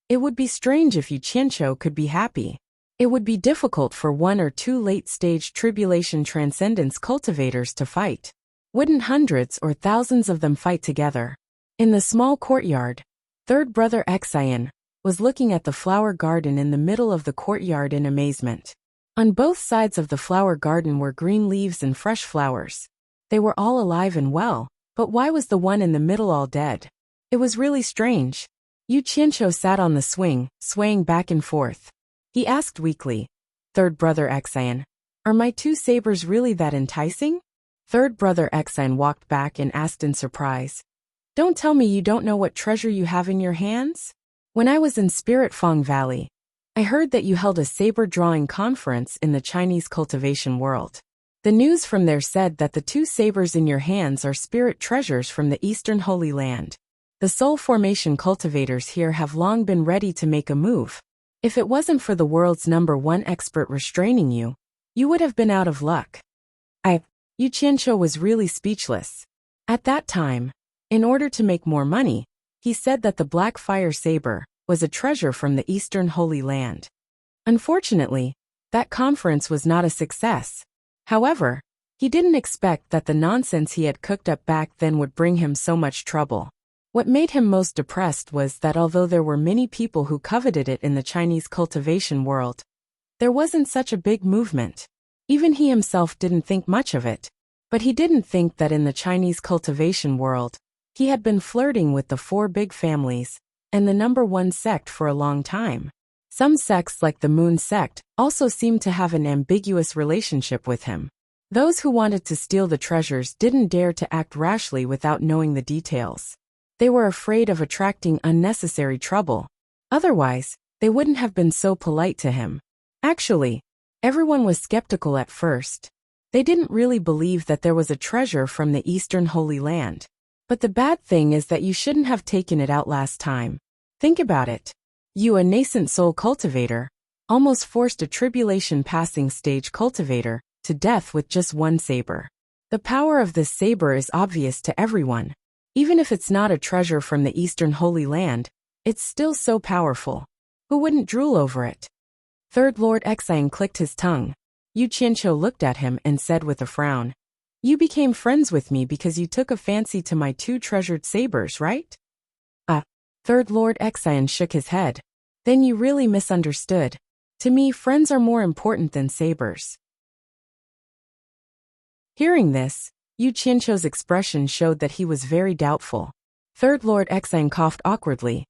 it would be strange if Yu Qianqiu could be happy. It would be difficult for one or two late-stage tribulation transcendence cultivators to fight. Wouldn't hundreds or thousands of them fight together? In the small courtyard, third brother Xian was looking at the flower garden in the middle of the courtyard in amazement. On both sides of the flower garden were green leaves and fresh flowers. They were all alive and well. But why was the one in the middle all dead? It was really strange. Yu Qianqiu sat on the swing, swaying back and forth. He asked weakly, "Third brother Xian, are my two sabers really that enticing?" Third brother Xian walked back and asked in surprise, "Don't tell me you don't know what treasure you have in your hands? When I was in Spirit Fong Valley, I heard that you held a saber drawing conference in the Chinese cultivation world. The news from there said that the two sabers in your hands are spirit treasures from the Eastern Holy Land. The soul formation cultivators here have long been ready to make a move. If it wasn't for the world's #1 expert restraining you, you would have been out of luck." Yu Qianqiu was really speechless. At that time, in order to make more money, he said that the black fire saber was a treasure from the Eastern Holy Land. Unfortunately, that conference was not a success. However, he didn't expect that the nonsense he had cooked up back then would bring him so much trouble. What made him most depressed was that although there were many people who coveted it in the Chinese cultivation world, there wasn't such a big movement. Even he himself didn't think much of it. But he didn't think that in the Chinese cultivation world, he had been flirting with the 4 big families and the #1 sect for a long time. Some sects like the Moon sect also seemed to have an ambiguous relationship with him. Those who wanted to steal the treasures didn't dare to act rashly without knowing the details. They were afraid of attracting unnecessary trouble. Otherwise, they wouldn't have been so polite to him. Actually, everyone was skeptical at first. They didn't really believe that there was a treasure from the Eastern Holy Land. But the bad thing is that you shouldn't have taken it out last time. Think about it. You, a nascent soul cultivator, almost forced a tribulation passing stage cultivator to death with just 1 saber. The power of this saber is obvious to everyone. Even if it's not a treasure from the Eastern Holy Land, it's still so powerful. Who wouldn't drool over it? Third Lord Exine clicked his tongue. Yu Qianqiu looked at him and said with a frown, "You became friends with me because you took a fancy to my 2 treasured sabers, right?" Third Lord Exine shook his head. "Then you really misunderstood. To me, friends are more important than sabers." Hearing this, Yu Qianqiu's expression showed that he was very doubtful. Third Lord Exine coughed awkwardly.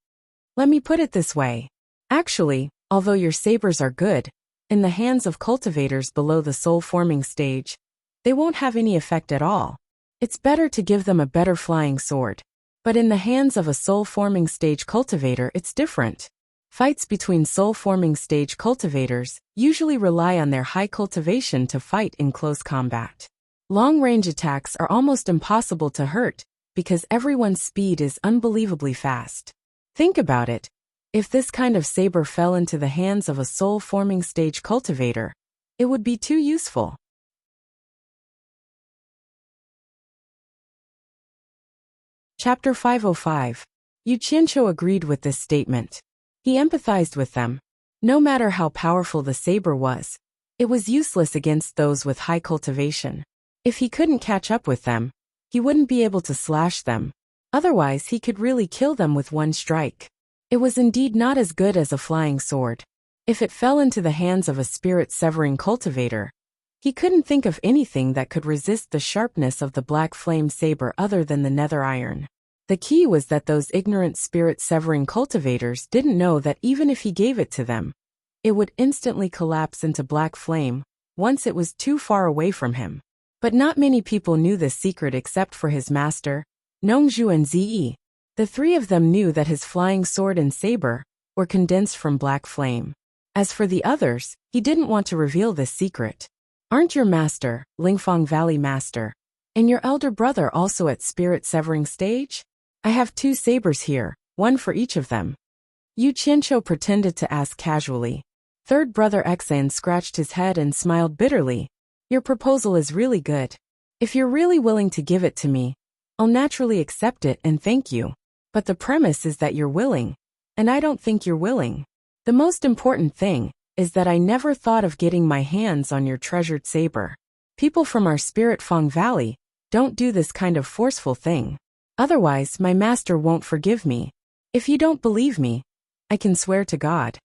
"Let me put it this way. Actually, although your sabers are good, in the hands of cultivators below the soul-forming stage, they won't have any effect at all. It's better to give them a better flying sword. But in the hands of a soul-forming stage cultivator, it's different. Fights between soul-forming stage cultivators usually rely on their high cultivation to fight in close combat. Long-range attacks are almost impossible to hurt because everyone's speed is unbelievably fast. Think about it. If this kind of saber fell into the hands of a soul-forming stage cultivator, it would be too useful. Chapter 505. Yu Qianqiu agreed with this statement. He empathized with them. No matter how powerful the saber was, it was useless against those with high cultivation. If he couldn't catch up with them, he wouldn't be able to slash them. Otherwise, he could really kill them with 1 strike. It was indeed not as good as a flying sword. If it fell into the hands of a spirit-severing cultivator, he couldn't think of anything that could resist the sharpness of the black flame saber other than the nether iron. The key was that those ignorant spirit-severing cultivators didn't know that even if he gave it to them, it would instantly collapse into black flame once it was too far away from him. But not many people knew this secret except for his master, Nongzhu and Ziyi. The 3 of them knew that his flying sword and saber were condensed from black flame. As for the others, he didn't want to reveal this secret. "Aren't your master, Lingfang Valley Master, and your elder brother also at spirit-severing stage? I have 2 sabers here, 1 for each of them." Yu Qianqiu pretended to ask casually. Third Brother Exane scratched his head and smiled bitterly. "Your proposal is really good. If you're really willing to give it to me, I'll naturally accept it and thank you. But the premise is that you're willing, and I don't think you're willing. The most important thing is that I never thought of getting my hands on your treasured saber. People from our Spirit Fang Valley don't do this kind of forceful thing. Otherwise, my master won't forgive me. If you don't believe me, I can swear to God."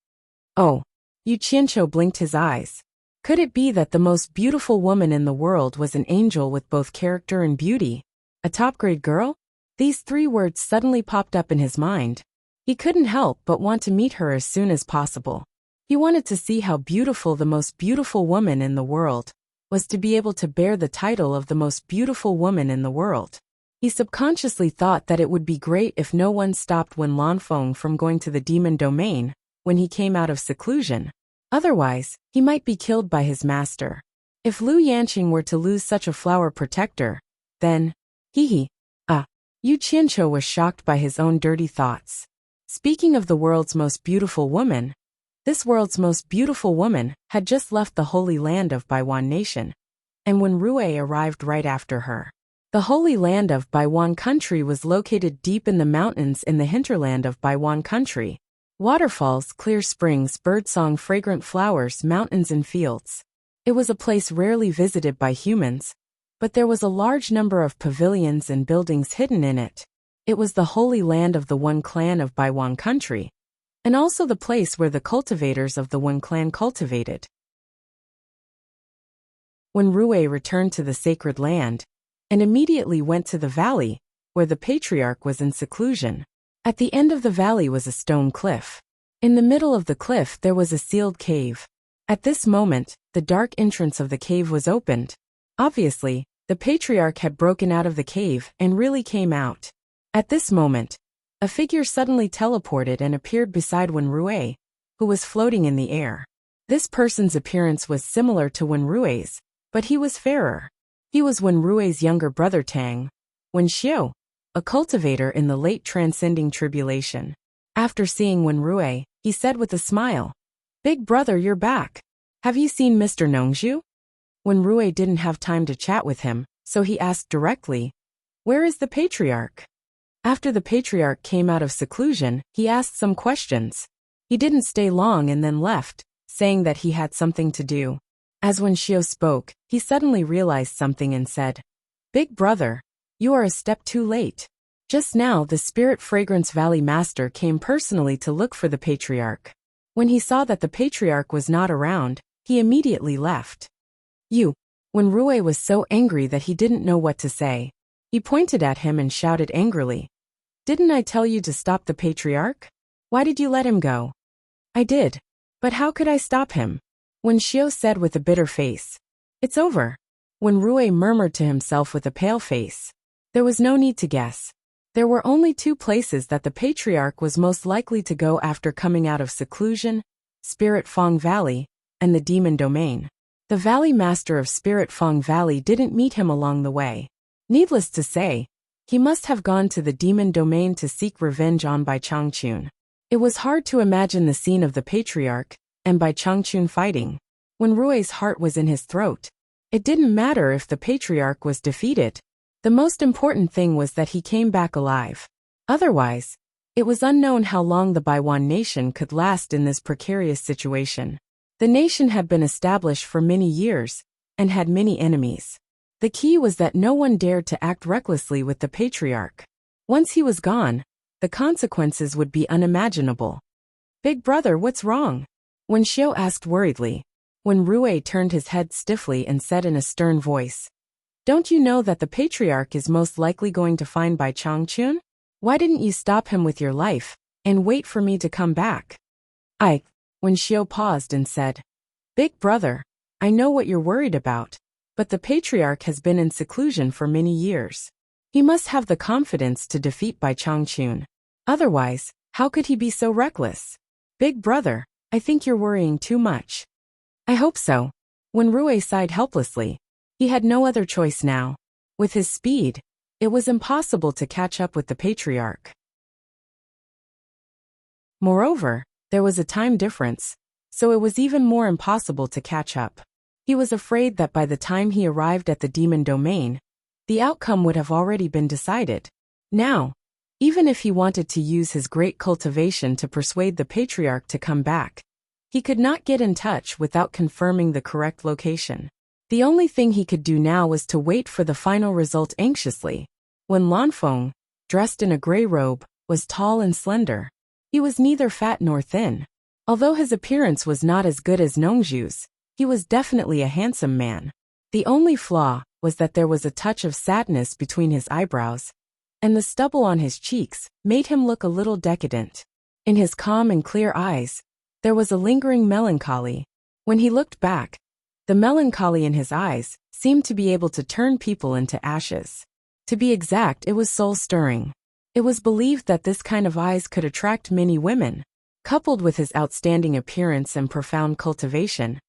"Oh." Yu Qianqiu blinked his eyes. Could it be that the most beautiful woman in the world was an angel with both character and beauty? A top-grade girl? These 3 words suddenly popped up in his mind. He couldn't help but want to meet her as soon as possible. He wanted to see how beautiful the most beautiful woman in the world was to be able to bear the title of the most beautiful woman in the world. He subconsciously thought that it would be great if no one stopped Wen Lanfeng from going to the demon domain when he came out of seclusion. Otherwise, he might be killed by his master. If Lu Yanqing were to lose such a flower protector, then, Yu Qianqiu was shocked by his own dirty thoughts. Speaking of the world's most beautiful woman, this world's most beautiful woman had just left the Holy Land of Baiwan Nation, and when Rue arrived right after her. The Holy Land of Baiwan Country was located deep in the mountains in the hinterland of Baiwan Country. Waterfalls, clear springs, birdsong, fragrant flowers, mountains and fields. It was a place rarely visited by humans, but there was a large number of pavilions and buildings hidden in it. It was the Holy Land of the One Clan of Baiwan Country, and also the place where the cultivators of the One Clan cultivated. When Rui returned to the sacred land, and immediately went to the valley, where the patriarch was in seclusion. At the end of the valley was a stone cliff. In the middle of the cliff there was a sealed cave. At this moment, the dark entrance of the cave was opened. Obviously, the patriarch had broken out of the cave and really came out. At this moment, a figure suddenly teleported and appeared beside Wenrui, who was floating in the air. This person's appearance was similar to Wenrui's, but he was fairer. He was Wenrui's younger brother Tang, Wenxiu, a cultivator in the late transcending tribulation. After seeing Wenrui, he said with a smile, "Big brother, you're back. Have you seen Mr. Nongzhu?" Wenrui didn't have time to chat with him, so he asked directly, "Where is the patriarch?" After the patriarch came out of seclusion, he asked some questions. He didn't stay long and then left, saying that he had something to do. As Wenxiu spoke, he suddenly realized something and said, "Big brother, you are a step too late. Just now the Spirit Fragrance Valley Master came personally to look for the patriarch. When he saw that the patriarch was not around, he immediately left." When Rui was so angry that he didn't know what to say. He pointed at him and shouted angrily, "Didn't I tell you to stop the patriarch? Why did you let him go?" "I did. But how could I stop him?" Wenxiu said with a bitter face. "It's over." Wenrui murmured to himself with a pale face. There was no need to guess. There were only two places that the patriarch was most likely to go after coming out of seclusion: Spirit Fong Valley and the Demon Domain. The Valley Master of Spirit Fong Valley didn't meet him along the way. Needless to say, he must have gone to the Demon Domain to seek revenge on Bai Changchun. It was hard to imagine the scene of the patriarch and Bai Changchun fighting. When Rui's heart was in his throat, it didn't matter if the patriarch was defeated. The most important thing was that he came back alive. Otherwise, it was unknown how long the Baiwan nation could last in this precarious situation. The nation had been established for many years and had many enemies. The key was that no one dared to act recklessly with the patriarch. Once he was gone, the consequences would be unimaginable. "Big brother, what's wrong?" Wenxiu asked worriedly. When Rui turned his head stiffly and said in a stern voice, "Don't you know that the patriarch is most likely going to find Bai Changchun? Why didn't you stop him with your life and wait for me to come back?" Wenxiu paused and said, "Big brother, I know what you're worried about, but the patriarch has been in seclusion for many years. He must have the confidence to defeat Bai Changchun. Otherwise, how could he be so reckless? Big brother, I think you're worrying too much." "I hope so." When Rui sighed helplessly, he had no other choice now. With his speed, it was impossible to catch up with the patriarch. Moreover, there was a time difference, so it was even more impossible to catch up. He was afraid that by the time he arrived at the Demon Domain, the outcome would have already been decided. Now, even if he wanted to use his great cultivation to persuade the patriarch to come back, he could not get in touch without confirming the correct location. The only thing he could do now was to wait for the final result anxiously. When Lanfeng, dressed in a gray robe, was tall and slender. He was neither fat nor thin. Although his appearance was not as good as Nongzhu's, he was definitely a handsome man. The only flaw was that there was a touch of sadness between his eyebrows, and the stubble on his cheeks made him look a little decadent. In his calm and clear eyes, there was a lingering melancholy. When he looked back, the melancholy in his eyes seemed to be able to turn people into ashes. To be exact, it was soul-stirring. It was believed that this kind of eyes could attract many women. Coupled with his outstanding appearance and profound cultivation,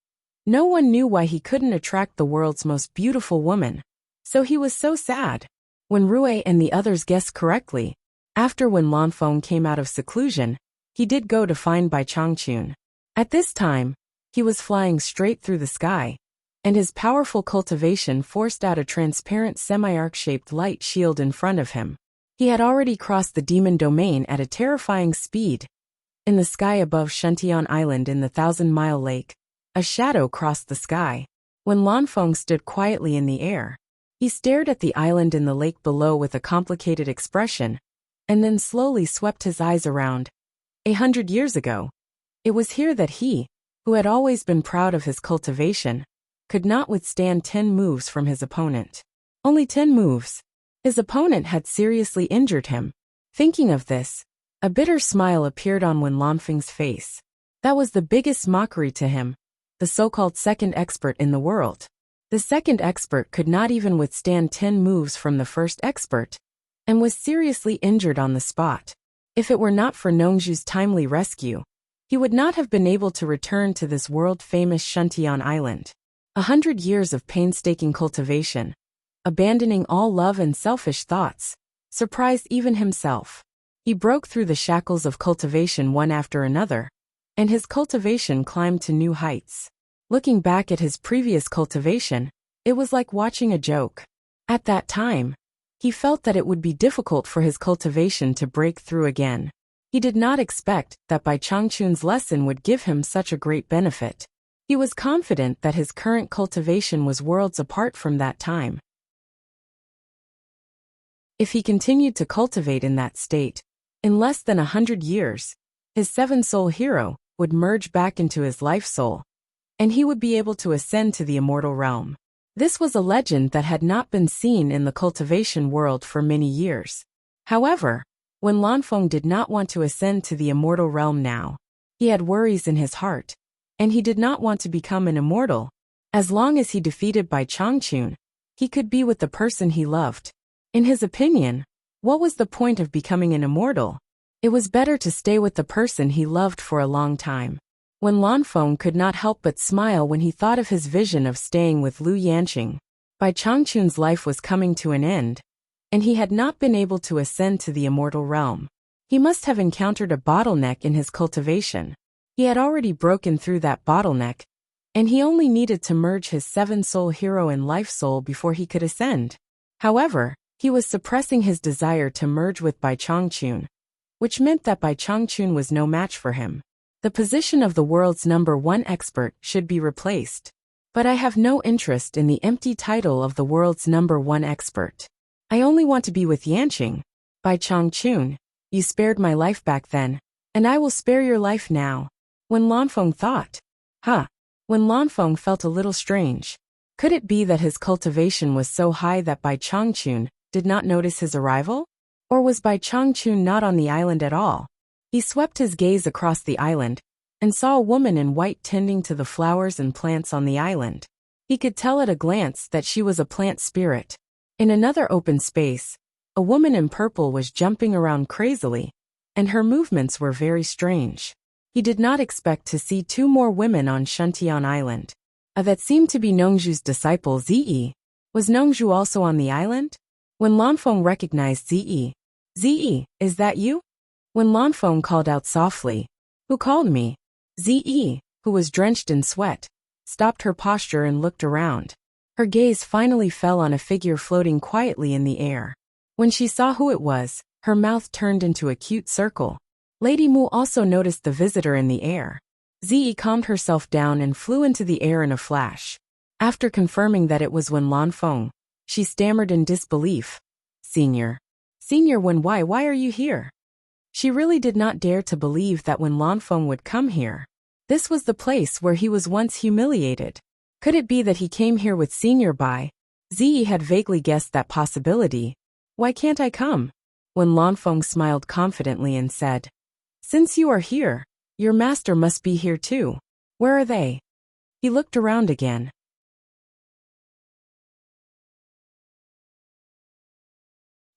no one knew why he couldn't attract the world's most beautiful woman. So he was so sad. When Rui and the others guessed correctly, after when Lanfeng came out of seclusion, he did go to find Bai Changchun. At this time, he was flying straight through the sky. and his powerful cultivation forced out a transparent semi-arc-shaped light shield in front of him. He had already crossed the demon domain at a terrifying speed. In the sky above Shuntian Island in the 1,000-mile lake, a shadow crossed the sky. When Lanfeng stood quietly in the air, he stared at the island in the lake below with a complicated expression, and then slowly swept his eyes around. 100 years ago, it was here that he, who had always been proud of his cultivation, could not withstand 10 moves from his opponent. Only 10 moves. His opponent had seriously injured him. Thinking of this, a bitter smile appeared on Wen Lanfeng's face. That was the biggest mockery to him, the so-called second expert in the world. The second expert could not even withstand 10 moves from the first expert, and was seriously injured on the spot. If it were not for Nongzhu's timely rescue, he would not have been able to return to this world-famous Shuntian Island. 100 years of painstaking cultivation, abandoning all love and selfish thoughts, surprised even himself. He broke through the shackles of cultivation one after another, and his cultivation climbed to new heights. Looking back at his previous cultivation, it was like watching a joke. At that time, he felt that it would be difficult for his cultivation to break through again. He did not expect that Bai Changchun's lesson would give him such a great benefit. He was confident that his current cultivation was worlds apart from that time. If he continued to cultivate in that state, in less than 100 years, his seven-soul hero would merge back into his life soul, and he would be able to ascend to the immortal realm. This was a legend that had not been seen in the cultivation world for many years. However, when Lanfeng did not want to ascend to the immortal realm now, he had worries in his heart, and he did not want to become an immortal. As long as he defeated Bai Changchun, he could be with the person he loved. In his opinion, what was the point of becoming an immortal? It was better to stay with the person he loved for a long time. When Lanfeng could not help but smile when he thought of his vision of staying with Lu Yanqing. Bai Changchun's life was coming to an end, and he had not been able to ascend to the immortal realm. He must have encountered a bottleneck in his cultivation. He had already broken through that bottleneck, and he only needed to merge his seven-soul hero and life soul before he could ascend. However, he was suppressing his desire to merge with Bai Changchun, which meant that Bai Changchun was no match for him. The position of the world's #1 expert should be replaced. But I have no interest in the empty title of the world's #1 expert. I only want to be with Yanqing. Bai Changchun, you spared my life back then, and I will spare your life now. When Lanfeng thought. When Lanfeng felt a little strange. Could it be that his cultivation was so high that Bai Changchun did not notice his arrival? Or was Bai Changchun not on the island at all? He swept his gaze across the island, and saw a woman in white tending to the flowers and plants on the island. He could tell at a glance that she was a plant spirit. In another open space, a woman in purple was jumping around crazily, and her movements were very strange. He did not expect to see 2 more women on Shuntian Island. That seemed to be Nongzhu's disciple Ziyi. Was Nongzhu also on the island? When Lanfeng recognized Ziyi. Ziyi, is that you? When Lanfeng called out softly, who called me? Ziyi, who was drenched in sweat, stopped her posture and looked around. Her gaze finally fell on a figure floating quietly in the air. When she saw who it was, her mouth turned into a cute circle. Lady Mu also noticed the visitor in the air. Ziyi calmed herself down and flew into the air in a flash. After confirming that it was Wen Lanfeng, she stammered in disbelief. Senior Wen, why are you here? She really did not dare to believe that Wen Lanfeng would come here. This was the place where he was once humiliated. Could it be that he came here with Senior Bai? Ziyi had vaguely guessed that possibility. Why can't I come? Wen Lanfeng smiled confidently and said, since you are here, your master must be here too. Where are they? He looked around again.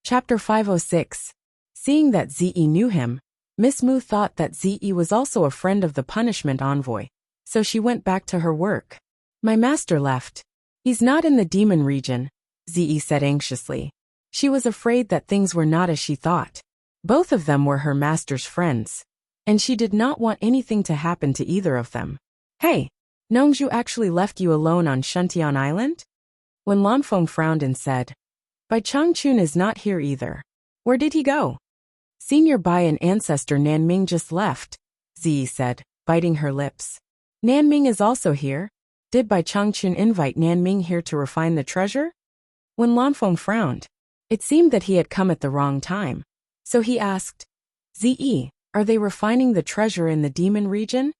Chapter 506. Seeing that Ziyi knew him, Miss Mu thought that Ziyi was also a friend of the punishment envoy, so she went back to her work. My master left. He's not in the demon region, Ziyi said anxiously. She was afraid that things were not as she thought. Both of them were her master's friends, and she did not want anything to happen to either of them. Hey, Nongzhu actually left you alone on Shuntian Island? When Lanfeng frowned and said, Bai Changchun is not here either. Where did he go? Senior Bai and ancestor Nanming just left, Ziyi said, biting her lips. Nanming is also here? Did Bai Changchun invite Nanming here to refine the treasure? When Lanfeng frowned, it seemed that he had come at the wrong time. So he asked, Ziyi, are they refining the treasure in the demon region?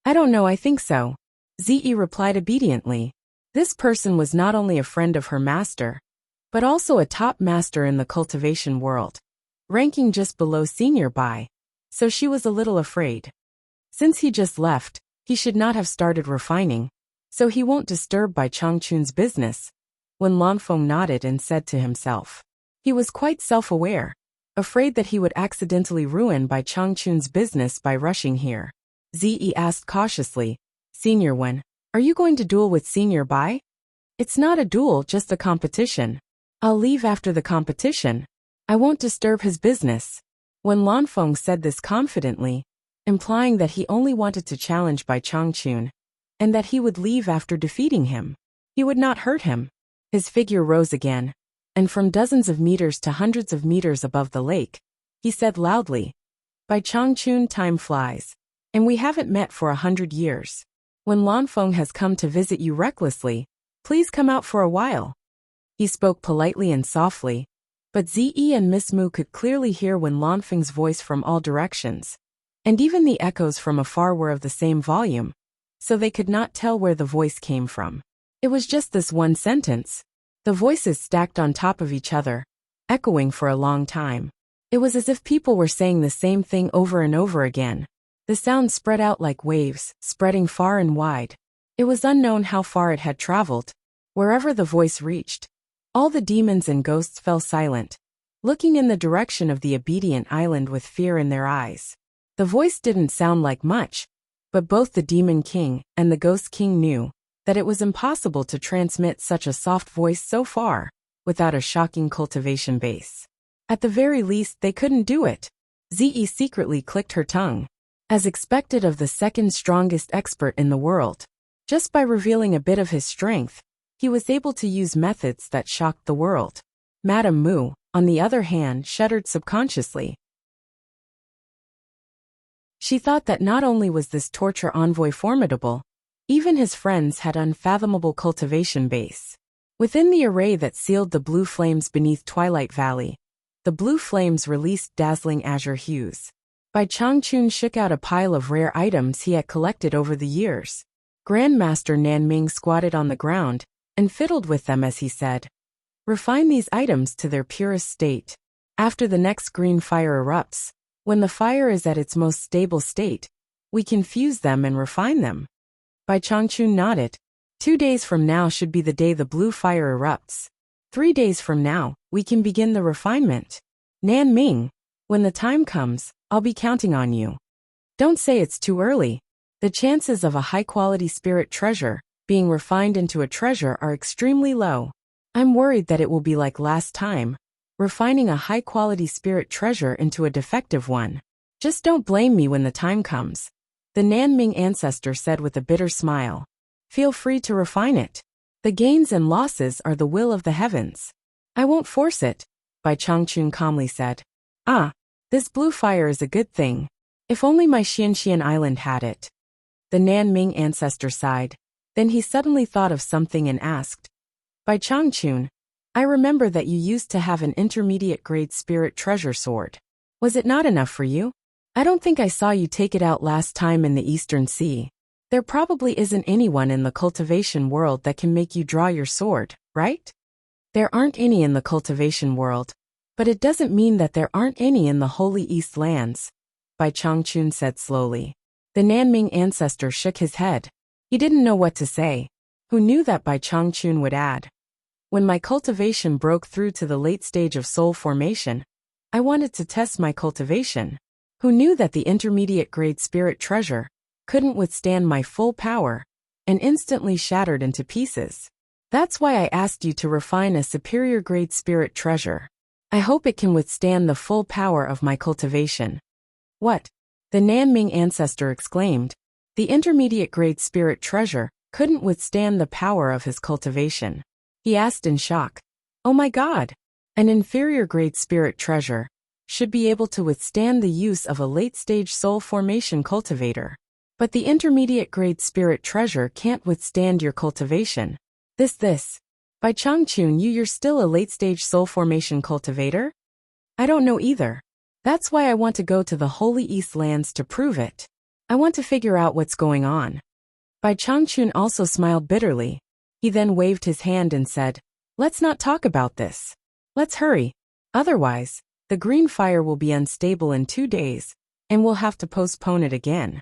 I don't know, I think so. Ziyi replied obediently. This person was not only a friend of her master, but also a top master in the cultivation world, ranking just below Senior Bai, so she was a little afraid. Since he just left, he should not have started refining, so he won't disturb Bai Changchun's business. When Lanfeng nodded and said to himself, he was quite self-aware, afraid that he would accidentally ruin Bai Changchun's business by rushing here. Ziyi asked cautiously, Senior Wen, are you going to duel with Senior Bai? It's not a duel, just a competition. I'll leave after the competition. I won't disturb his business. When Lanfeng said this confidently, implying that he only wanted to challenge Bai Changchun, and that he would leave after defeating him, he would not hurt him. His figure rose again, and from dozens of meters to hundreds of meters above the lake, he said loudly, Bai Changchun, time flies, and we haven't met for 100 years. When Lanfeng has come to visit you recklessly, please come out for a while. He spoke politely and softly, but Ziyi and Miss Mu could clearly hear when Lanfeng's voice from all directions, and even the echoes from afar were of the same volume, so they could not tell where the voice came from. It was just this one sentence. The voices stacked on top of each other, echoing for a long time. It was as if people were saying the same thing over and over again. The sound spread out like waves, spreading far and wide. It was unknown how far it had traveled. Wherever the voice reached, all the demons and ghosts fell silent, looking in the direction of the obedient island with fear in their eyes. The voice didn't sound like much, but both the Demon King and the Ghost King knew that it was impossible to transmit such a soft voice so far without a shocking cultivation base. At the very least, they couldn't do it. Ziyi secretly clicked her tongue, as expected of the second strongest expert in the world. Just by revealing a bit of his strength, he was able to use methods that shocked the world. Madame Mu, on the other hand, shuddered subconsciously. She thought that not only was this torture envoy formidable, even his friends had unfathomable cultivation base. Within the array that sealed the blue flames beneath Twilight Valley, the blue flames released dazzling azure hues. Bai Changchun shook out a pile of rare items he had collected over the years. Grandmaster Nanming squatted on the ground and fiddled with them as he said, refine these items to their purest state. After the next green fire erupts, when the fire is at its most stable state, we can fuse them and refine them. Bai Changchun nodded. 2 days from now should be the day the blue fire erupts. 3 days from now, we can begin the refinement. Nanming, when the time comes, I'll be counting on you. Don't say it's too early. The chances of a high-quality spirit treasure being refined into a treasure are extremely low. I'm worried that it will be like last time, refining a high-quality spirit treasure into a defective one. Just don't blame me when the time comes. The Nanming ancestor said with a bitter smile. Feel free to refine it. The gains and losses are the will of the heavens. I won't force it, Bai Changchun calmly said. This blue fire is a good thing. If only my Xianxian island had it. The Nanming ancestor sighed. Then he suddenly thought of something and asked, Bai Changchun, I remember that you used to have an intermediate grade spirit treasure sword. Was it not enough for you? I don't think I saw you take it out last time in the Eastern Sea. There probably isn't anyone in the cultivation world that can make you draw your sword, right? There aren't any in the cultivation world, but it doesn't mean that there aren't any in the Holy East lands, Bai Changchun said slowly. The Nanming ancestor shook his head. He didn't know what to say. Who knew that Bai Changchun would add? When my cultivation broke through to the late stage of soul formation, I wanted to test my cultivation. Who knew that the intermediate grade spirit treasure couldn't withstand my full power and instantly shattered into pieces? That's why I asked you to refine a superior grade spirit treasure. I hope it can withstand the full power of my cultivation. What? The Nanming ancestor exclaimed. The intermediate grade spirit treasure couldn't withstand the power of his cultivation. He asked in shock, "Oh my God! An inferior-grade spirit treasure should be able to withstand the use of a late-stage soul formation cultivator. But the intermediate-grade spirit treasure can't withstand your cultivation. This. By Changchun, you're still a late-stage soul formation cultivator? I don't know either. That's why I want to go to the Holy East Lands to prove it. I want to figure out what's going on." Bai Changchun also smiled bitterly. He then waved his hand and said, "Let's not talk about this. Let's hurry. Otherwise, the green fire will be unstable in 2 days, and we'll have to postpone it again."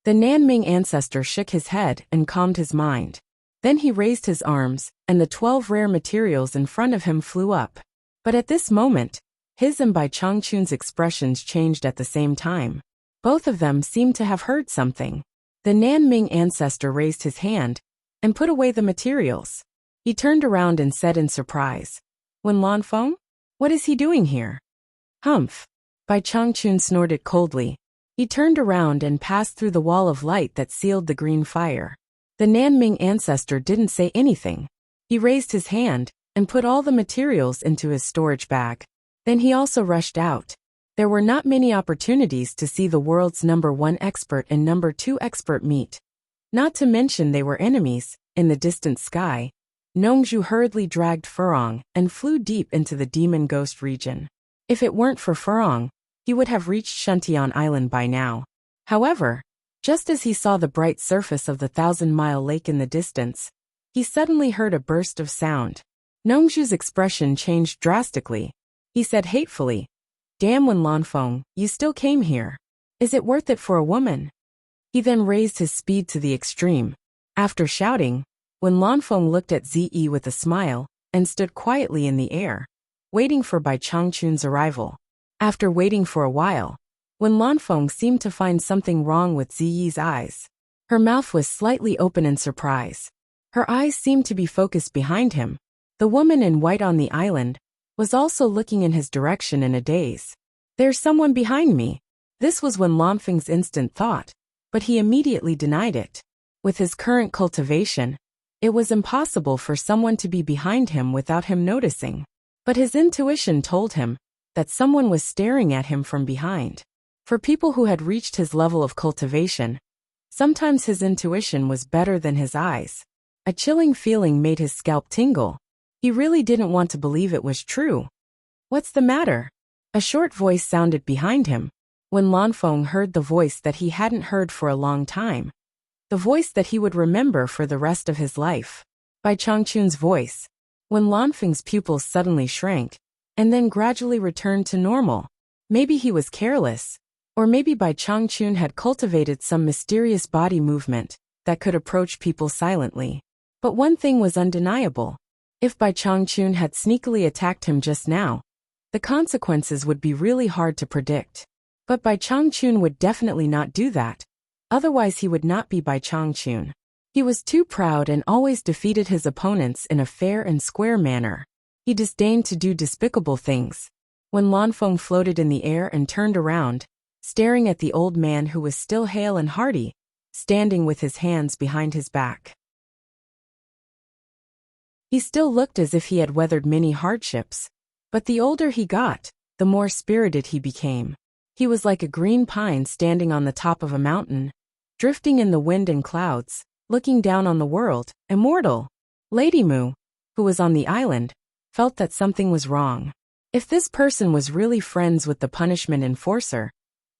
The Nanming ancestor shook his head and calmed his mind. Then he raised his arms, and the 12 rare materials in front of him flew up. But at this moment, his and Bai Changchun's expressions changed at the same time. Both of them seemed to have heard something. The Nanming ancestor raised his hand and put away the materials. He turned around and said in surprise, "Wen Lanfeng? What is he doing here?" "Humph." Bai Changchun snorted coldly. He turned around and passed through the wall of light that sealed the green fire. The Nanming ancestor didn't say anything. He raised his hand and put all the materials into his storage bag. Then he also rushed out. There were not many opportunities to see the world's #1 expert and #2 expert meet. Not to mention they were enemies. In the distant sky, Nongzhu hurriedly dragged Furong and flew deep into the demon ghost region. If it weren't for Furong, he would have reached Shuntian Island by now. However, just as he saw the bright surface of the 1,000-mile lake in the distance, he suddenly heard a burst of sound. Nongzhu's expression changed drastically. He said hatefully, "Damn Wen Lanfeng, you still came here. Is it worth it for a woman?" He then raised his speed to the extreme. After shouting, Wen Lanfeng looked at Zi with a smile and stood quietly in the air, waiting for Bai Changchun's arrival. After waiting for a while, Wen Lanfeng seemed to find something wrong with Ziyi's eyes. Her mouth was slightly open in surprise. Her eyes seemed to be focused behind him. The woman in white on the island was also looking in his direction in a daze. "There's someone behind me." This was Wen Lanfeng's instant thought, but he immediately denied it. With his current cultivation, it was impossible for someone to be behind him without him noticing. But his intuition told him that someone was staring at him from behind. For people who had reached his level of cultivation, sometimes his intuition was better than his eyes. A chilling feeling made his scalp tingle. He really didn't want to believe it was true. "What's the matter?" A short voice sounded behind him. Wen Lanfeng heard the voice that he hadn't heard for a long time. The voice that he would remember for the rest of his life. Bai Changchun's voice. Wen Lanfeng's pupils suddenly shrank, and then gradually returned to normal. Maybe he was careless, or maybe Bai Changchun had cultivated some mysterious body movement that could approach people silently. But one thing was undeniable. If Bai Changchun had sneakily attacked him just now, the consequences would be really hard to predict. But Bai Changchun would definitely not do that. Otherwise he would not be Bai Changchun. He was too proud and always defeated his opponents in a fair and square manner. He disdained to do despicable things. When Lanfeng floated in the air and turned around, staring at the old man who was still hale and hearty, standing with his hands behind his back. He still looked as if he had weathered many hardships, but the older he got, the more spirited he became. He was like a green pine standing on the top of a mountain, drifting in the wind and clouds, looking down on the world, immortal. Lady Mu, who was on the island, felt that something was wrong. If this person was really friends with the punishment enforcer,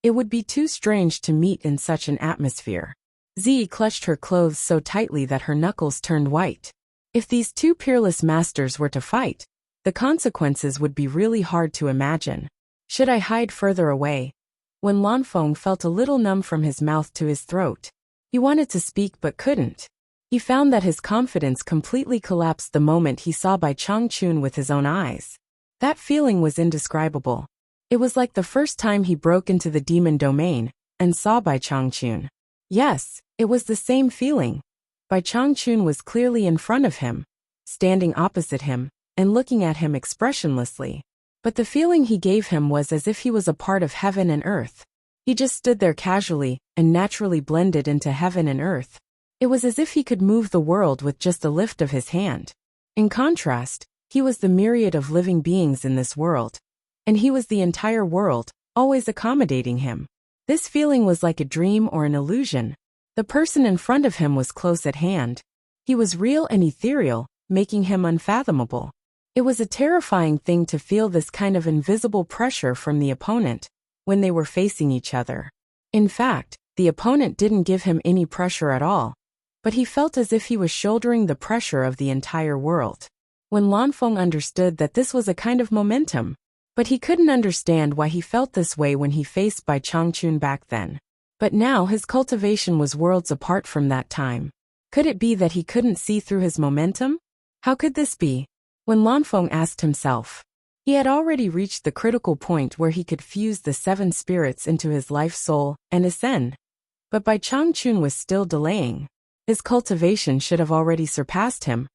it would be too strange to meet in such an atmosphere. Zi clutched her clothes so tightly that her knuckles turned white. If these two peerless masters were to fight, the consequences would be really hard to imagine. Should I hide further away? When Lanfeng felt a little numb from his mouth to his throat, he wanted to speak but couldn't. He found that his confidence completely collapsed the moment he saw Bai Changchun with his own eyes. That feeling was indescribable. It was like the first time he broke into the demon domain and saw Bai Changchun. Yes, it was the same feeling. Bai Changchun was clearly in front of him, standing opposite him, and looking at him expressionlessly. But the feeling he gave him was as if he was a part of heaven and earth. He just stood there casually and naturally blended into heaven and earth. It was as if he could move the world with just a lift of his hand. In contrast, he was the myriad of living beings in this world. And he was the entire world, always accommodating him. This feeling was like a dream or an illusion. The person in front of him was close at hand. He was real and ethereal, making him unfathomable. It was a terrifying thing to feel this kind of invisible pressure from the opponent when they were facing each other. In fact, the opponent didn't give him any pressure at all, but he felt as if he was shouldering the pressure of the entire world. When Lanfeng understood that this was a kind of momentum, but he couldn't understand why he felt this way when he faced Bai Changchun back then. But now his cultivation was worlds apart from that time. Could it be that he couldn't see through his momentum? How could this be? When Lanfeng asked himself. He had already reached the critical point where he could fuse the 7 spirits into his life soul and ascend. But Bai Changchun was still delaying. His cultivation should have already surpassed him.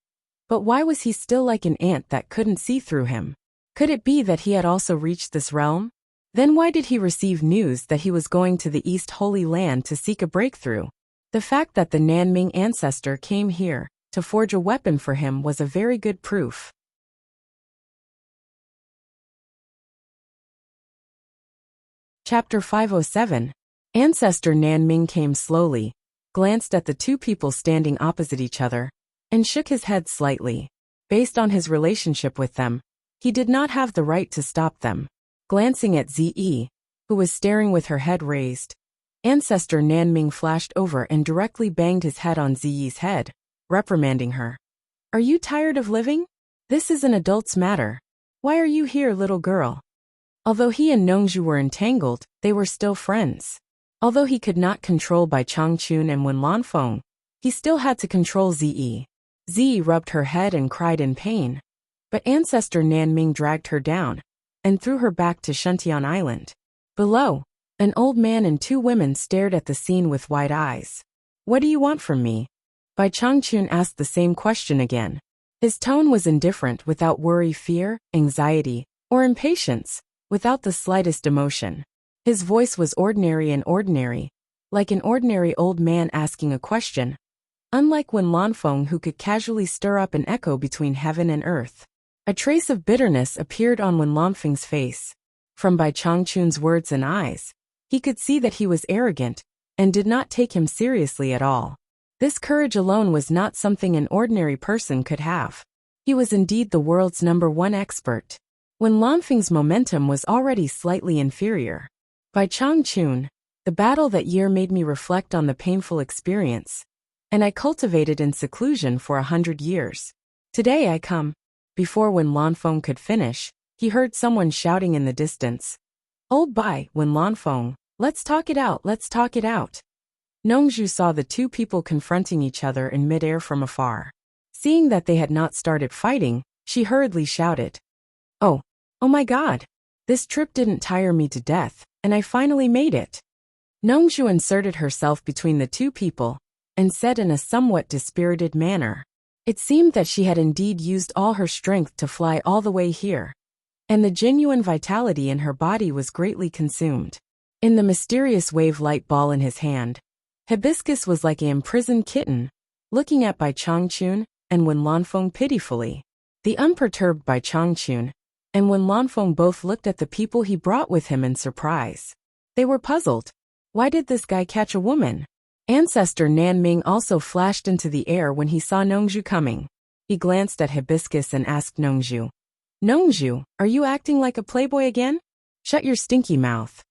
But why was he still like an ant that couldn't see through him? Could it be that he had also reached this realm? Then why did he receive news that he was going to the East Holy Land to seek a breakthrough? The fact that the Nanming ancestor came here to forge a weapon for him was a very good proof. Chapter 507. Ancestor Nanming came slowly, glanced at the 2 people standing opposite each other, and shook his head slightly. Based on his relationship with them, he did not have the right to stop them. Glancing at Zi, who was staring with her head raised, Ancestor Nanming flashed over and directly banged his head on Ziyi's head, reprimanding her. "Are you tired of living? This is an adult's matter. Why are you here, little girl?" Although he and Nongzhu were entangled, they were still friends. Although he could not control Bai Changchun and Wen Lanfeng, he still had to control Zi. Zi rubbed her head and cried in pain. But Ancestor Nanming dragged her down and threw her back to Shuntian Island. Below, an old man and 2 women stared at the scene with wide eyes. "What do you want from me?" Bai Changchun asked the same question again. His tone was indifferent, without worry, fear, anxiety, or impatience, without the slightest emotion. His voice was ordinary and ordinary, like an ordinary old man asking a question, unlike Wen Lanfeng, who could casually stir up an echo between heaven and earth. A trace of bitterness appeared on Wen Lanfeng's face. From Bai Changchun's words and eyes, he could see that he was arrogant and did not take him seriously at all. This courage alone was not something an ordinary person could have. He was indeed the world's #1 expert. Wen Lanfeng's momentum was already slightly inferior. Bai Changchun, the battle that year made me reflect on the painful experience, and I cultivated in seclusion for 100 years. Today I come. Before Wen Lanfeng could finish, he heard someone shouting in the distance. "Old Bai, Wen Lanfeng, let's talk it out, let's talk it out." Nongzhu saw the 2 people confronting each other in midair from afar. Seeing that they had not started fighting, she hurriedly shouted, Oh my God! This trip didn't tire me to death, and I finally made it." Nongzhu inserted herself between the 2 people and said in a somewhat dispirited manner. It seemed that she had indeed used all her strength to fly all the way here, and the genuine vitality in her body was greatly consumed. In the mysterious wave light ball in his hand, Hibiscus was like an imprisoned kitten, looking at Bai Changchun and Wen Lanfeng pitifully. The unperturbed Bai Changchun and Wen Lanfeng both looked at the people he brought with him in surprise. They were puzzled. Why did this guy catch a woman? Ancestor Nanming also flashed into the air when he saw Nongzhu coming. He glanced at Hibiscus and asked Nongzhu, "Nongzhu, are you acting like a playboy again? Shut your stinky mouth."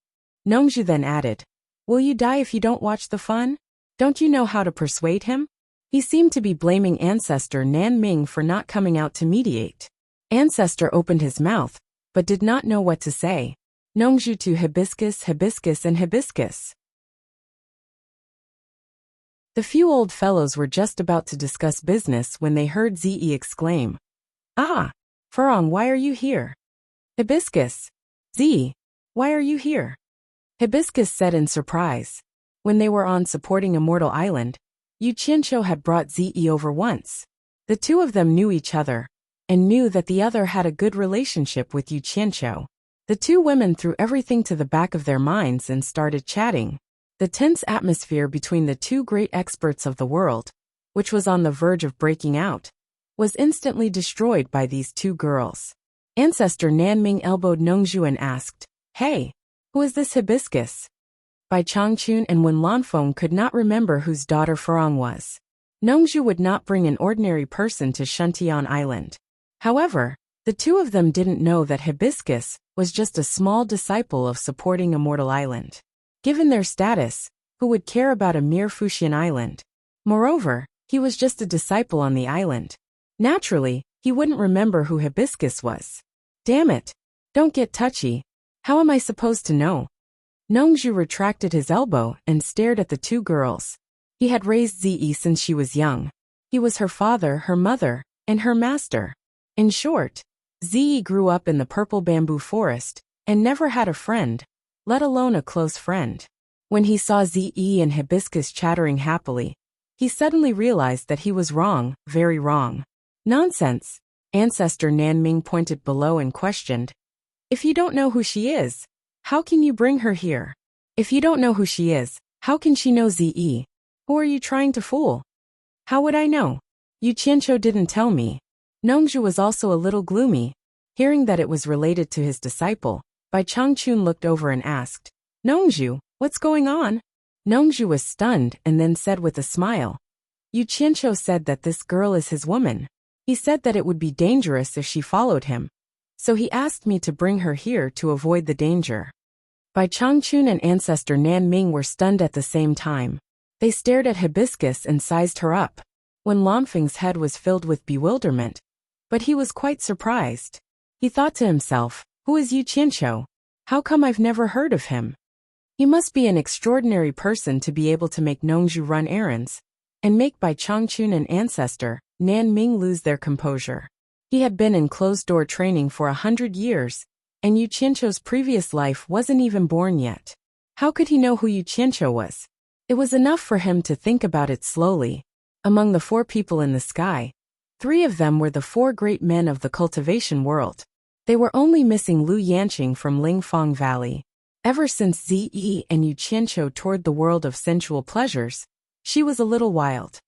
Nongzhu then added, "Will you die if you don't watch the fun? Don't you know how to persuade him?" He seemed to be blaming Ancestor Nanming for not coming out to mediate. Ancestor opened his mouth, but did not know what to say. Nongzhu to Hibiscus, Hibiscus and Hibiscus. The few old fellows were just about to discuss business when they heard Zi exclaim, "Ah! Farong, why are you here?" "Hibiscus! Zi! Why are you here?" Hibiscus said in surprise. When they were on supporting Immortal Island, Yu Qianqiu had brought Zi over once. The 2 of them knew each other, and knew that the other had a good relationship with Yu Qianqiu. The two women threw everything to the back of their minds and started chatting. The tense atmosphere between the two great experts of the world, which was on the verge of breaking out, was instantly destroyed by these two girls. Ancestor Nanming elbowed Nongzhu and asked, "Hey, who is this hibiscus?" Bai Changchun and Wen Lanfeng could not remember whose daughter Farang was. Nongzhu would not bring an ordinary person to Shuntian Island. However, the two of them didn't know that hibiscus was just a small disciple of supporting Immortal Island. Given their status, who would care about a mere Fuxian island? Moreover, he was just a disciple on the island. Naturally, he wouldn't remember who hibiscus was. Damn it! Don't get touchy. How am I supposed to know? Nongzhu retracted his elbow and stared at the two girls. He had raised Ziyi since she was young. He was her father, her mother, and her master. In short, Ziyi grew up in the purple bamboo forest and never had a friend, let alone a close friend. When he saw Ziyi and hibiscus chattering happily, he suddenly realized that he was wrong, very wrong. Nonsense! Ancestor Nanming pointed below and questioned. If you don't know who she is, how can you bring her here? If you don't know who she is, how can she know Ziyi? Who are you trying to fool? How would I know? Yu Qianqiu didn't tell me. Nongzhu was also a little gloomy. Hearing that it was related to his disciple, Bai Changchun looked over and asked, "Nongzhu, what's going on?" Nongzhu was stunned and then said with a smile, "Yu Qianqiu said that this girl is his woman. He said that it would be dangerous if she followed him. So he asked me to bring her here to avoid the danger." Bai Changchun and Ancestor Nanming were stunned at the same time. They stared at hibiscus and sized her up. When Lanfeng's head was filled with bewilderment, but he was quite surprised. He thought to himself, who is Yu Qianqiu? How come I've never heard of him? He must be an extraordinary person to be able to make Nongzhu run errands, and make Bai Changchun and Ancestor Nanming lose their composure. He had been in closed-door training for 100 years, and Yu Qianqiu's previous life wasn't even born yet. How could he know who Yu Qianqiu was? It was enough for him to think about it slowly. Among the 4 people in the sky, 3 of them were the 4 great men of the cultivation world. They were only missing Lu Yanqing from Lingfang Valley. Ever since Ziyi and Yu Qianqiu toured the world of sensual pleasures, she was a little wild.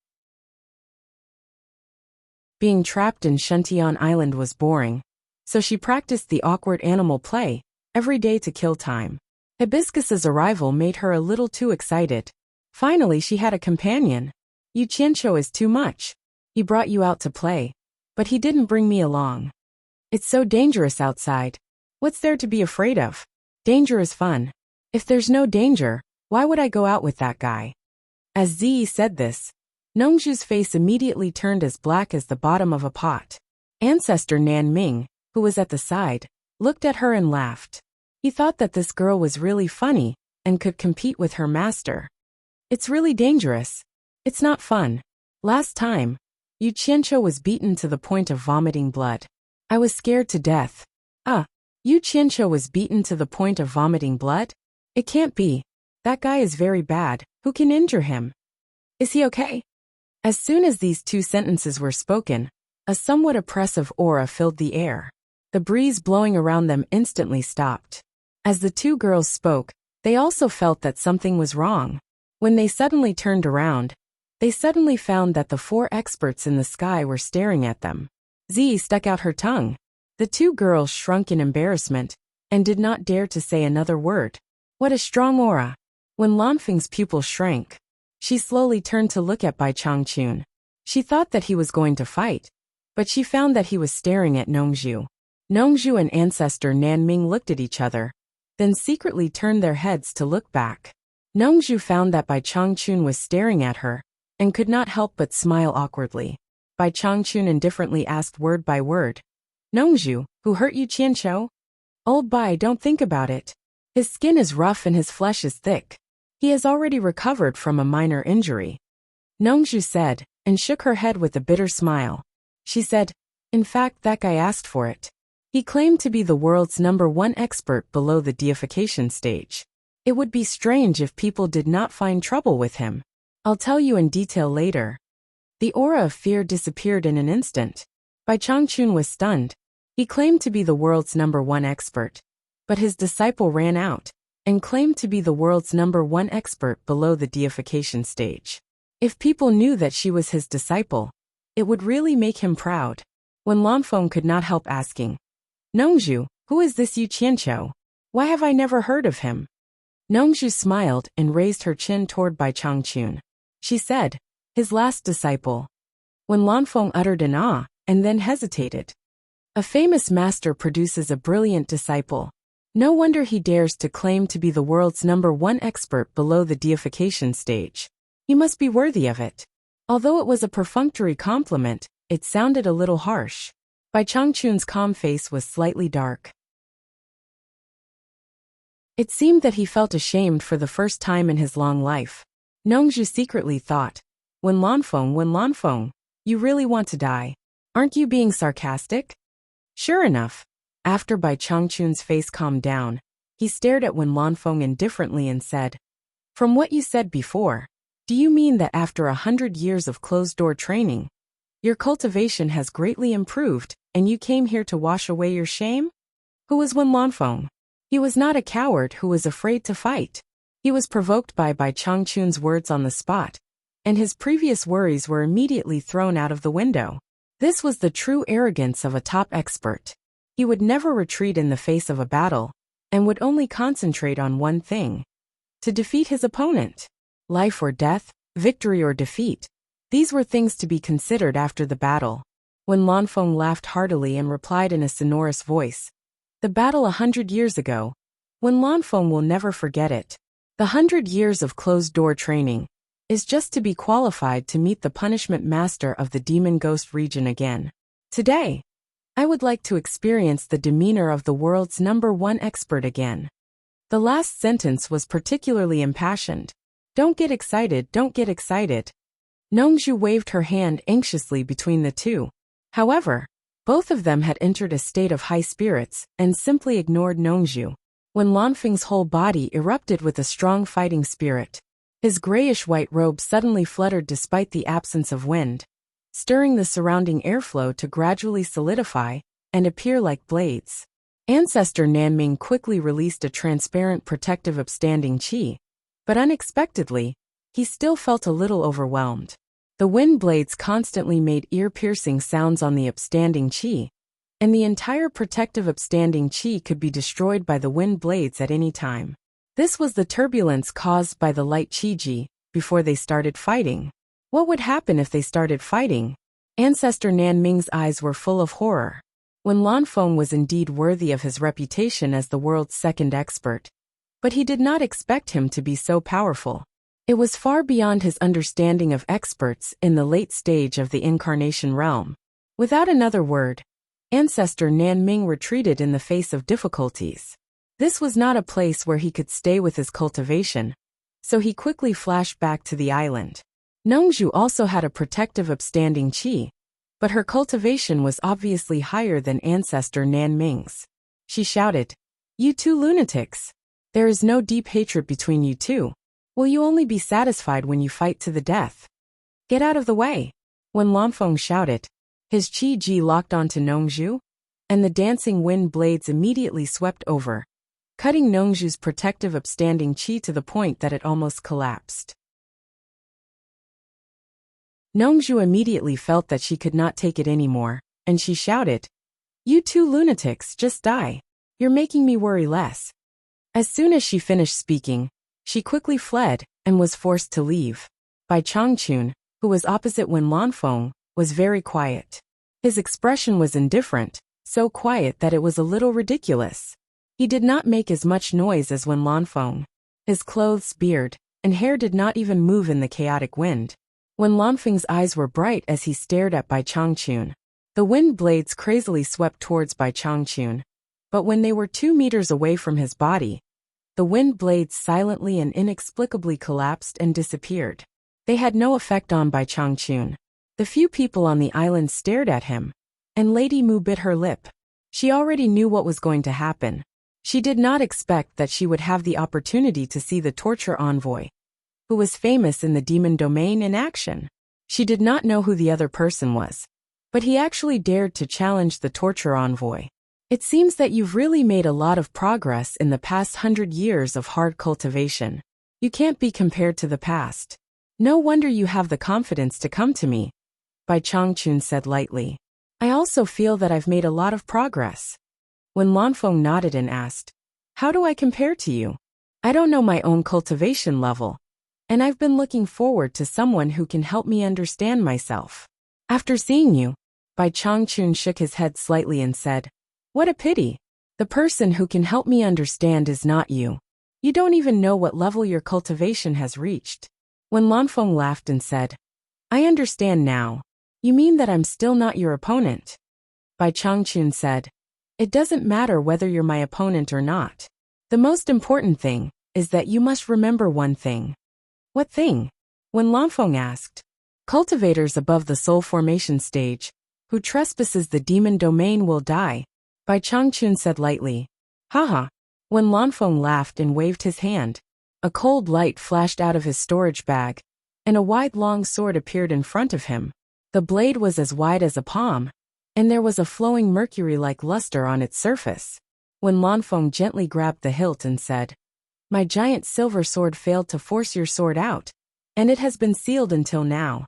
Being trapped in Shuntian Island was boring, so she practiced the awkward animal play every day to kill time. Hibiscus's arrival made her a little too excited. Finally, she had a companion. Yu Qianqiu is too much. He brought you out to play, but he didn't bring me along. It's so dangerous outside. What's there to be afraid of? Danger is fun. If there's no danger, why would I go out with that guy? As Ziyi said this, Nongzhu's face immediately turned as black as the bottom of a pot. Ancestor Nanming, who was at the side, looked at her and laughed. He thought that this girl was really funny and could compete with her master. It's really dangerous. It's not fun. Last time, Yu Qianqiu was beaten to the point of vomiting blood. I was scared to death. Yu Qianqiu was beaten to the point of vomiting blood? It can't be. That guy is very bad. Who can injure him? Is he okay? As soon as these 2 sentences were spoken, a somewhat oppressive aura filled the air. The breeze blowing around them instantly stopped. As the 2 girls spoke, they also felt that something was wrong. When they suddenly turned around, they suddenly found that the 4 experts in the sky were staring at them. Ziyi stuck out her tongue. The 2 girls shrunk in embarrassment and did not dare to say another word. What a strong aura! When Lanfeng's pupil shrank, she slowly turned to look at Bai Changchun. She thought that he was going to fight, but she found that he was staring at Nongzhu. Nongzhu and Ancestor Nanming looked at each other, then secretly turned their heads to look back. Nongzhu found that Bai Changchun was staring at her, and could not help but smile awkwardly. Bai Changchun indifferently asked word by word, "Nongzhu, who hurt you, Qianqiu?" "Old Bai, don't think about it. His skin is rough and his flesh is thick. He has already recovered from a minor injury," Nongzhu said, and shook her head with a bitter smile. She said, "In fact, that guy asked for it. He claimed to be the world's #1 expert below the deification stage. It would be strange if people did not find trouble with him. I'll tell you in detail later." The aura of fear disappeared in an instant. Bai Changchun was stunned. He claimed to be the world's #1 expert. But his disciple ran out and claimed to be the world's #1 expert below the deification stage. If people knew that she was his disciple, it would really make him proud. When Lanfeng could not help asking, "Nongzhu, who is this Yu Qianqiu? Why have I never heard of him?" Nongzhu smiled and raised her chin toward Bai Changchun. She said, "His last disciple." When Lanfeng uttered an ah, and then hesitated. A famous master produces a brilliant disciple. No wonder he dares to claim to be the world's #1 expert below the deification stage. He must be worthy of it. Although it was a perfunctory compliment, it sounded a little harsh. Bai Changchun's calm face was slightly dark. It seemed that he felt ashamed for the first time in his long life. Nongzhu secretly thought, when Lanfeng, you really want to die. Aren't you being sarcastic?" Sure enough, after Bai Changchun's face calmed down, he stared at Wen Lanfeng indifferently and said, "From what you said before, do you mean that after 100 years of closed-door training, your cultivation has greatly improved and you came here to wash away your shame?" Who was Wen Lanfeng? He was not a coward who was afraid to fight. He was provoked by Bai Changchun's words on the spot, and his previous worries were immediately thrown out of the window. This was the true arrogance of a top expert. He would never retreat in the face of a battle, and would only concentrate on one thing: to defeat his opponent. Life or death, victory or defeat, these were things to be considered after the battle. When Lanfeng laughed heartily and replied in a sonorous voice, "The battle 100 years ago. When Lanfeng will never forget it. The 100 years of closed-door training is just to be qualified to meet the punishment master of the Demon Ghost region again. Today, I would like to experience the demeanor of the world's #1 expert again." The last sentence was particularly impassioned. "Don't get excited, don't get excited." Nongzhu waved her hand anxiously between the two. However, both of them had entered a state of high spirits and simply ignored Nongzhu. When Lanfeng's whole body erupted with a strong fighting spirit, his grayish-white robe suddenly fluttered despite the absence of wind, stirring the surrounding airflow to gradually solidify and appear like blades. Ancestor Nanming quickly released a transparent protective upstanding qi, but unexpectedly, he still felt a little overwhelmed. The wind blades constantly made ear-piercing sounds on the upstanding qi, and the entire protective upstanding qi could be destroyed by the wind blades at any time. This was the turbulence caused by the light qi ji before they started fighting. What would happen if they started fighting? Ancestor Nanming's eyes were full of horror. When Lanfeng was indeed worthy of his reputation as the world's second expert, but he did not expect him to be so powerful. It was far beyond his understanding of experts in the late stage of the incarnation realm. Without another word, Ancestor Nanming retreated in the face of difficulties. This was not a place where he could stay with his cultivation, so he quickly flashed back to the island. Nongzhu also had a protective upstanding qi, but her cultivation was obviously higher than Ancestor Nanming's. She shouted, "You two lunatics! There is no deep hatred between you two. Will you only be satisfied when you fight to the death? Get out of the way!" When Lanfeng shouted, his qi ji locked onto Nongzhu, and the dancing wind blades immediately swept over, cutting Nongzhu's protective upstanding qi to the point that it almost collapsed. Nongzhu immediately felt that she could not take it anymore, and she shouted, "You two lunatics, just die. You're making me worry less." As soon as she finished speaking, she quickly fled and was forced to leave. Bai Changchun, who was opposite Wen Lanfeng, was very quiet. His expression was indifferent, so quiet that it was a little ridiculous. He did not make as much noise as Wen Lanfeng. His clothes, beard, and hair did not even move in the chaotic wind. Wen Lanfeng's eyes were bright as he stared at Bai Changchun. The wind blades crazily swept towards Bai Changchun, but when they were 2 meters away from his body, the wind blades silently and inexplicably collapsed and disappeared. They had no effect on Bai Changchun. The few people on the island stared at him, and Lady Mu bit her lip. She already knew what was going to happen. She did not expect that she would have the opportunity to see the torture envoy, who was famous in the demon domain, in action. She did not know who the other person was, but he actually dared to challenge the torture envoy. It seems that you've really made a lot of progress in the past 100 years of hard cultivation. You can't be compared to the past. No wonder you have the confidence to come to me, Bai Changchun said lightly. I also feel that I've made a lot of progress. When Lanfeng nodded and asked, how do I compare to you? I don't know my own cultivation level, and I've been looking forward to someone who can help me understand myself. After seeing you, Bai Changchun shook his head slightly and said, what a pity. The person who can help me understand is not you. You don't even know what level your cultivation has reached. When Lanfeng laughed and said, I understand now. You mean that I'm still not your opponent? Bai Changchun said, it doesn't matter whether you're my opponent or not. The most important thing is that you must remember one thing. What thing? When Lanfeng asked. Cultivators above the soul formation stage, who trespasses the demon domain will die, Bai Changchun said lightly. Haha. When Lanfeng laughed and waved his hand, a cold light flashed out of his storage bag, and a wide long sword appeared in front of him. The blade was as wide as a palm, and there was a flowing mercury-like luster on its surface. When Lanfeng gently grabbed the hilt and said, my giant silver sword failed to force your sword out, and it has been sealed until now.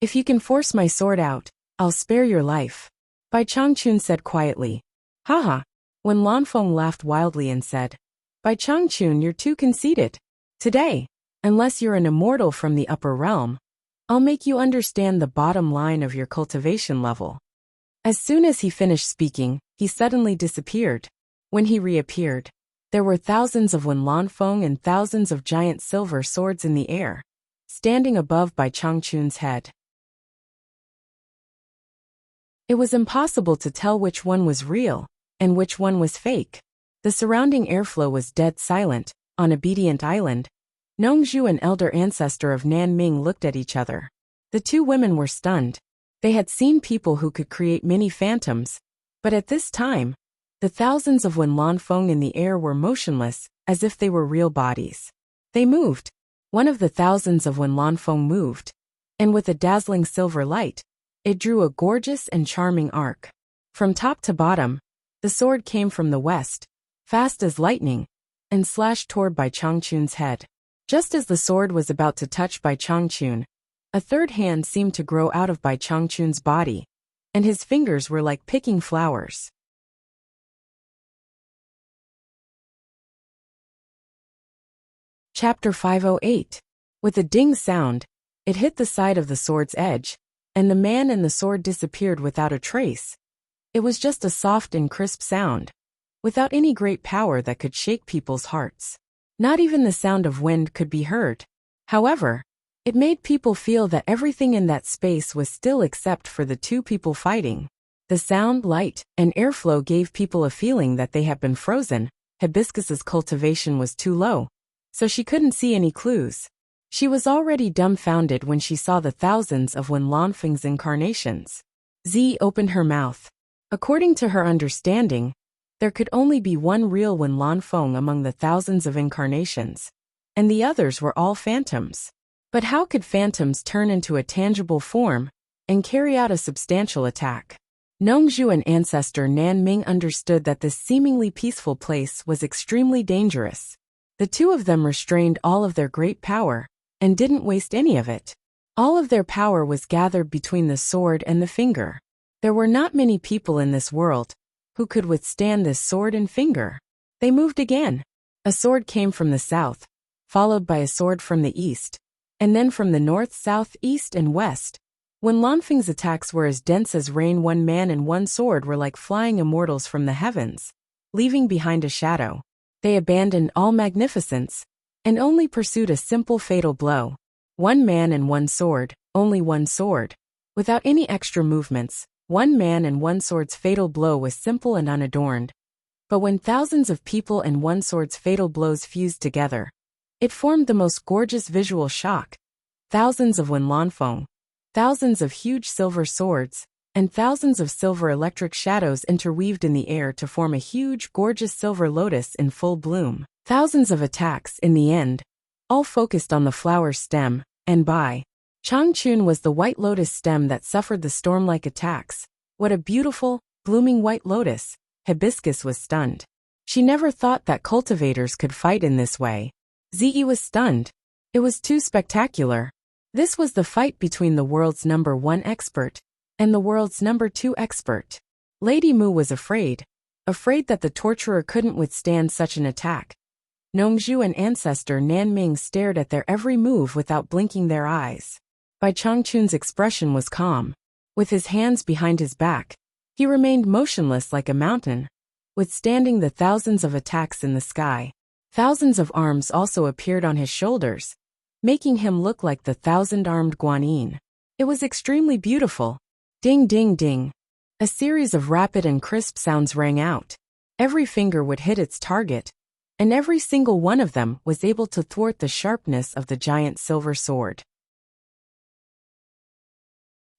If you can force my sword out, I'll spare your life. Bai Changchun said quietly. Haha. When Lanfeng laughed wildly and said, Bai Changchun, you're too conceited. Today, unless you're an immortal from the upper realm, I'll make you understand the bottom line of your cultivation level. As soon as he finished speaking, he suddenly disappeared. When he reappeared, there were thousands of Wen Lanfeng and thousands of giant silver swords in the air, standing above Bai Changchun's head. It was impossible to tell which one was real and which one was fake. The surrounding airflow was dead silent. On Obedient Island, Nongzhu, an elder ancestor of Nan Ming, looked at each other. The two women were stunned. They had seen people who could create mini phantoms, but at this time, the thousands of Wen Lanfeng in the air were motionless, as if they were real bodies. They moved. One of the thousands of Wen Lanfeng moved, and with a dazzling silver light, it drew a gorgeous and charming arc. From top to bottom, the sword came from the west, fast as lightning, and slashed toward Bai Changchun's head. Just as the sword was about to touch Bai Changchun, a third hand seemed to grow out of Bai Changchun's body, and his fingers were like picking flowers. Chapter 508. With a ding sound, it hit the side of the sword's edge, and the man and the sword disappeared without a trace. It was just a soft and crisp sound, without any great power that could shake people's hearts. Not even the sound of wind could be heard. However, it made people feel that everything in that space was still except for the two people fighting. The sound, light, and airflow gave people a feeling that they had been frozen. Hibiscus's cultivation was too low, so she couldn't see any clues. She was already dumbfounded when she saw the thousands of Wen Lanfeng's incarnations. Z opened her mouth. According to her understanding, there could only be one real Wen Lanfeng among the thousands of incarnations, and the others were all phantoms. But how could phantoms turn into a tangible form and carry out a substantial attack? Nongzhu and ancestor Nan Ming understood that this seemingly peaceful place was extremely dangerous. The two of them restrained all of their great power and didn't waste any of it. All of their power was gathered between the sword and the finger. There were not many people in this world who could withstand this sword and finger. They moved again. A sword came from the south, followed by a sword from the east, and then from the north, south, east, and west. When Lanfeng's attacks were as dense as rain, one man and one sword were like flying immortals from the heavens, leaving behind a shadow. They abandoned all magnificence and only pursued a simple fatal blow. One man and one sword, only one sword. Without any extra movements, one man and one sword's fatal blow was simple and unadorned. But when thousands of people and one sword's fatal blows fused together, it formed the most gorgeous visual shock. Thousands of Wen Lanfeng, thousands of huge silver swords, and thousands of silver electric shadows interweaved in the air to form a huge, gorgeous silver lotus in full bloom. Thousands of attacks, in the end, all focused on the flower's stem, and Bai Changchun was the white lotus stem that suffered the storm-like attacks. What a beautiful, blooming white lotus, Hibiscus was stunned. She never thought that cultivators could fight in this way. Ziggy was stunned. It was too spectacular. This was the fight between the world's #1 expert and the world's #2 expert. Lady Mu was afraid that the torturer couldn't withstand such an attack. Nongzhu and ancestor Nanming stared at their every move without blinking their eyes. Bai Changchun's expression was calm. With his hands behind his back, he remained motionless like a mountain, withstanding the thousands of attacks in the sky. Thousands of arms also appeared on his shoulders, making him look like the 1,000-armed Guanyin. It was extremely beautiful. Ding ding ding. A series of rapid and crisp sounds rang out. Every finger would hit its target, and every single one of them was able to thwart the sharpness of the giant silver sword.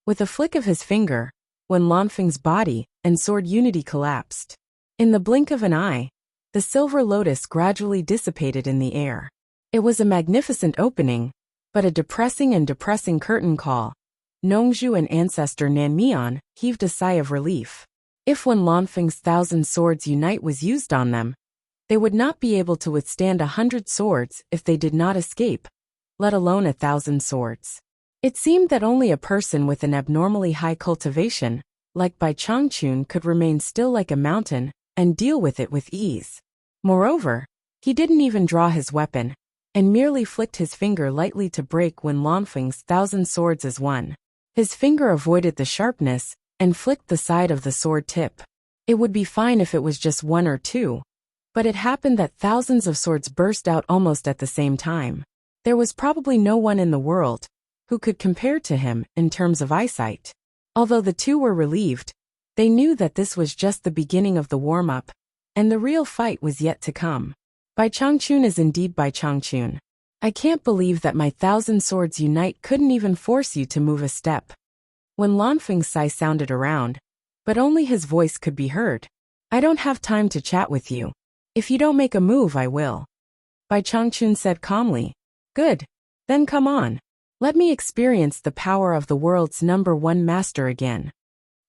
With a flick of his finger, Wen Lanfeng's body and sword unity collapsed. In the blink of an eye, the silver lotus gradually dissipated in the air. It was a magnificent opening, but a depressing curtain call. Nongzhu and ancestor Nanmian heaved a sigh of relief. If Wen Lanfeng's 1,000 swords unite was used on them, they would not be able to withstand 100 swords if they did not escape, let alone 1,000 swords. It seemed that only a person with an abnormally high cultivation, like Bai Changchun, could remain still like a mountain and deal with it with ease. Moreover, he didn't even draw his weapon, and merely flicked his finger lightly to break Wen Lanfeng's 1,000 swords as one. His finger avoided the sharpness and flicked the side of the sword tip. It would be fine if it was just one or two, but it happened that thousands of swords burst out almost at the same time. There was probably no one in the world who could compare to him in terms of eyesight. Although the two were relieved, they knew that this was just the beginning of the warm-up, and the real fight was yet to come. Bai Changchun is indeed Bai Changchun. I can't believe that my 1,000 swords unite couldn't even force you to move a step. When Lanfeng's sigh sounded around, but only his voice could be heard. I don't have time to chat with you. If you don't make a move, I will. Bai Changchun said calmly. Good. Then come on. Let me experience the power of the world's #1 master again.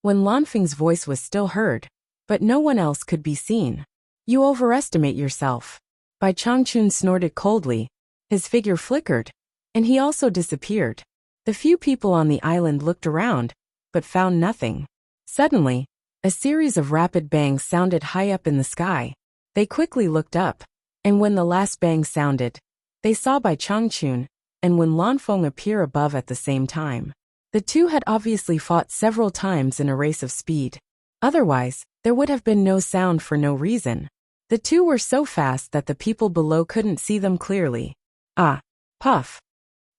When Lanfeng's voice was still heard, but no one else could be seen. You overestimate yourself. Bai Changchun snorted coldly. His figure flickered, and he also disappeared. The few people on the island looked around, but found nothing. Suddenly, a series of rapid bangs sounded high up in the sky. They quickly looked up, and when the last bang sounded, they saw Bai Changchun and Wen Lanfeng appear above at the same time. The two had obviously fought several times in a race of speed. Otherwise, there would have been no sound for no reason. The two were so fast that the people below couldn't see them clearly. Ah! Puff!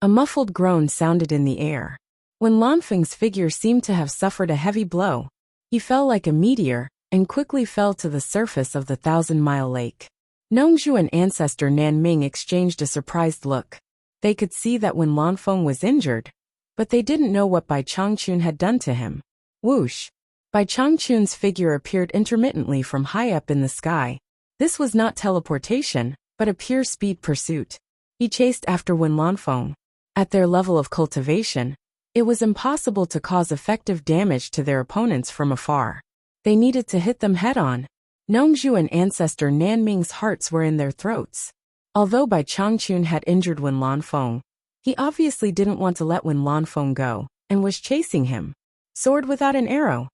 A muffled groan sounded in the air. When Lanfeng's figure seemed to have suffered a heavy blow, he fell like a meteor and quickly fell to the surface of the 1,000-mile lake. Nongzhu and ancestor Nanming exchanged a surprised look. They could see that Wen Lanfeng was injured, but they didn't know what Bai Changchun had done to him. Whoosh! Bai Changchun's figure appeared intermittently from high up in the sky. This was not teleportation, but a pure speed pursuit. He chased after Wen Lanfeng. At their level of cultivation, it was impossible to cause effective damage to their opponents from afar. They needed to hit them head-on. Nongzhu and ancestor Nanming's hearts were in their throats. Although Bai Changchun had injured Wen Lanfeng, he obviously didn't want to let Wen Lanfeng go, and was chasing him. Sword without an arrow.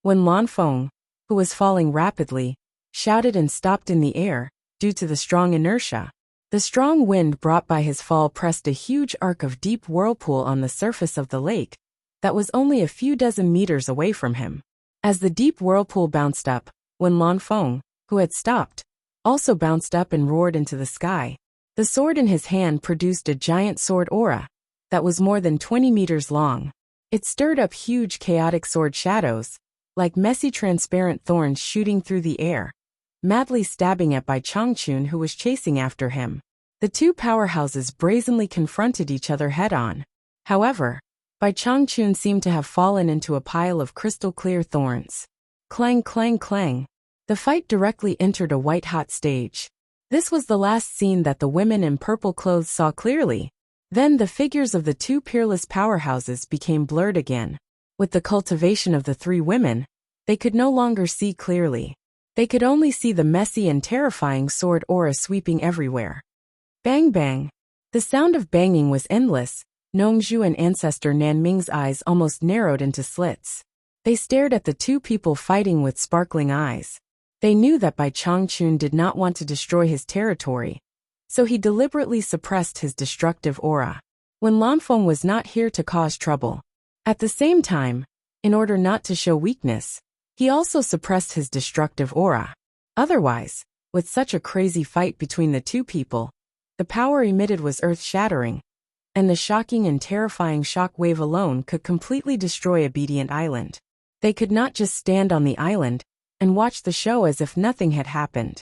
Wen Lanfeng, who was falling rapidly, shouted and stopped in the air, due to the strong inertia. The strong wind brought by his fall pressed a huge arc of deep whirlpool on the surface of the lake that was only a few dozen meters away from him. As the deep whirlpool bounced up, Wen Lanfeng, who had stopped, also bounced up and roared into the sky. The sword in his hand produced a giant sword aura that was more than 20 meters long. It stirred up huge chaotic sword shadows, like messy transparent thorns shooting through the air, madly stabbing at Bai Changchun, who was chasing after him. The two powerhouses brazenly confronted each other head-on. However, Bai Changchun seemed to have fallen into a pile of crystal-clear thorns. Clang, clang, clang. The fight directly entered a white-hot stage. This was the last scene that the women in purple clothes saw clearly. Then the figures of the two peerless powerhouses became blurred again. With the cultivation of the three women, They could no longer see clearly. They could only see the messy and terrifying sword aura sweeping everywhere. Bang bang. The sound of banging was endless. Nongzhu and ancestor Nanming's eyes almost narrowed into slits. They stared at the two people fighting with sparkling eyes. They knew that Bai Changchun did not want to destroy his territory, so he deliberately suppressed his destructive aura. When Lanfeng was not here to cause trouble. At the same time, in order not to show weakness, he also suppressed his destructive aura. Otherwise, with such a crazy fight between the two people, the power emitted was earth-shattering, and the shocking and terrifying shock wave alone could completely destroy Obedient Island. They could not just stand on the island and watch the show as if nothing had happened.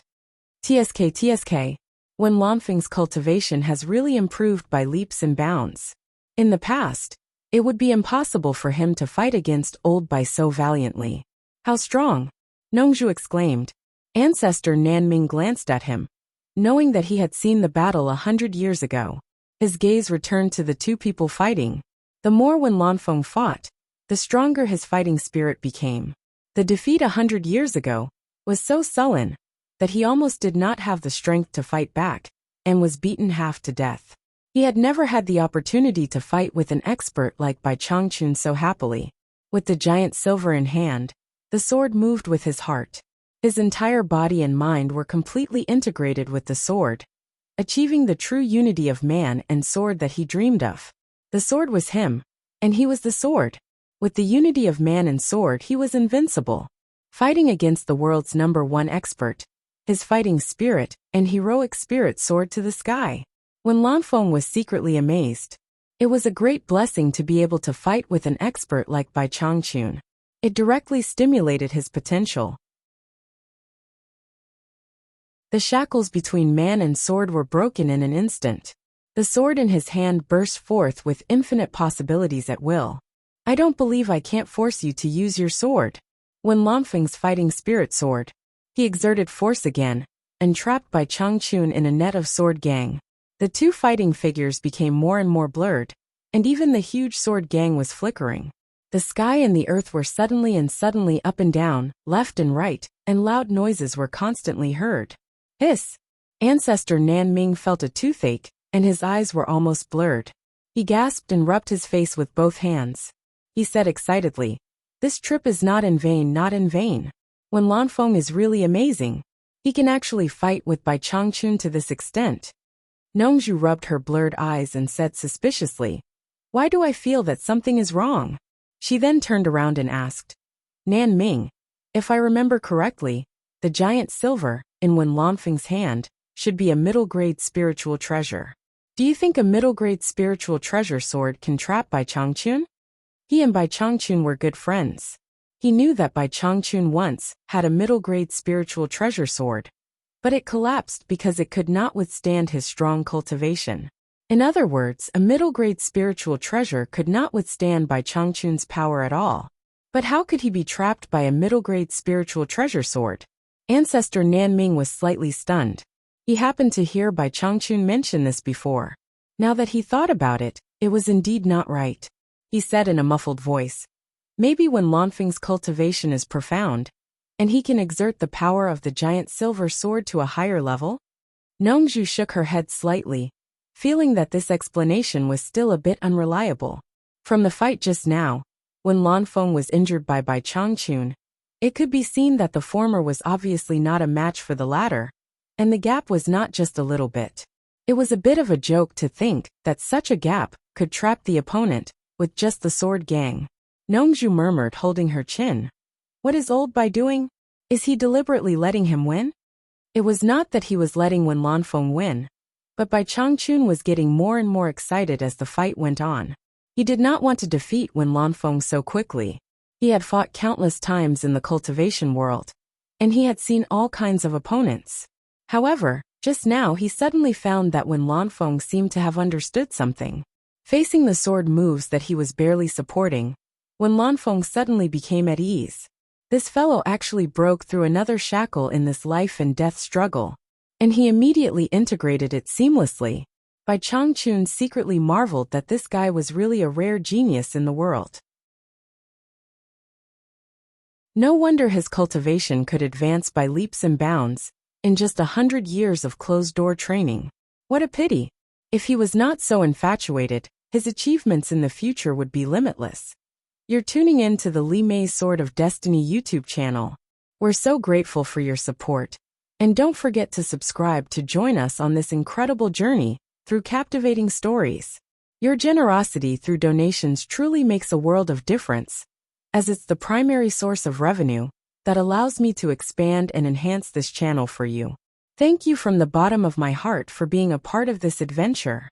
TSK, when Lanfeng's cultivation has really improved by leaps and bounds. In the past, it would be impossible for him to fight against old Bai so valiantly. How strong! Nongzhu exclaimed. Ancestor Nanming glanced at him, knowing that he had seen the battle 100 years ago. His gaze returned to the two people fighting. The more when Lanfeng fought, the stronger his fighting spirit became. The defeat 100 years ago was so sullen that he almost did not have the strength to fight back, and was beaten half to death. He had never had the opportunity to fight with an expert like Bai Changchun so happily. With the giant silver in hand, the sword moved with his heart. His entire body and mind were completely integrated with the sword, achieving the true unity of man and sword that he dreamed of. The sword was him, and he was the sword. With the unity of man and sword, he was invincible. Fighting against the world's #1 expert, his fighting spirit and heroic spirit soared to the sky. When Lanfeng was secretly amazed, it was a great blessing to be able to fight with an expert like Bai Changchun. It directly stimulated his potential. The shackles between man and sword were broken in an instant. The sword in his hand burst forth with infinite possibilities at will. I don't believe I can't force you to use your sword. When Lanfeng's fighting spirit soared, he exerted force again, and trapped Bai Changchun in a net of sword gang. The two fighting figures became more and more blurred, and even the huge sword gang was flickering. The sky and the earth were suddenly up and down, left and right, and loud noises were constantly heard. Hiss! Ancestor Nanming felt a toothache, and his eyes were almost blurred. He gasped and rubbed his face with both hands. He said excitedly, "This trip is not in vain, not in vain. When Lanfeng is really amazing, he can actually fight with Bai Changchun to this extent." Nongzhu rubbed her blurred eyes and said suspiciously, "Why do I feel that something is wrong?" She then turned around and asked, "Nanming, if I remember correctly, the giant silver, in Wen Lanfeng's hand, should be a middle-grade spiritual treasure. Do you think a middle-grade spiritual treasure sword can trap Bai Changchun?" He and Bai Changchun were good friends. He knew that Bai Changchun once had a middle-grade spiritual treasure sword, but it collapsed because it could not withstand his strong cultivation. In other words, a middle-grade spiritual treasure could not withstand Bai Changchun's power at all. But how could he be trapped by a middle-grade spiritual treasure sword? Ancestor Nanming was slightly stunned. He happened to hear Bai Changchun mention this before. Now that he thought about it, it was indeed not right. He said in a muffled voice, "Maybe when Lanfeng's cultivation is profound, and he can exert the power of the giant silver sword to a higher level?" Nongzhu shook her head slightly, feeling that this explanation was still a bit unreliable. From the fight just now, when Lanfeng was injured by Bai Changchun, it could be seen that the former was obviously not a match for the latter, and the gap was not just a little bit. It was a bit of a joke to think that such a gap could trap the opponent with just the sword gang. Nongzhu murmured, holding her chin. What is old Bai doing? Is he deliberately letting him win? It was not that he was letting Wen Lanfeng win, but Bai Changchun was getting more and more excited as the fight went on. He did not want to defeat Wen Lanfeng so quickly. He had fought countless times in the cultivation world, and he had seen all kinds of opponents. However, just now he suddenly found that Wen Lanfeng seemed to have understood something. Facing the sword moves that he was barely supporting, Wen Lanfeng suddenly became at ease. This fellow actually broke through another shackle in this life and death struggle, and he immediately integrated it seamlessly. Bai Changchun secretly marveled that this guy was really a rare genius in the world. No wonder his cultivation could advance by leaps and bounds in just 100 years of closed-door training. What a pity. If he was not so infatuated, his achievements in the future would be limitless. You're tuning in to the Li Mei's Sword of Destiny YouTube channel. We're so grateful for your support. And don't forget to subscribe to join us on this incredible journey through captivating stories. Your generosity through donations truly makes a world of difference, as it's the primary source of revenue that allows me to expand and enhance this channel for you. Thank you from the bottom of my heart for being a part of this adventure.